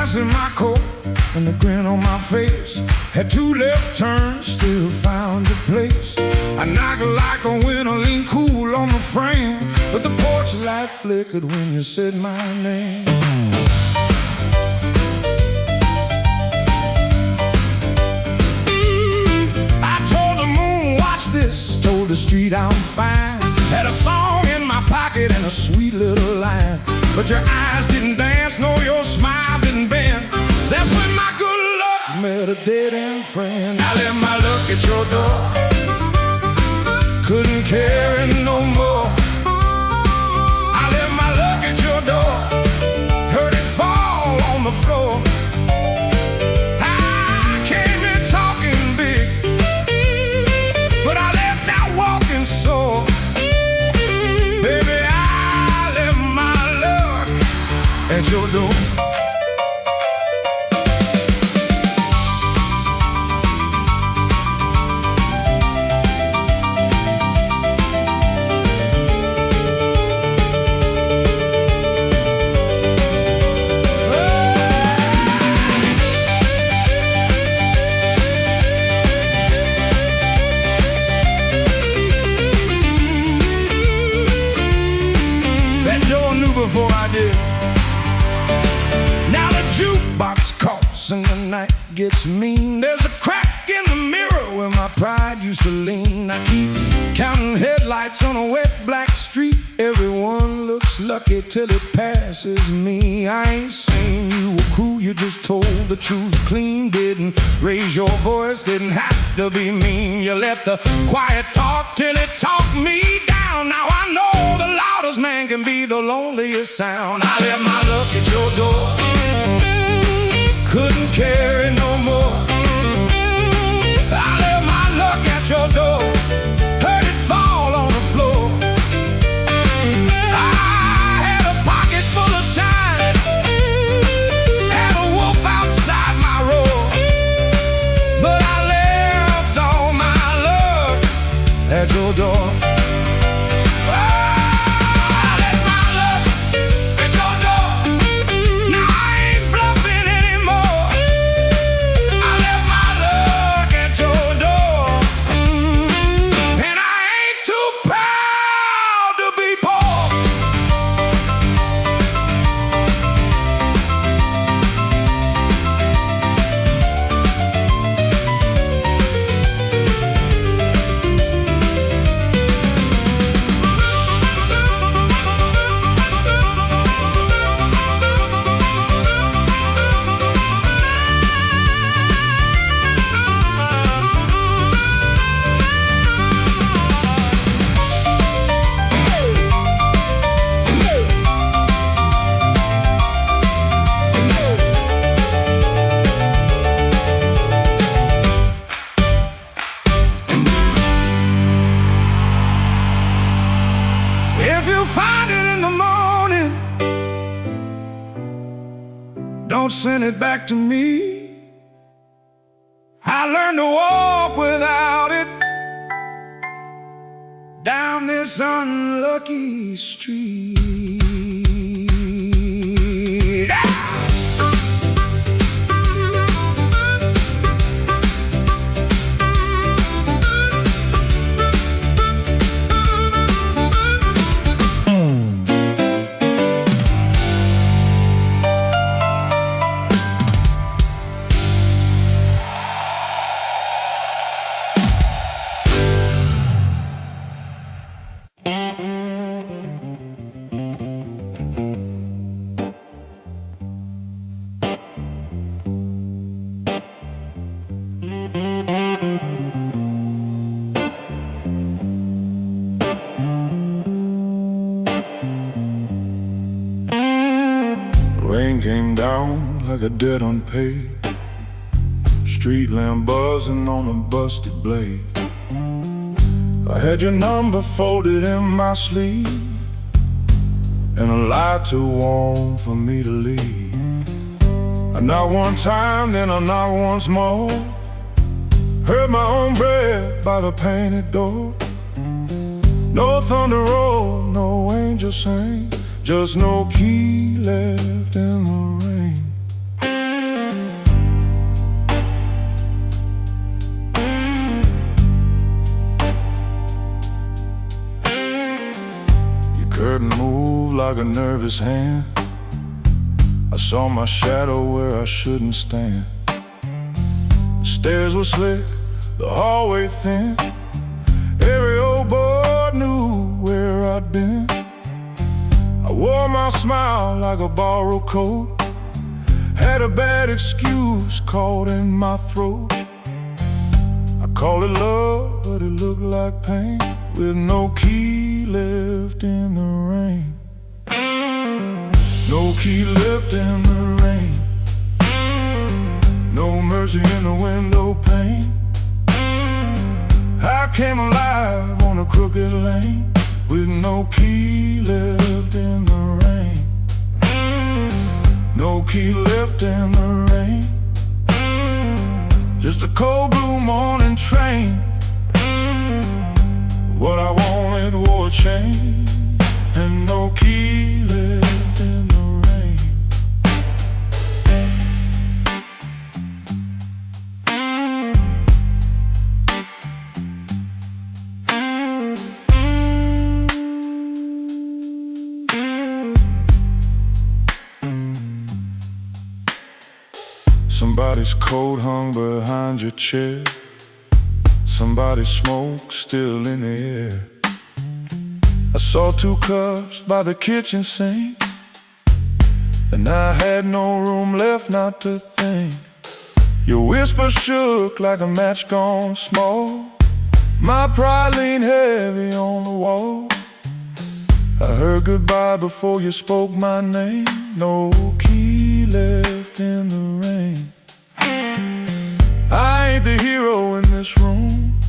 ice in my coat and the grin on my face. Had two left turns, still found a place. I knocked like a winter, lean cool on the frame, but the porch light flickered when you said my name. I told the moon, watch this, told the street I'm fine. Had a song in my pocket and a sweet little line, but your eyes didn't dance, no, your smile didn't bend. That's when my good luck met a dead-end friend. I left my luck at your door, couldn't carry no more. I left my luck at your door, heard it fall on the floor. I came in talking big, but I left out walking sore. Baby, I left my luck at your door. Before I did. Now the jukebox coughs and the night gets mean. There's a crack in the mirror where my pride used to lean. I keep counting headlights on a wet black street. Everyone looks lucky till it passes me. I ain't saying you were cruel, you just told the truth clean. Didn't raise your voice, didn't have to be mean. You let the quiet talk till it talked me down. Now I know the loudest man can be the loneliest sound. I left my luck at your door, couldn't carry no more. I left my luck at your door, heard it fall on the floor. I had a pocket full of shine, had a wolf outside my roar, but I left all my luck at your door. Don't send it back to me. I learned to walk without it down this unlucky street. Rain came down like a debt unpaid, street lamp buzzing on a busted blade. I had your number folded in my sleeve, and a lie too warm for me to leave. I knocked one time, then I knocked once more, heard my own breath by the painted door. No thunder roll, no angel sang, just no key left in the rain. of his hand. I saw my shadow where I shouldn't stand. The stairs were slick, the hallway thin. Every old boy knew where I'd been. I wore my smile like a borrowed coat. Had a bad excuse caught in my throat. I called it love, but it looked like pain. With no key left in the rain. No key left in the rain. No mercy in the window pane. I came alive on a crooked lane. With no key left in the rain. No key left in the rain. Just a cold blue morning train. What I wanted wore a chain. And no key left in the rain. Somebody's coat hung behind your chair. Somebody's smoke still in the air. I saw 2 cups by the kitchen sink, and I had no room left not to think. Your whisper shook like a match gone small. My pride leaned heavy on the wall. I heard goodbye before you spoke my name. No key left in the rain. I ain't the hero in this room.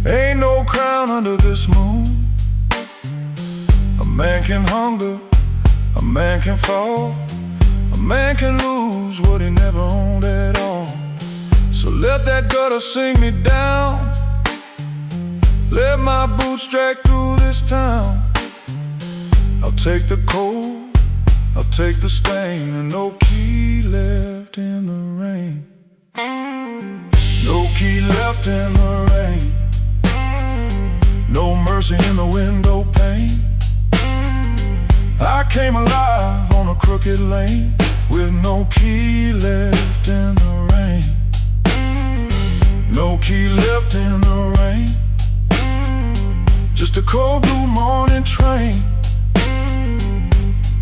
Ain't no crown under this moon. A man can hunger, a man can fall, a man can lose what he never owned at all. So let that gutter sing me down. Let my boots drag through this town. I'll take the cold, I'll take the stain. And no key left in the rain. No key left in the rain. No mercy in the window pane. I came alive on a crooked lane. With no key left in the rain. No key left in the rain. Just a cold blue morning train.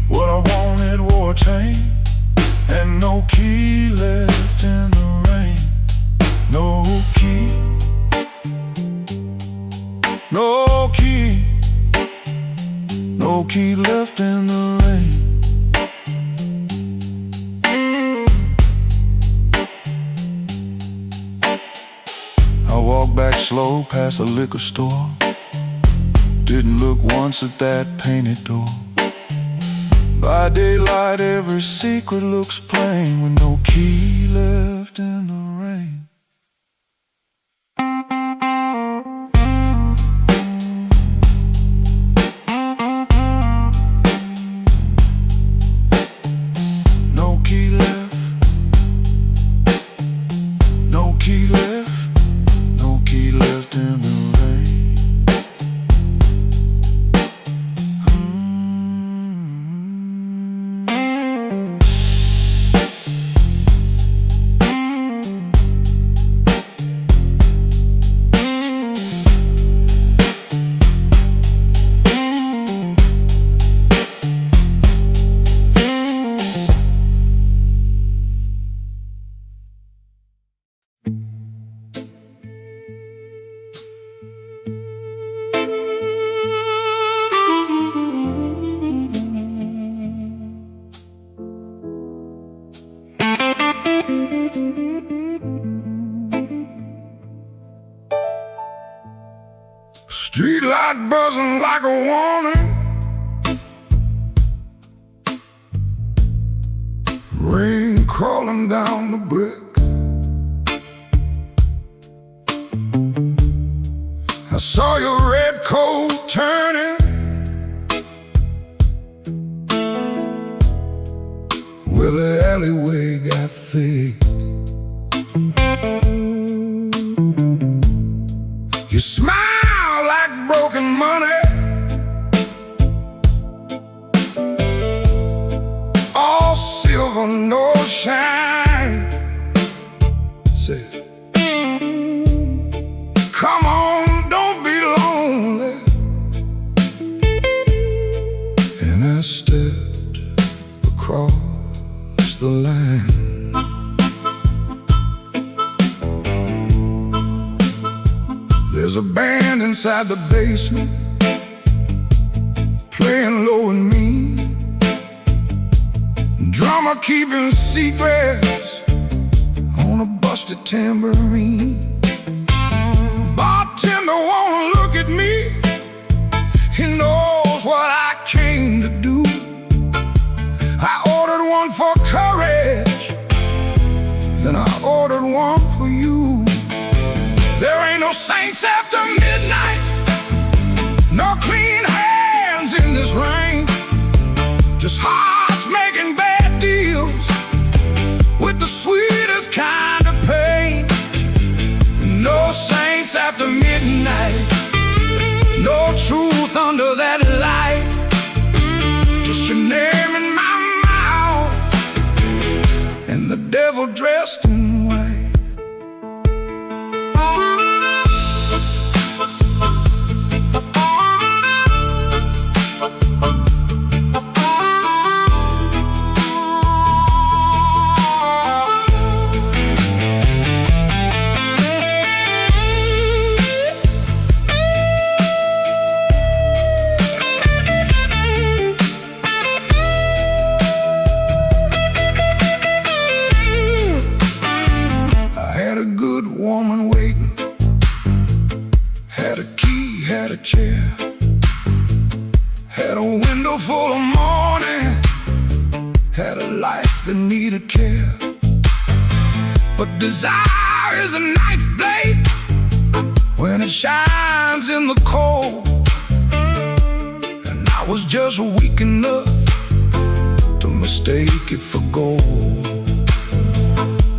What I wanted wore a chain. And no key left in the rain. No key. No key. No key left in the rain. I walked back slow past the liquor store. Didn't look once at that painted door. By daylight every secret looks plain. With no key left in the rain. No key left. No key left. No key left in the rain. Street light buzzing like a warning. Rain crawling down the brick. I saw your red coat turning where the alleyway got thick. You smile like broken money silver, no shine. Say, come on, don't be lonely. And I stepped across the line. There's a band inside the basement, playing low and mean, drummer keeping secrets on a busted tambourine. Bartender won't look at me, he knows what I came to do. I ordered one for courage, then I ordered one for you. There ain't no saints after midnight, no clean hands in this rain, just hearts making bad deals with the sweetest kind of pain. No saints after midnight, no truth under that light, just your name in my mouth and the devil dressed in white. Woman waiting, had a key, had a chair, had a window full of morning, had a life that needed care. But desire is a knife blade when it shines in the cold, and I was just weak enough to mistake it for gold.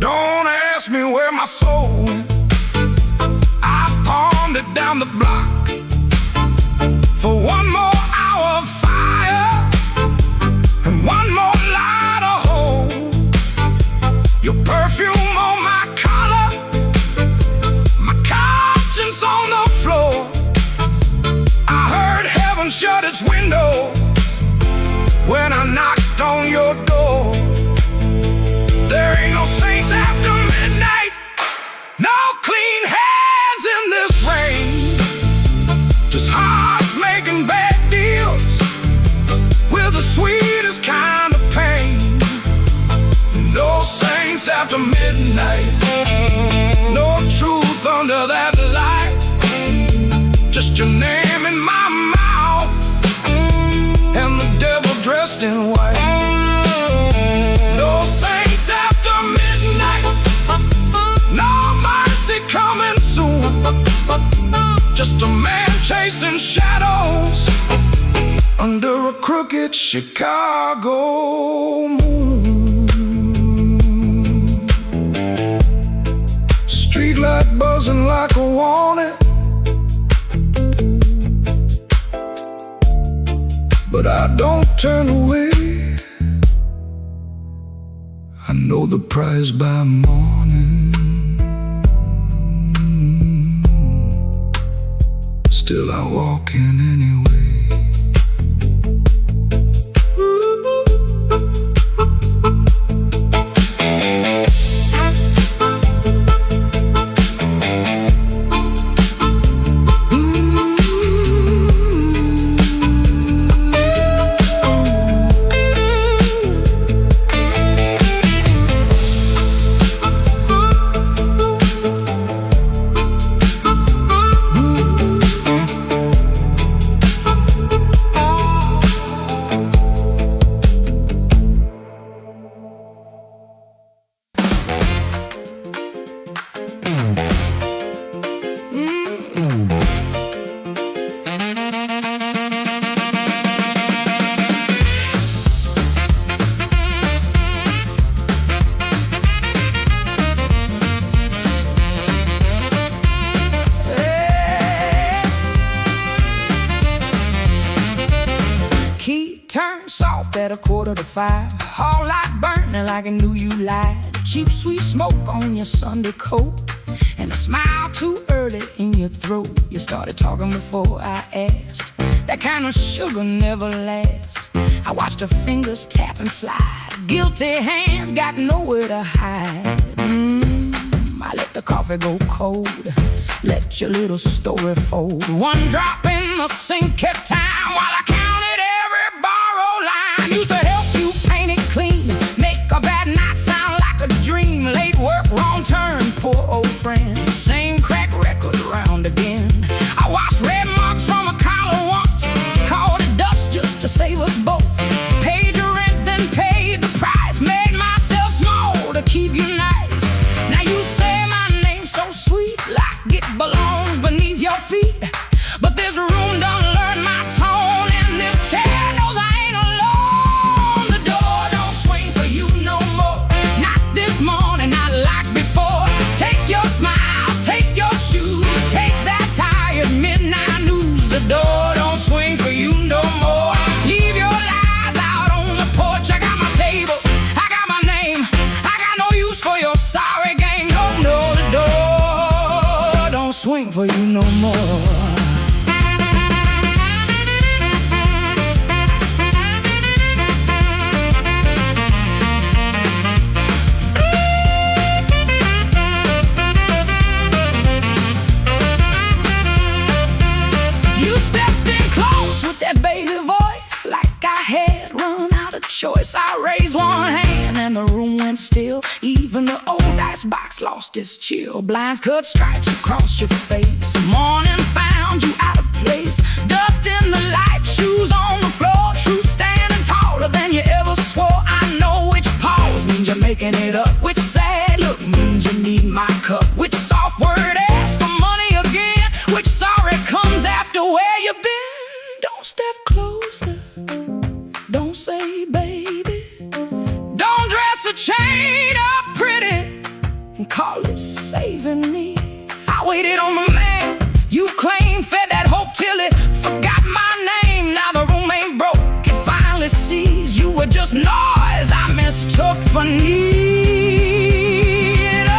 Don't ask me where my soul went, I pawned it down the block for one more hour of fire and one more light of hope. Your perfume on my collar, my conscience on the floor. I heard heaven shut its window when I knocked on your door. There ain't no saints after midnight, no clean hands in this rain, just hearts making bad deals with the sweetest kind of pain. No saints after midnight, no truth under that light, just your name in my mouth and the devil dressed in white. No saints after midnight, no mercy coming soon, just a man chasing shadows under a crooked Chicago moon. Streetlight buzzing like a warning, but I don't turn away. I know the prize by morning, still I walk in anyway. Key turned soft at 4:45. hall light burning like it knew you lied. Cheap sweet smoke on your Sunday coat, and a smile too early in your throat. You started talking before I asked. That kind of sugar never lasts. I watched her fingers tap and slide. Guilty hands got nowhere to hide. I let the coffee go cold, let your little story fold. One drop in the sink at time while I counted every borrowed line. Used to help you paint it clean, make a bad night sound like a dream. Late work, wrong turn, poor old friend. Same crack record round again. I washed red marks from a collar once, called it dust just to save us both. Paid your rent, then paid the price. Made myself small to keep you nice. Now you say so sweet, like it belongs beneath your feet. But this room done learn my tone, and this chair knows I ain't alone. The door don't swing for you no more, not this morning, not like before. Take your smile, take your shoes, take that tired midnight news. The door don't swing for you no more. Leave your lies out on the porch. I got my table, I got my name, I got no use for your sorry game. No, no, the door don't swing for you no more. You stepped in close with that baby voice, like I had run out of choice. I raised one hand and the room went still. Even the old icebox lost its chill. Blinds cut stripes across your face. Morning found you out of place. Dust in the light, shoes on the floor. Truth standing taller than you ever swore. I know which pause means you're making it up. Which sad look means you need my cup. Which soft word asks for money again. Which sorry comes after where you've been. Don't step closer, don't say baby. Don't dress a chain up pretty and call it saving me. I waited on the man you claimed, fed that hope till it forgot my name. Now the room ain't broke, it finally sees you were just noise I mistook for need. Oh,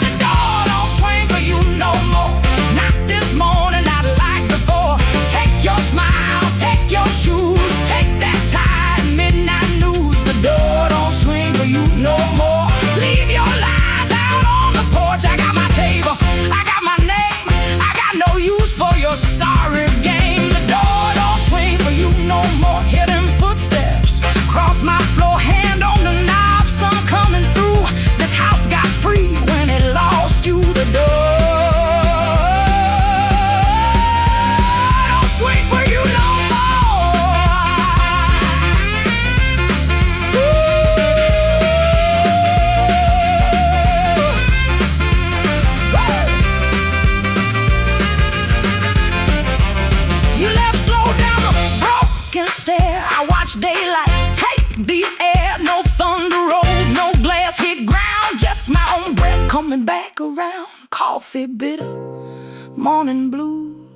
the door don't swing for you no more, not this morning, not like before. Take your smile, take your shoes, take that tired midnight news. The door don't swing for you no more. Leave your lies out on the porch. I got my table, I got my name, I got no use for your sorry game. The door don't swing for you no more. Hear them footsteps cross my floor, hand on the knob, sun coming through. This house got free when it lost you. The door don't swing for you no stare. I watch daylight take the air. No thunder roll, no glass hit ground. Just my own breath coming back around. Coffee bitter, morning blue.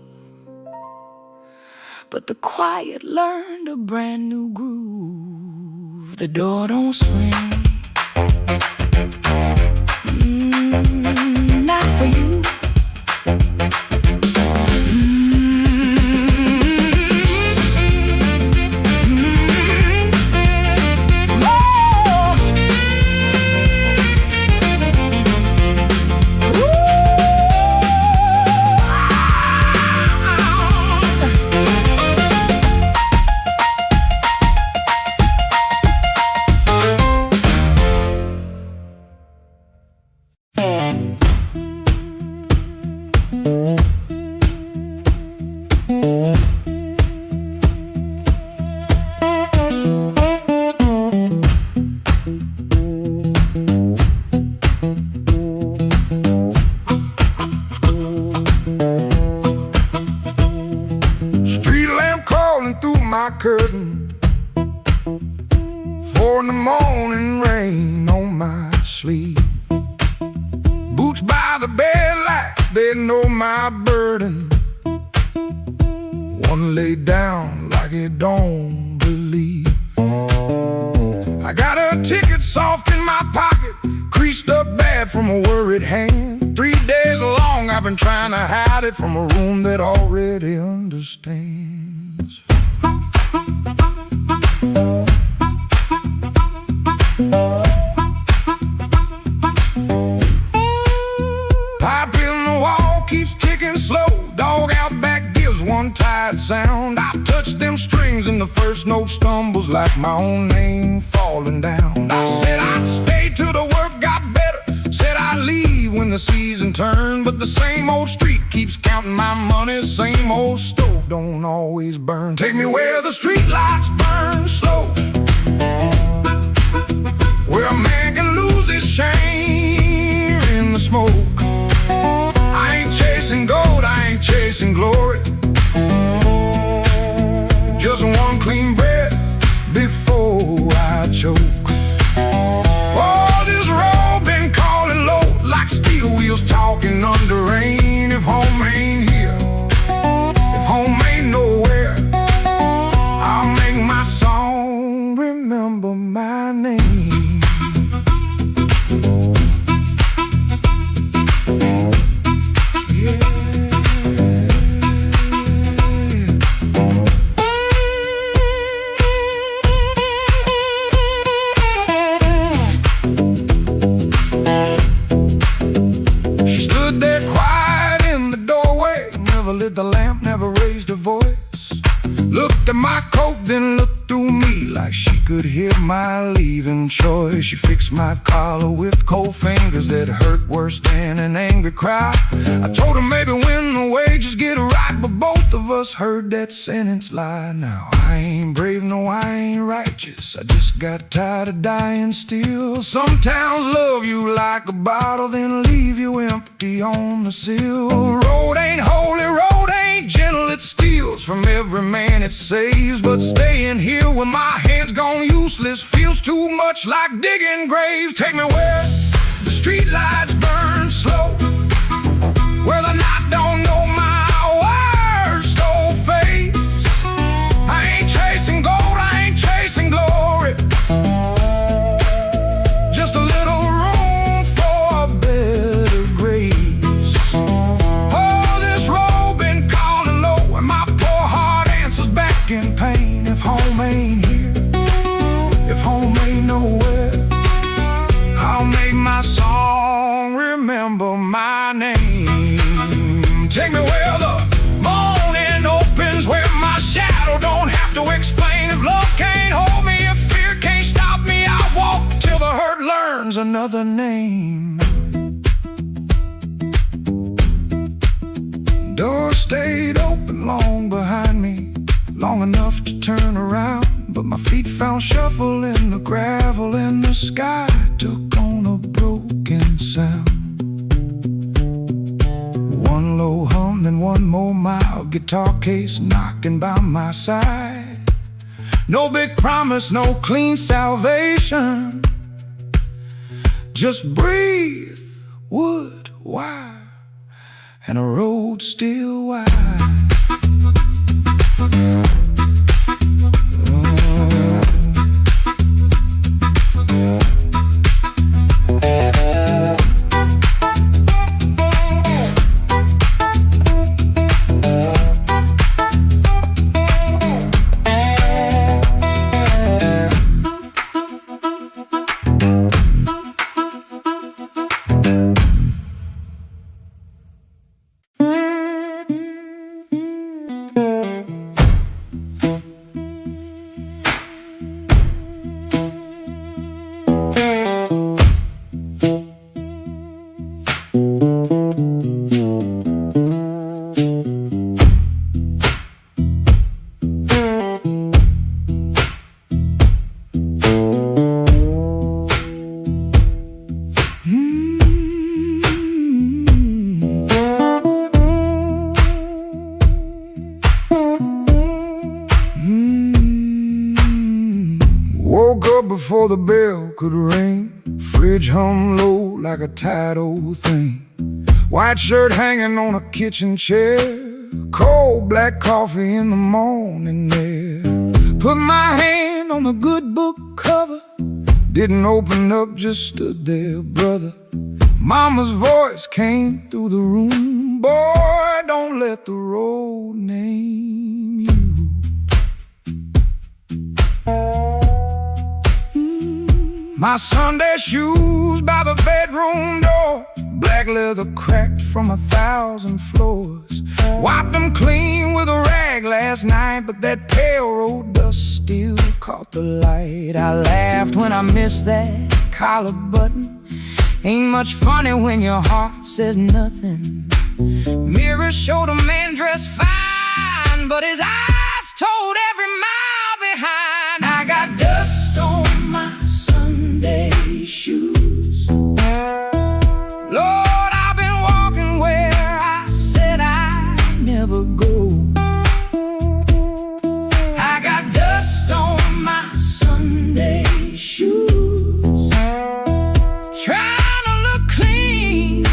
But the quiet learned a brand new groove. The door don't swing, not for you. My curtain, 4 in the morning, rain on my sleeve. Boots by the bed like they know my burden. One laid down like it don't believe. soft in my pocket, creased up bad from a worried hand. 3 days long I've been trying to hide it from a room that already understands. Pipe in the wall keeps ticking slow. Dog out back gives one tired sound. I touch them strings and the first note stumbles like my own name falling down. I said I'd stay till the work got better, said I'd leave when the season turned. But the same old street keeps counting my money, same old stove don't always burn. Take me where the street lights burn slow, where a man can lose his shame in the smoke. I ain't chasing gold, I ain't chasing glory, just one clean breath before I choke. Oh, this road been calling low like steel wheels talking under rain. If home ain't here, if home ain't nowhere, I'll make my song remember my name. Lit the lamp, never raised her voice, looked at my coat, then looked through me like she could hear my leaving choice. She fixed my collar with cold fingers that hurt worse than an angry cry. I told her maybe when the wages get right, but both of us heard that sentence lie. Now I ain't brave, no I ain't righteous, I just got tired of dying still. Some towns love you like a bottle, then leave you empty on the sill. Road ain't holy, road ain't gentle, it steals from every man it saves. But staying here with my hands gone useless feels too much like digging graves. Take me where the street lights burn slow, where the night don't know my worst old face. I ain't chasing gold, I ain't chasing glory, just a little room for a better grace. Oh, this road been calling low, and my poor heart answers back in pain. If home ain't here, if home ain't nowhere, I'll make my song remember my name. Take me where the morning opens, where my shadow don't have to explain. If love can't hold me, if fear can't stop me, I'll walk till the hurt learns another name. Door stayed open long behind me, long enough to turn around, but my feet found shuffle in the gravel, and the sky took on a broken sound. One low hum, then one more mild guitar case knocking by my side. No big promise, no clean salvation, just breathe, wood, wire, and a road still wide. Woke up before the bell could ring, fridge hum low like a tired old thing. White shirt hanging on a kitchen chair, cold black coffee in the morning air. Put my hand on the good book cover, Didn't open up, just stood there, brother. Mama's voice came through the room. Boy, don't let the road name you. My Sunday shoes by the bedroom door, black leather cracked from 1,000 floors. Wiped them clean with a rag last night, but that pale road dust still caught the light. I laughed when I missed that collar button. Ain't much funny when your heart says nothing. Mirror showed a man dressed fine, but his eyes told every mile behind. I got dust on my Sunday shoes. Lord, I've been walking where I said I'd never go. I got dust on my Sunday shoes. Trying to look clean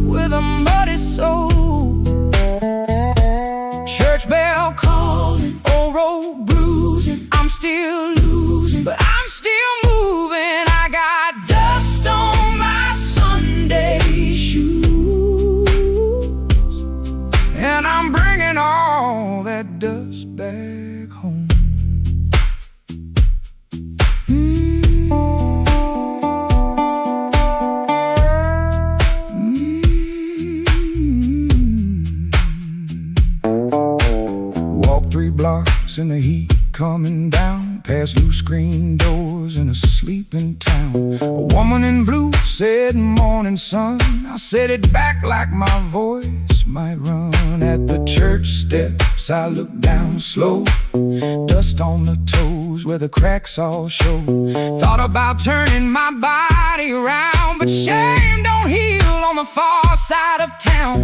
with a muddy soul. Church bell calling, old road bruising. I'm still losing, but I'm still moving. I got dust on my Sunday shoes, and I'm bringing all that dust back home. Walked 3 blocks in the heat coming down, past loose screen doors in a sleeping town. A woman in blue said, "Morning, sun." I said it back like my voice might run. At the church steps I looked down slow, dust on the toes where the cracks all show. Thought about turning my body around, but shame don't heal on the far side of town.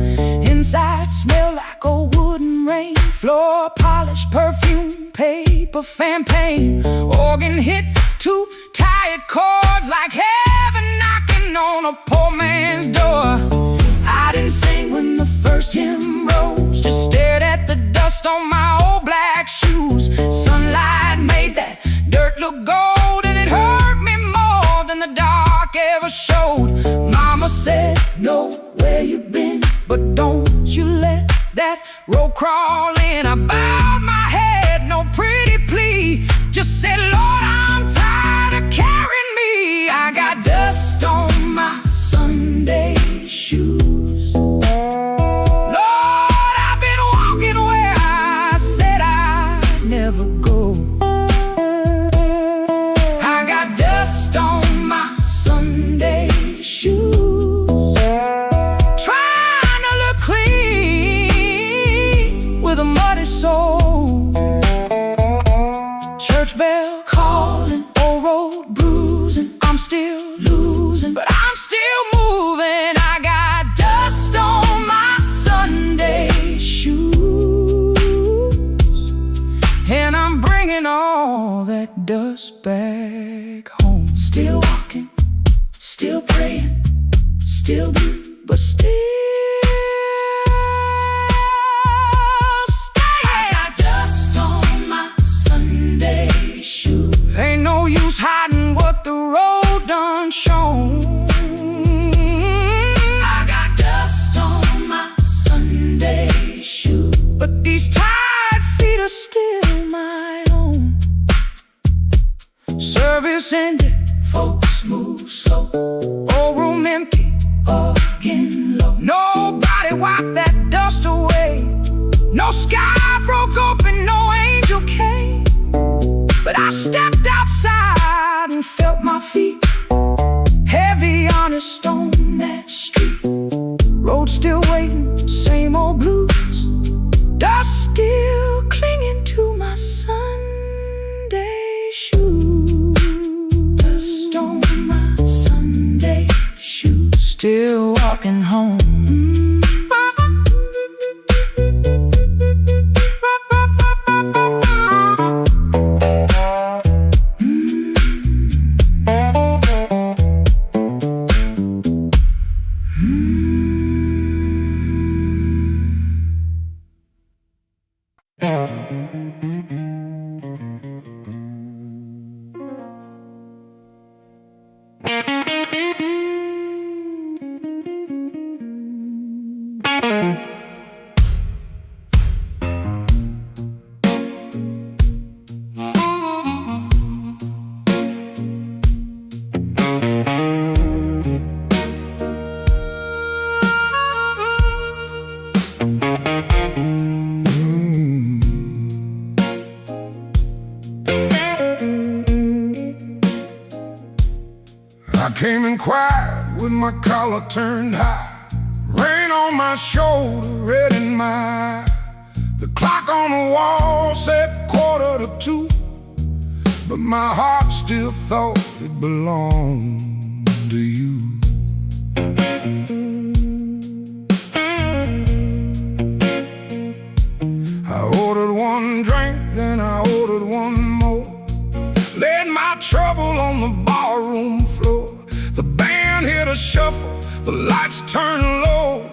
Inside smell like a wooden rain, floor polish, perfume, paper, fan paint. Organ hit 2 tired chords like heaven knocking on a poor man's door. I didn't sing when the first hymn rose, just stared at the dust on my old black shoes. Sunlight made that dirt look gold, and it hurt me more than the dark ever showed. Mama said, "Know where you've been, but don't you let that road crawl in." I bowed my head, no pretty plea, just said, "Lord, I'm tired of carrying me." I got dust on my Sunday shoes. Lord, I've been walking where I said I'd never go. I got dust on my Sunday shoes. Trying to look clean with a muddy soul. Church bell calling, old road bruising. I'm still losing, but I'm still moving. I got dust on my Sunday shoes, and I'm bringing all that dust back home. Still walking, still praying, still blue, but still staying. I got dust on my Sunday shoes. Ain't no use hiding what the road done shown. I got dust on my Sunday shoes, but these tired feet are still my own. Service ended, folks move slow. Old room empty, organ low. Nobody wiped that dust away. No sky broke open, no angel came. But I stepped outside and felt my feet heavy on a stone that street. Road still waiting, same old blues. Dust still clinging to my Sunday shoes. Dust on my Sunday shoes. Still walking home. I came in quiet with my collar turned high, rain on my shoulder, red in my eye. The clock on the wall said 1:45, but my heart still thought it belonged to you. I ordered one drink, then I ordered one more, laid my trouble on the barroom floor. The band hit a shuffle, the lights turned low,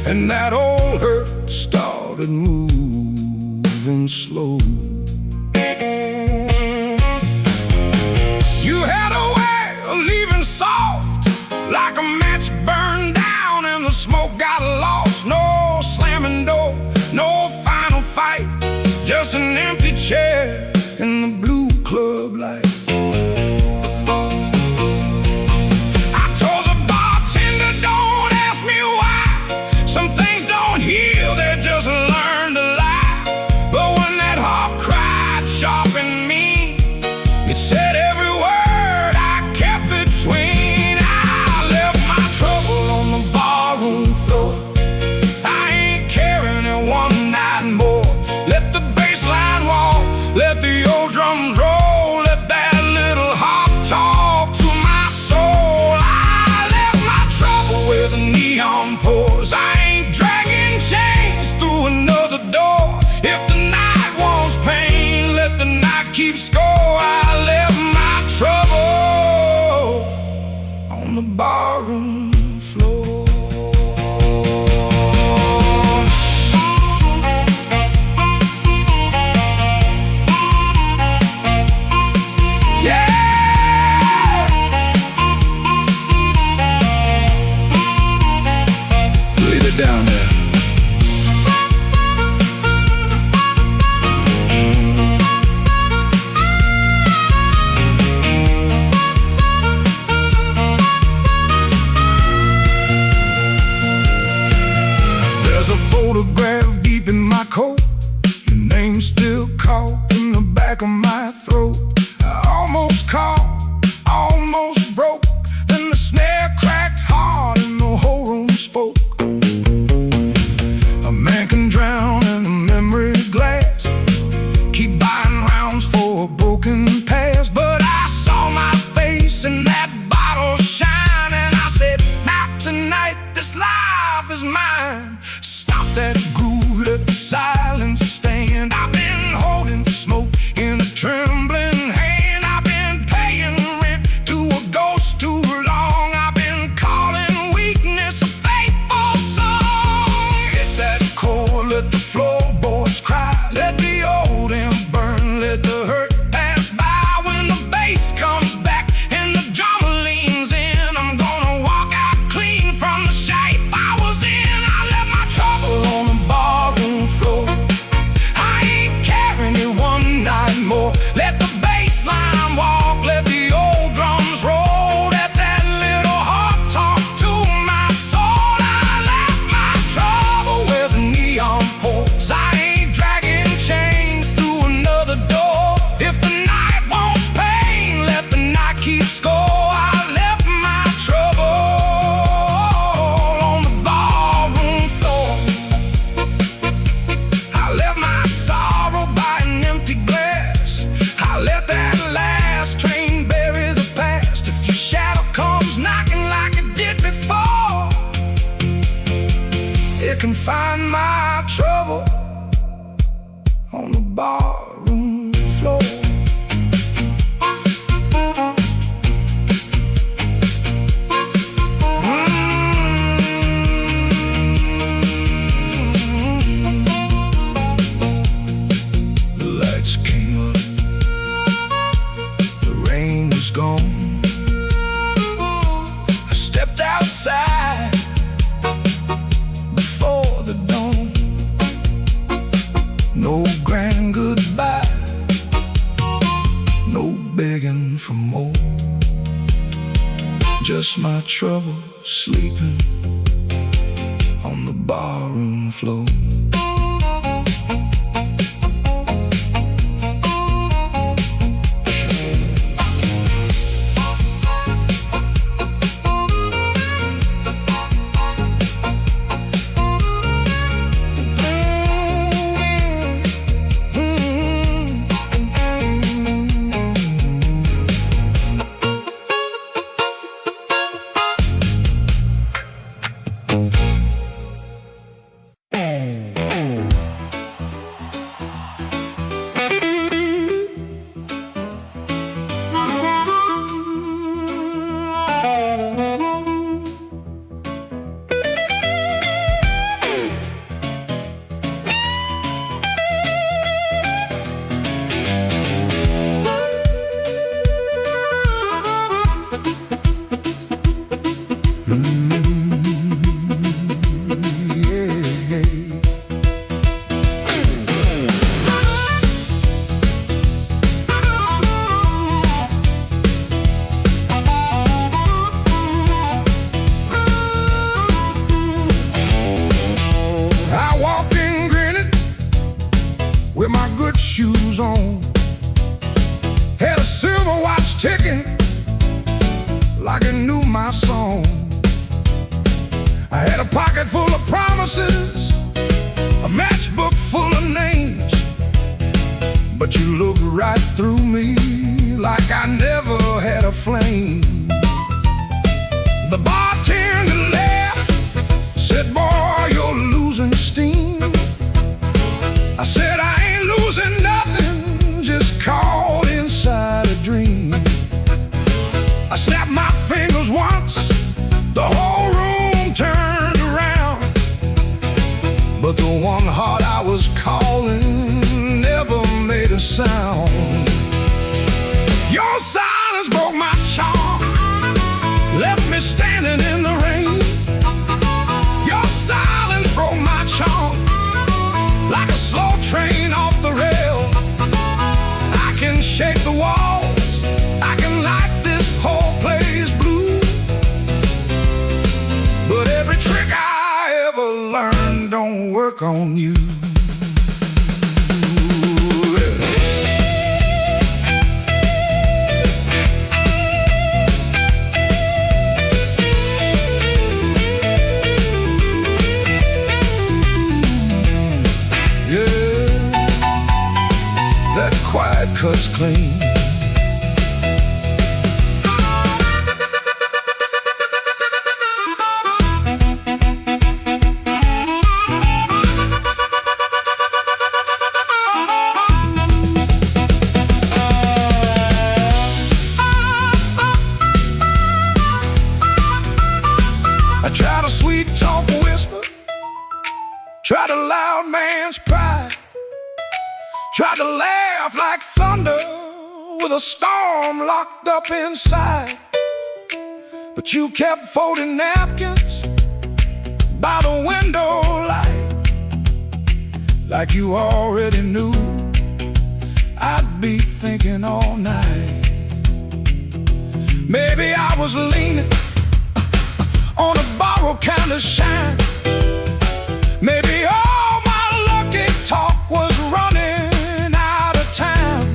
and that old hurt started moving slow. You had a way of leaving soft, like a match burned down and the smoke got lost. No slamming door, no final fight, just an empty chair in the blue club light. I told the bartender, don't ask me why. Some things don't heal, they just learn to lie. But when that heart cried sharp in me, it said every word I kept between. I left my trouble on the barroom floor. I ain't carrying it one night more. Let the bass line walk, let the old drums roll, let that little harp talk to my soul. I left my trouble where the neon pours. I ain't dragging chains through another door. If the night wants pain, let the night keep score. I left my trouble on the barroom floor. Yeah! Leave it down there. There's a photograph deep in my coat, your name still caught in the back of my throat. I almost caught, almost broke, then the snare cracked hard and the whole room spoke. A man can drown in a memory glass, keep buying rounds for a broken past. But I saw my face in that bottle shine, and I said, not tonight, this life is mine. Stop that groove, let the silence stand. I've been holding smoke in a trembling hand. I've been paying rent to a ghost too long. I've been calling weakness a faithful song. Hit that chord, let the floorboards cry, let the old amp burn, let the hurt pass by. When the bass comes back and the drummer leans in, I'm gonna walk out clean from the shape I was in. I left my trouble on the barroom floor. I ain't carrying it one night more. Let the bass line walk, let the old drums roll, let that little heart talk to my soul. I left my trouble where the neon pours. I ain't dragging chains through another door. If the night wants pain, let the night keep score. I left my trouble on the barroom floor. I left my sorrow by an empty glass. I let that last train bury the past. If your shadow comes knocking like it did before, it can find my trouble on the barroom floor. The lights came up, the rain was gone. I stepped outside before the dawn. No grand goodbye, no begging for more. Just my trouble sleeping on the barroom floor. pocket knew my song. I had a pocket full of promises, a matchbook full of names, but you looked right through me like I never had a flame. The bartender laughed, said, boy, you're losing steam. I said, I ain't losing nothing, just caught inside a dream. I snapped my fingers once, the whole room turned around, but the one heart I was calling never made a sound. Your silence broke my charm, left me standing in the rain. Your silence broke my charm, like a slow train off the rail. I can shake the walls, I can light this whole place blue, but every trick I ever learned don't work on you. Quiet cuts clean. I tried a sweet talk whisper, tried a loud man's pride, tried to laugh like thunder with a storm locked up inside. But you kept folding napkins by the window light, like you already knew I'd be thinking all night. Maybe I was leaning on a borrowed kind of shine. Maybe all my lucky talk was running out of time.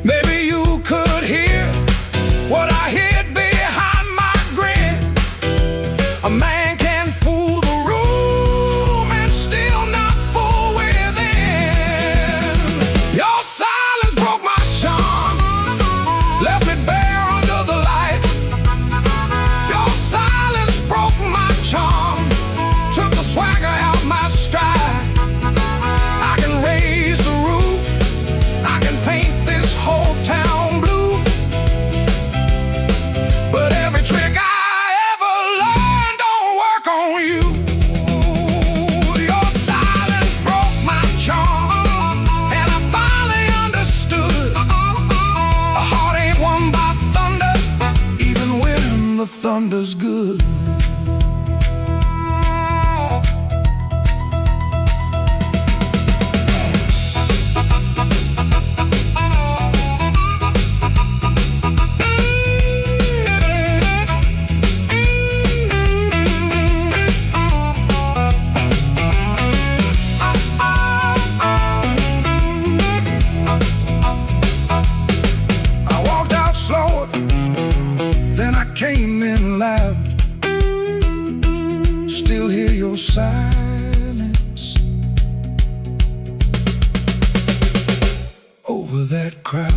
Maybe you could hear what I hid behind my grin. A man can fool the room and still not fool within. Your silence broke my charm, left me bare under the light. Your silence broke my charm, took the swagger out my stride. I can raise the roof, I can paint this whole town blue, but every trick I ever learned don't work on you. Your silence broke my charm, and I finally understood. A heart ain't won by thunder, even when the thunder's good. I walked out slower, then I came in loud. Still hear your silence over that crowd.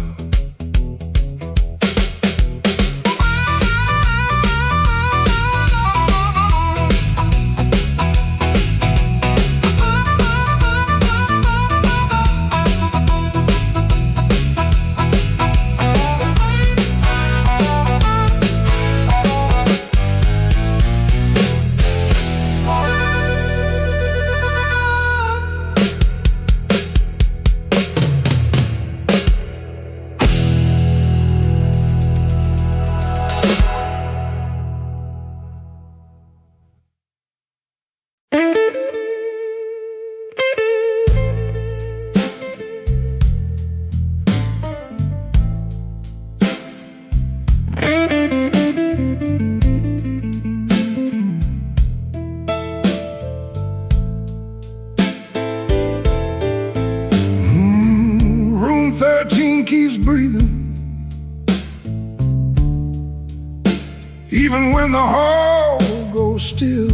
even when the hall goes still.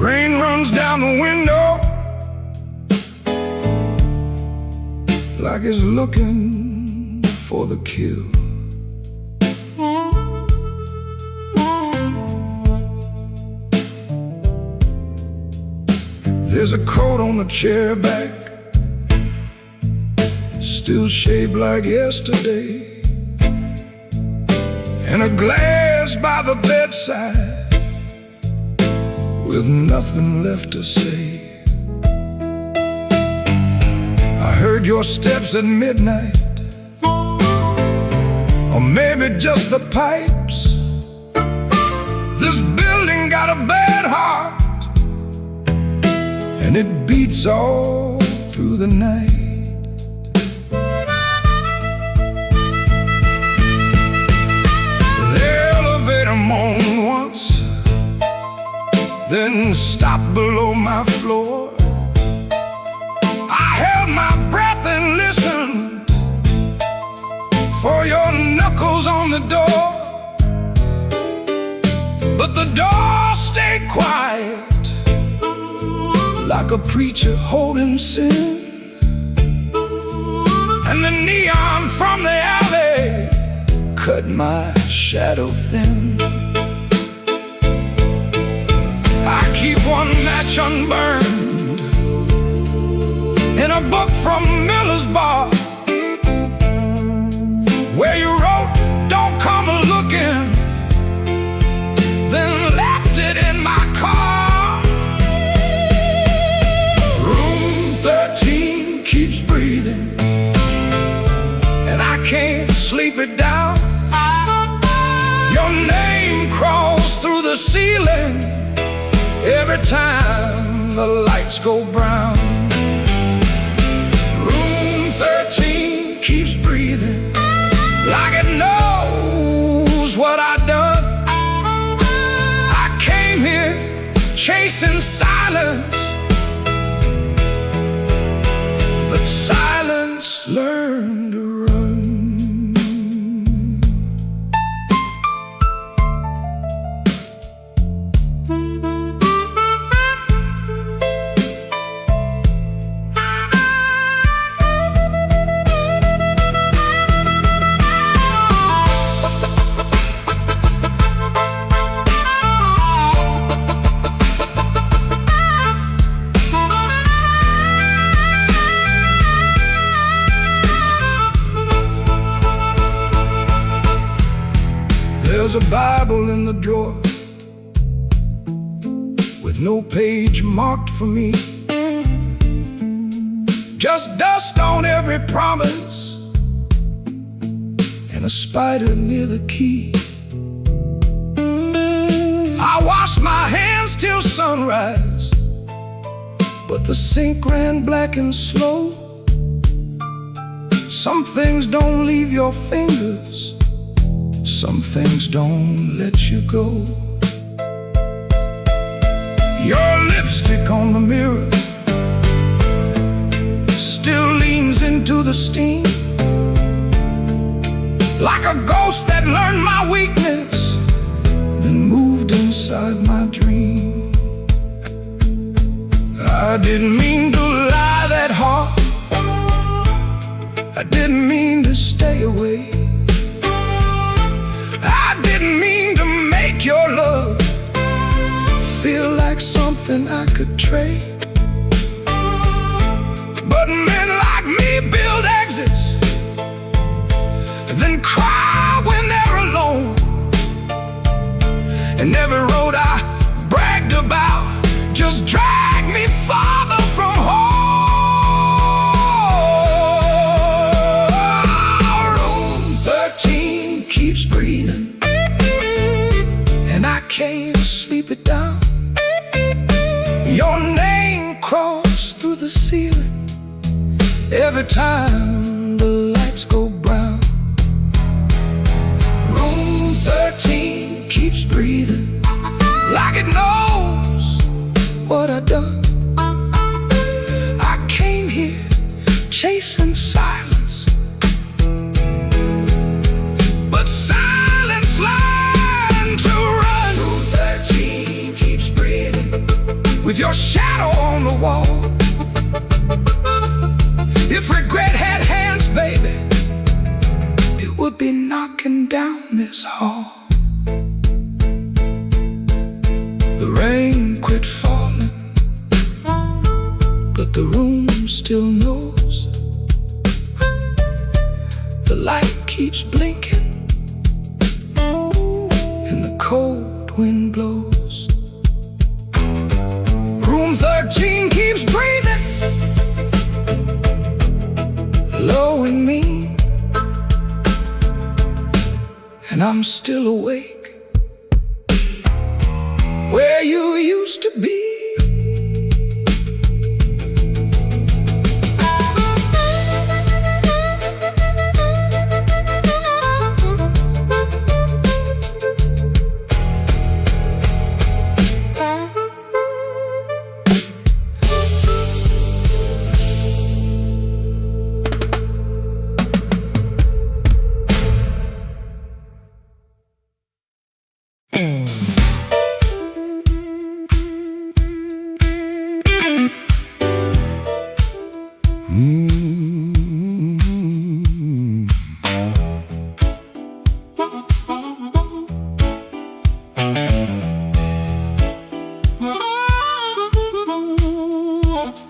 Rain runs down the window like it's looking for the kill. There's a coat on the chair back, still shaped like yesterday, and a glass by the bedside with nothing left to say. I heard your steps at midnight, or maybe just the pipes. This building got a bad heart, and it beats all through the night. The elevator moaned once, then stopped below my floor. I held my breath and listened for your knuckles on the door, but the door stayed quiet, like a preacher holding sin. And the neon from the alley cut my shadow thin. I keep one match unburned in a book from Miller's bar, where you wrote, "Don't come looking," then left it in my car. Room 13 keeps breathing, and I can't sleep it down. Your name crawls through the ceiling every time the lights go brown. Room 13 keeps breathing like it knows what I've done. I came here chasing silence, but silence learned to run. There's a Bible in the drawer with no page marked for me, just dust on every promise and a spider near the key. I washed my hands till sunrise, but the sink ran black and slow. Some things don't leave your fingers, some things don't let you go. Your lipstick on the mirror still leans into the steam, like a ghost that learned my weakness, then moved inside my dream. I didn't mean to lie that hard, I didn't mean to stay away, I didn't mean to make your love feel like something I could trade. But men like me build exits, then cry when they're alone. And every road I bragged about just dragged me farther from home. Room 13 keeps breathing, and I can't sleep it down. Your name crawls through the ceiling every time the lights go brown. Room 13 keeps breathing like it knows what I've done. I came here with your shadow on the wall. If regret had hands, baby, it would be knocking down this hall. The rain quit falling, but the room still knows. The light keeps blinking and the cold wind blows. Room 13 keeps breathing, low and mean, and I'm still awake where you used to be.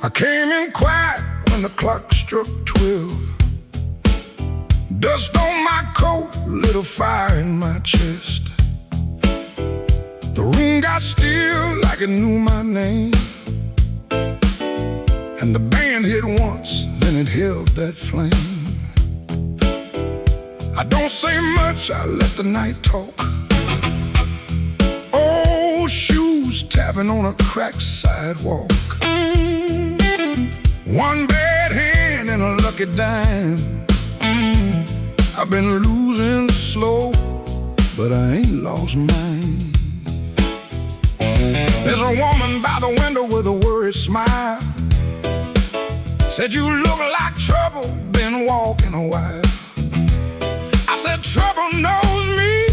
I came in quiet when the clock struck 12. Dust on my coat, lit a fire in my chest. The room got still like it knew my name, and the band hit once, then it held that flame. I don't say much, I let the night talk. Old shoes tapping on a cracked sidewalk. One bad hand and a lucky dime. I've been losing slow, but I ain't lost mine. There's a woman by the window with a worried smile. Said, you look like trouble, been walking a while. I said, trouble knows me,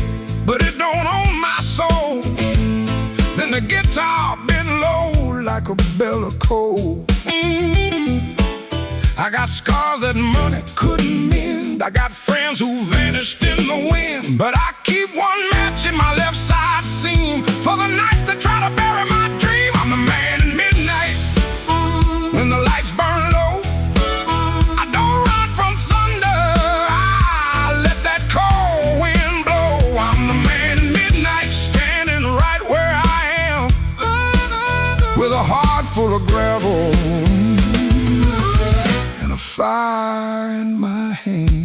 but it don't own my soul. Then the guitar bent low like a bell of coal. I got scars that money couldn't mend. I got friends who vanished in the wind, but I keep one match in my left side seam for the nights that try to bury my dream. I'm the man in midnight when the lights burn low. I don't run from thunder, I let that cold wind blow. I'm the man in midnight, standing right where I am, with a heart full of gravel, fire in my hands.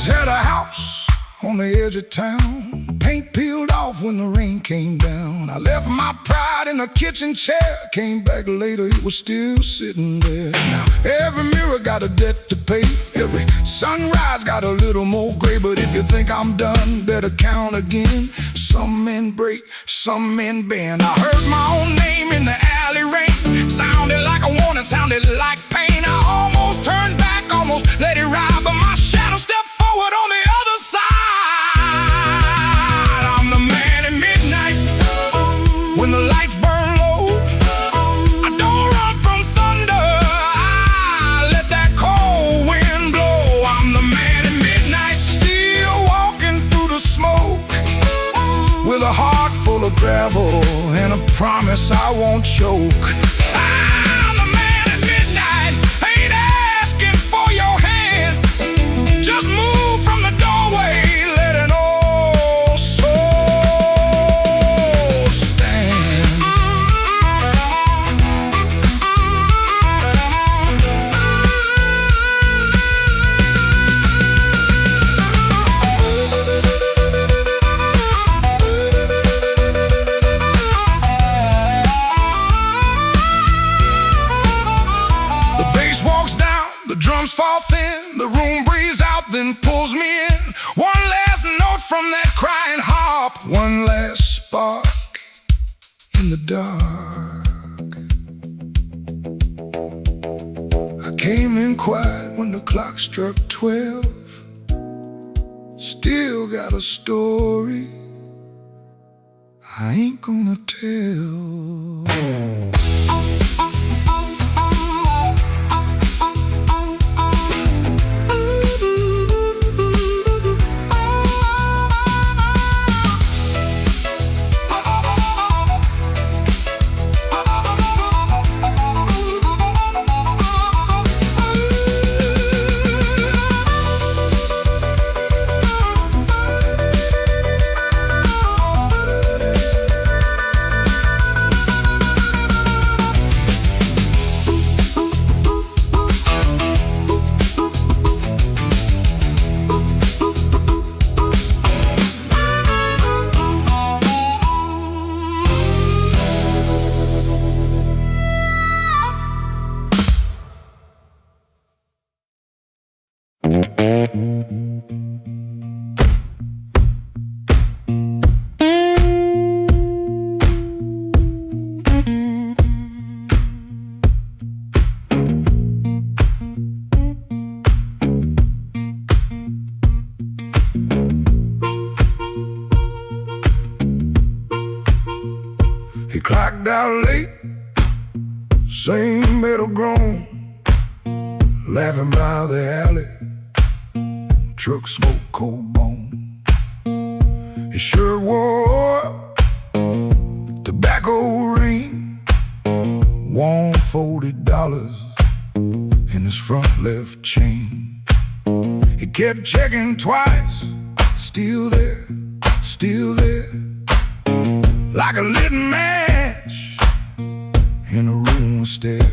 Had a house on the edge of town, paint peeled off when the rain came down. I left my pride in a kitchen chair, came back later, it was still sitting there. Now every mirror got a debt to pay, every sunrise got a little more gray. But if you think I'm done, better count again. Some men break, some men bend. I heard my own name in the alley rain, sounded like a warning, sounded like pain. I almost turned back, almost let it ride, but my shadow stepped forward on the other side. I'm the man in midnight when the lights burn low. I don't run from thunder, I let that cold wind blow. I'm the man in midnight, still walking through the smoke, with a heart full of gravel and a promise I won't choke. I'm the man in midnight, ain't asking for your hand, just move from the doorway, let an old soul stand. comes forth in, the room breathes out, then pulls me in. One last note from that crying harp, one last spark in the dark. I came in quiet when the clock struck 12. Still got a story I ain't gonna tell. He clocked out late, same metal groan, laughing by the alley, truck smoke, cold bone. His shirt wore tobacco ring, warm $40 in his front left chain. He kept checking twice, still there, like a lit match in a room stair.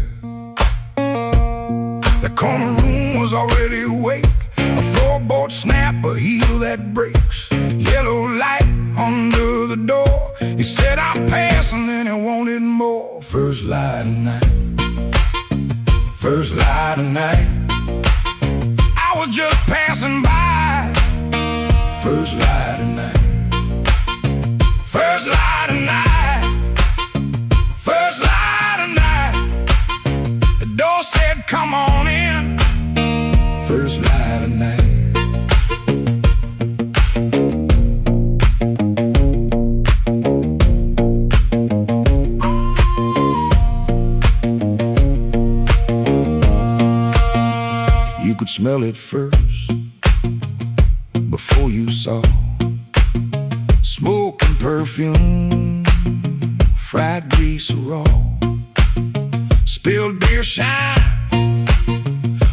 The corner room was already awake, a floorboard snap, a heel that breaks, yellow light under the door. He said, I'm passing, and he wanted more. First light of night, first light of night, I was just passing by. First light of night, first light of night, first light of night. The door said, come on in. First light of night. You could smell it first, before you saw smoke and perfume, fried grease raw, spilled beer shine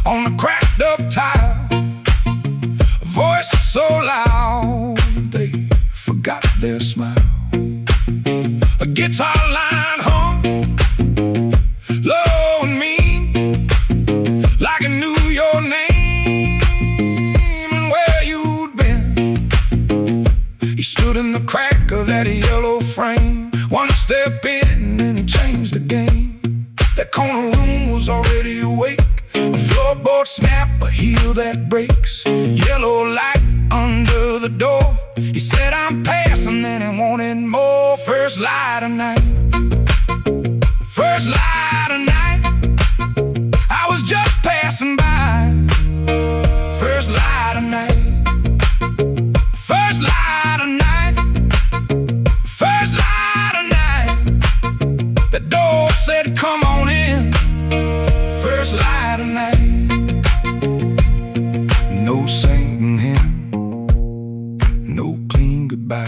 on the cracked up tile, a voice so loud they forgot their smile. A guitar line hung low and mean, like it knew your name and where you'd been. He stood in the crack of that yellow frame, one step in and he changed the game. That corner room was already awake, a floorboard snap, a heel that breaks, yellow light under the door. He said, I'm passing, and he wanted more. First light of night, first light of night, I was just passing by. First light of night, first light of night, first light of night. The door said, come on in. First light of night. No singing hymn, no clean goodbye,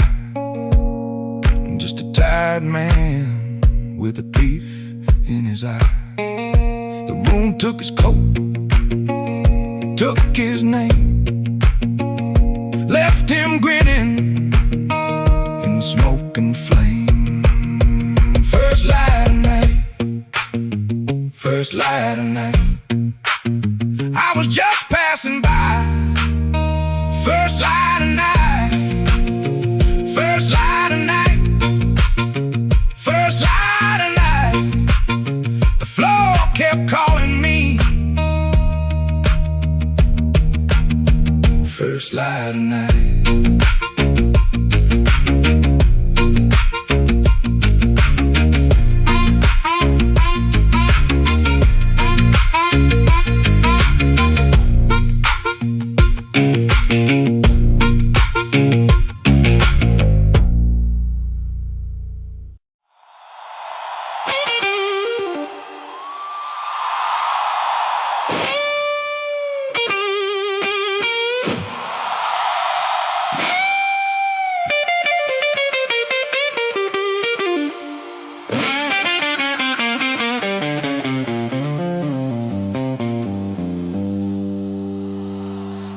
just a tired man with a thief in his eye. The room took his coat, took his name, left him grinning in smoke and flame. First light of night, first light of night, I was just passing by. First light of night, first light of night, first light of night. The floor kept calling me. first light of night.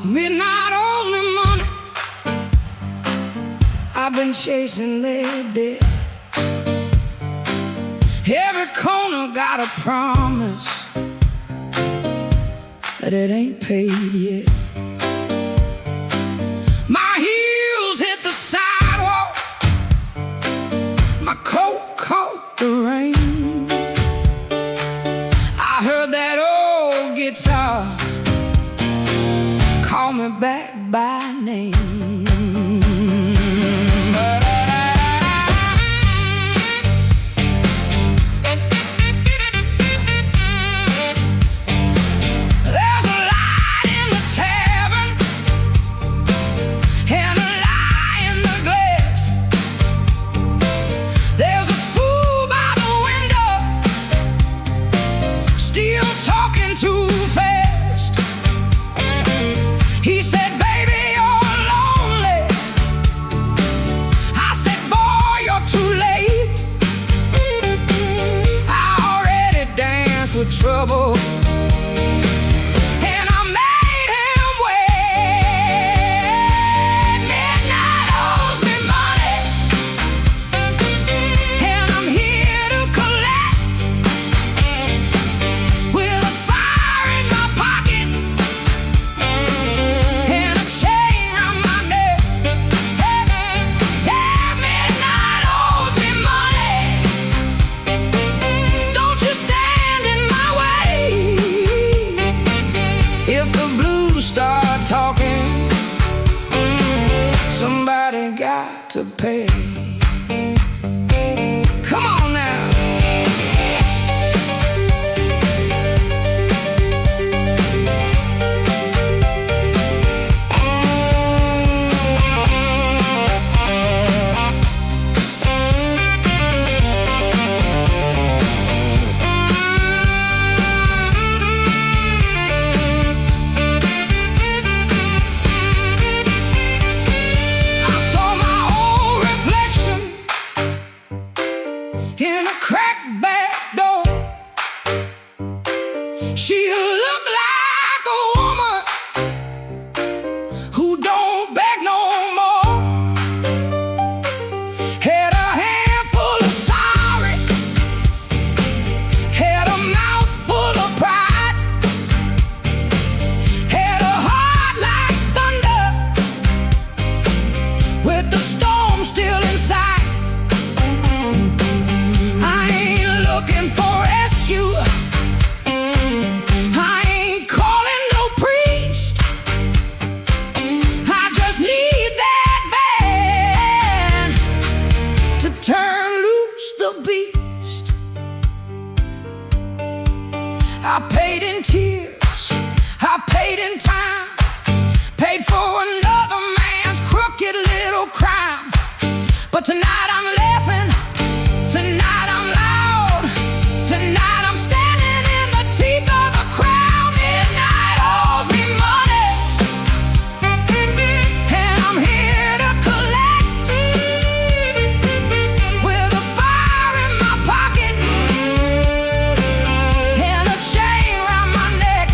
Midnight owes me money. I've been chasing their debt. Every corner got a promise, but it ain't paid yet. My heels hit the sidewalk, my coat caught the rain. I heard that old guitar call me back by name. There's a light in the tavern and a lie in the glass. There's a fool by the window, still talking too fast. He said, baby, you're lonely. I said, boy, you're too late. I already danced with trouble, and I made him wait. Midnight owes me money, and I'm here to collect. With a fire in my pocket and a chain round my neck. Yeah, midnight owes me money. Don't you stand in my way. If the blues start talking, somebody got to pay. Come on now. I saw my old reflection in a cracked back door. She looked like a woman who don't beg no more. Had a handful of sorry, had a mouth full of pride, had a heart like thunder with the storm still inside. I ain't looking for rescue. I ain't calling no priest. I just need that band to turn loose the beast. I paid in tears, I paid in time, paid for another man's crooked little crime. But tonight I'm laughing, tonight I'm loud, tonight I'm standing in the teeth of the crowd. Midnight owes me money, and I'm here to collect. With a fire in my pocket and a chain round my neck.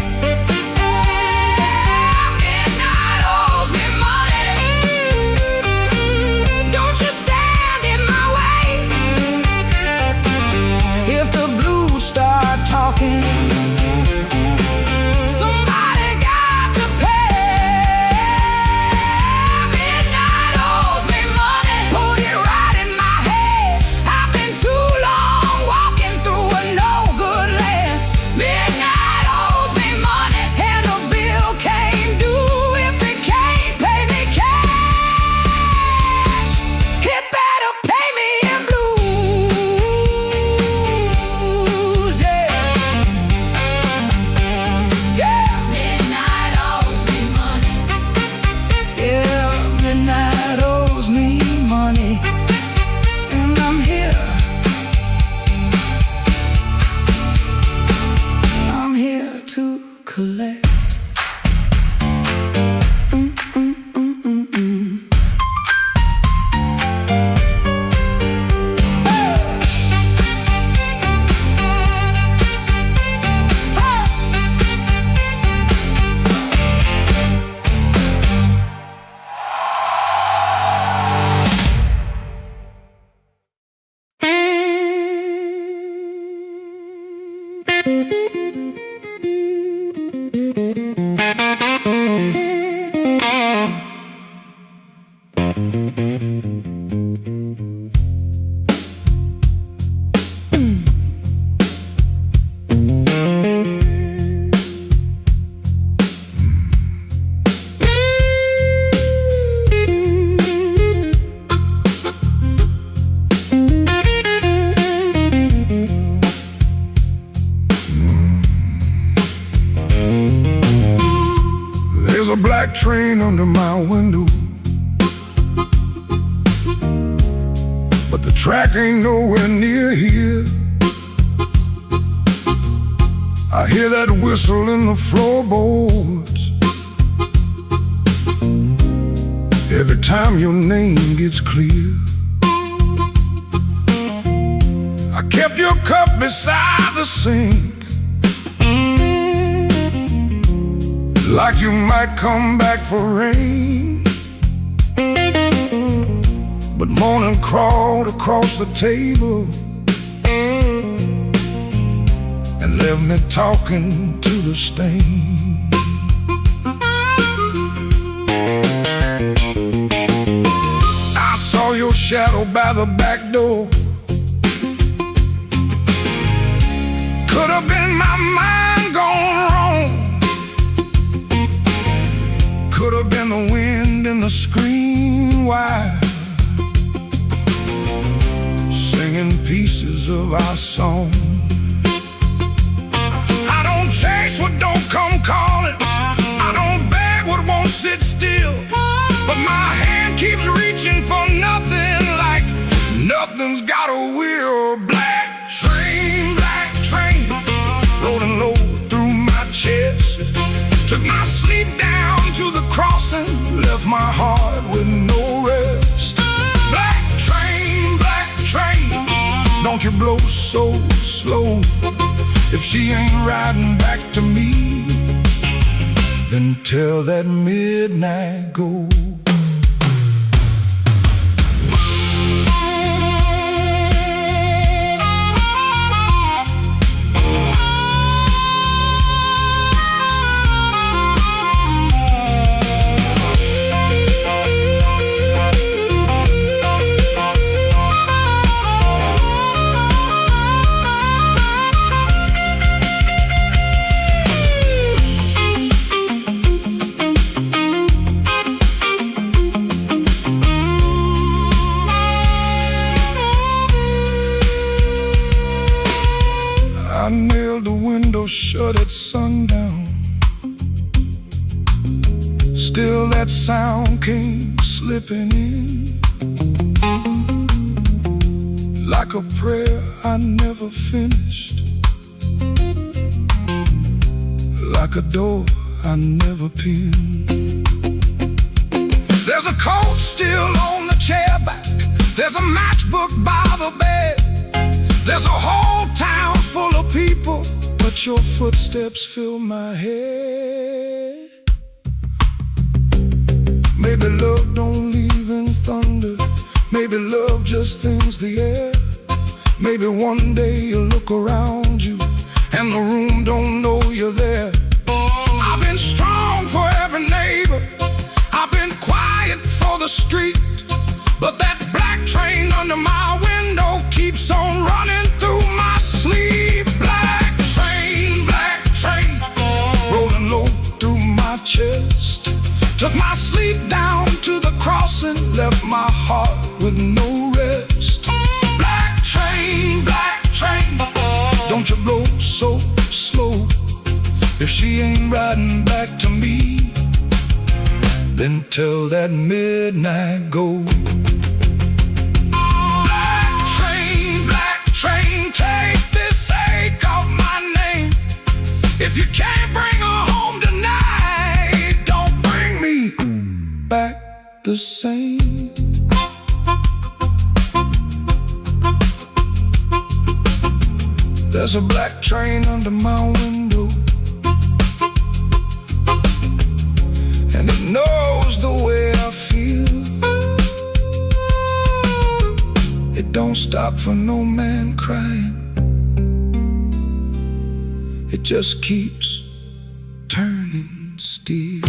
Midnight owes me money. Don't you stand in my way. There's a black train under my window, but the track ain't nowhere near here. I hear that whistle in the floorboards every time your name gets clear. I kept your cup beside the sink, like you might come back for rain. But morning crawled across the table and left me talking to the stain. I saw your shadow by the back door. Could have been my mind gone wrong. Could have been the wind in the screen wire, singing pieces of our song. I don't chase what don't come calling. I don't beg what won't sit still. But my hand keeps reaching for nothing, like nothing's got a wheel. Black train, rolling low through my chest. Took my sleep down to the crossing, left my heart with no rest. Black train, don't you blow so slow. If she ain't riding back to me, then tell that midnight go. I nailed the window shut at sundown. Still that sound came slipping in, like a prayer I never finished, like a door I never pinned. There's a coat still on the chair back. There's a matchbook by the bed. There's a whole town full of people, but your footsteps fill my head. Maybe love don't leave in thunder. Maybe love just thins the air. Maybe one day you look around you and the room don't know you're there. I've been strong for every neighbor. I've been quiet for the street. But that black train under my window keeps on running through my sleep. Black train, rolling low through my chest. Took my sleep down to the crossing, left my heart with no rest. Black train, don't you blow so slow. If she ain't riding back to me, then tell that midnight go. Black train, take this ache off my name. If you can't bring her home tonight, don't bring me back the same. There's a black train under my window, and it knows the way I feel. It don't stop for no man crying. it just keeps turning steel.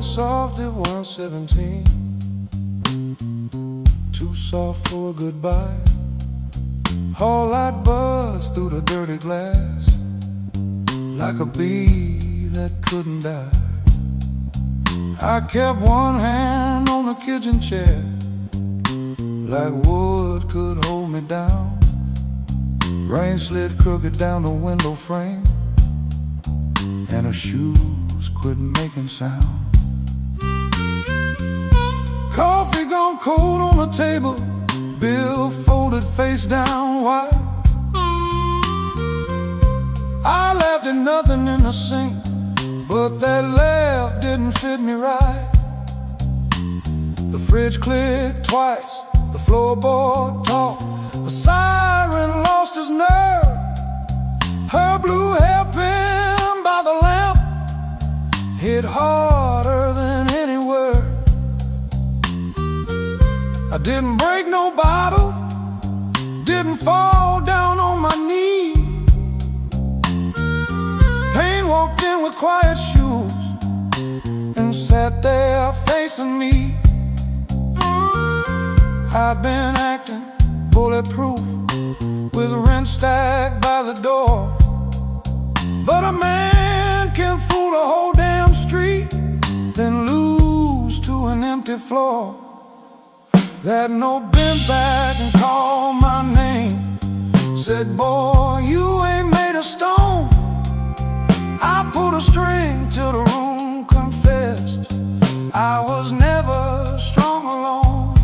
Soft at 117, too soft for a goodbye. Whole light buzzed through the dirty glass, like a bee that couldn't die. I kept one hand on the kitchen chair, like wood could hold me down. Rain slid crooked down the window frame, and her shoes quit making sound. Coffee gone cold on the table, bill folded face down wide. I laughed at nothing in the sink, but that laugh didn't fit me right. The fridge clicked twice, the floorboard talked, the siren lost his nerve. Her blue hairpin by the lamp hit harder than any word. I didn't break no bottle, didn't fall down on my knee. Pain walked in with quiet shoes and sat there facing me. I've been acting bulletproof with rent stacked by the door, but a man can fool a whole damn street, then lose to an empty floor. That note bent back and called my name, said, boy, you ain't made of stone. I pulled a string till the room confessed I was never strong alone.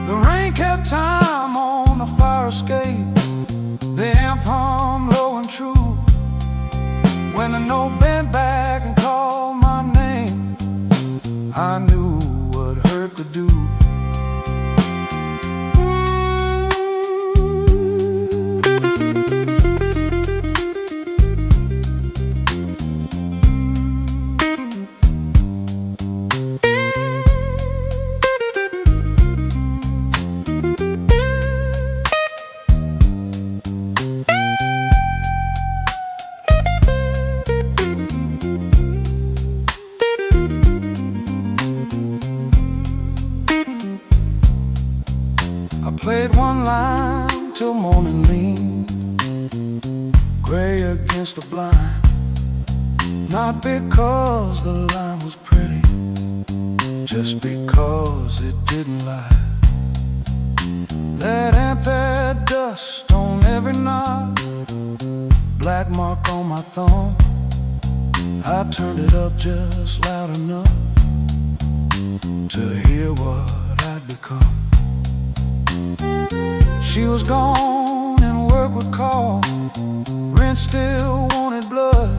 The rain kept time on the fire escape, the amp hummed low and true. When the note bent back and called my name, I knew what hurt could do. Played one line till morning leaned, gray against the blind. Not because the line was pretty, just because it didn't lie. That amp had dust on every knob, black mark on my thumb. I turned it up just loud enough to hear what I'd become. She was gone and work would call, rent still wanted blood.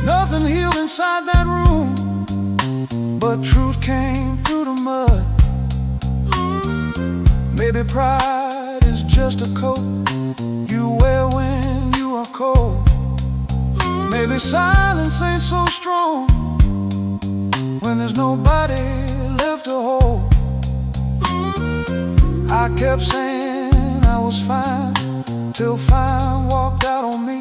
Nothing something healed inside that room, but truth came through the mud. Maybe pride is just a coat you wear when you are cold. Maybe silence ain't so strong when there's nobody left to hold. I kept saying I was fine, till fine walked out on me.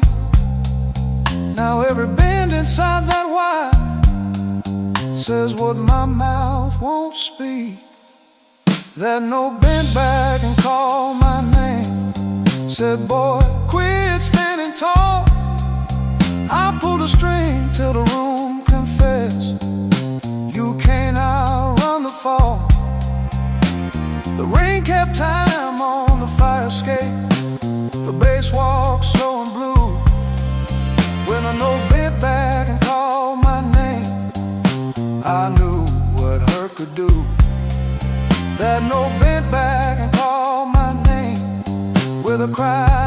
Now every bend inside that wire says what my mouth won't speak. That note bent back and called my name, said, boy, quit standing tall. I pulled a string till the room confessed, you can't outrun the fall. The rain kept time on the fire escape, the bass walked slow and blue. When a note bent back and called my name, I knew what hurt could do. That note bent back and called my name with a cry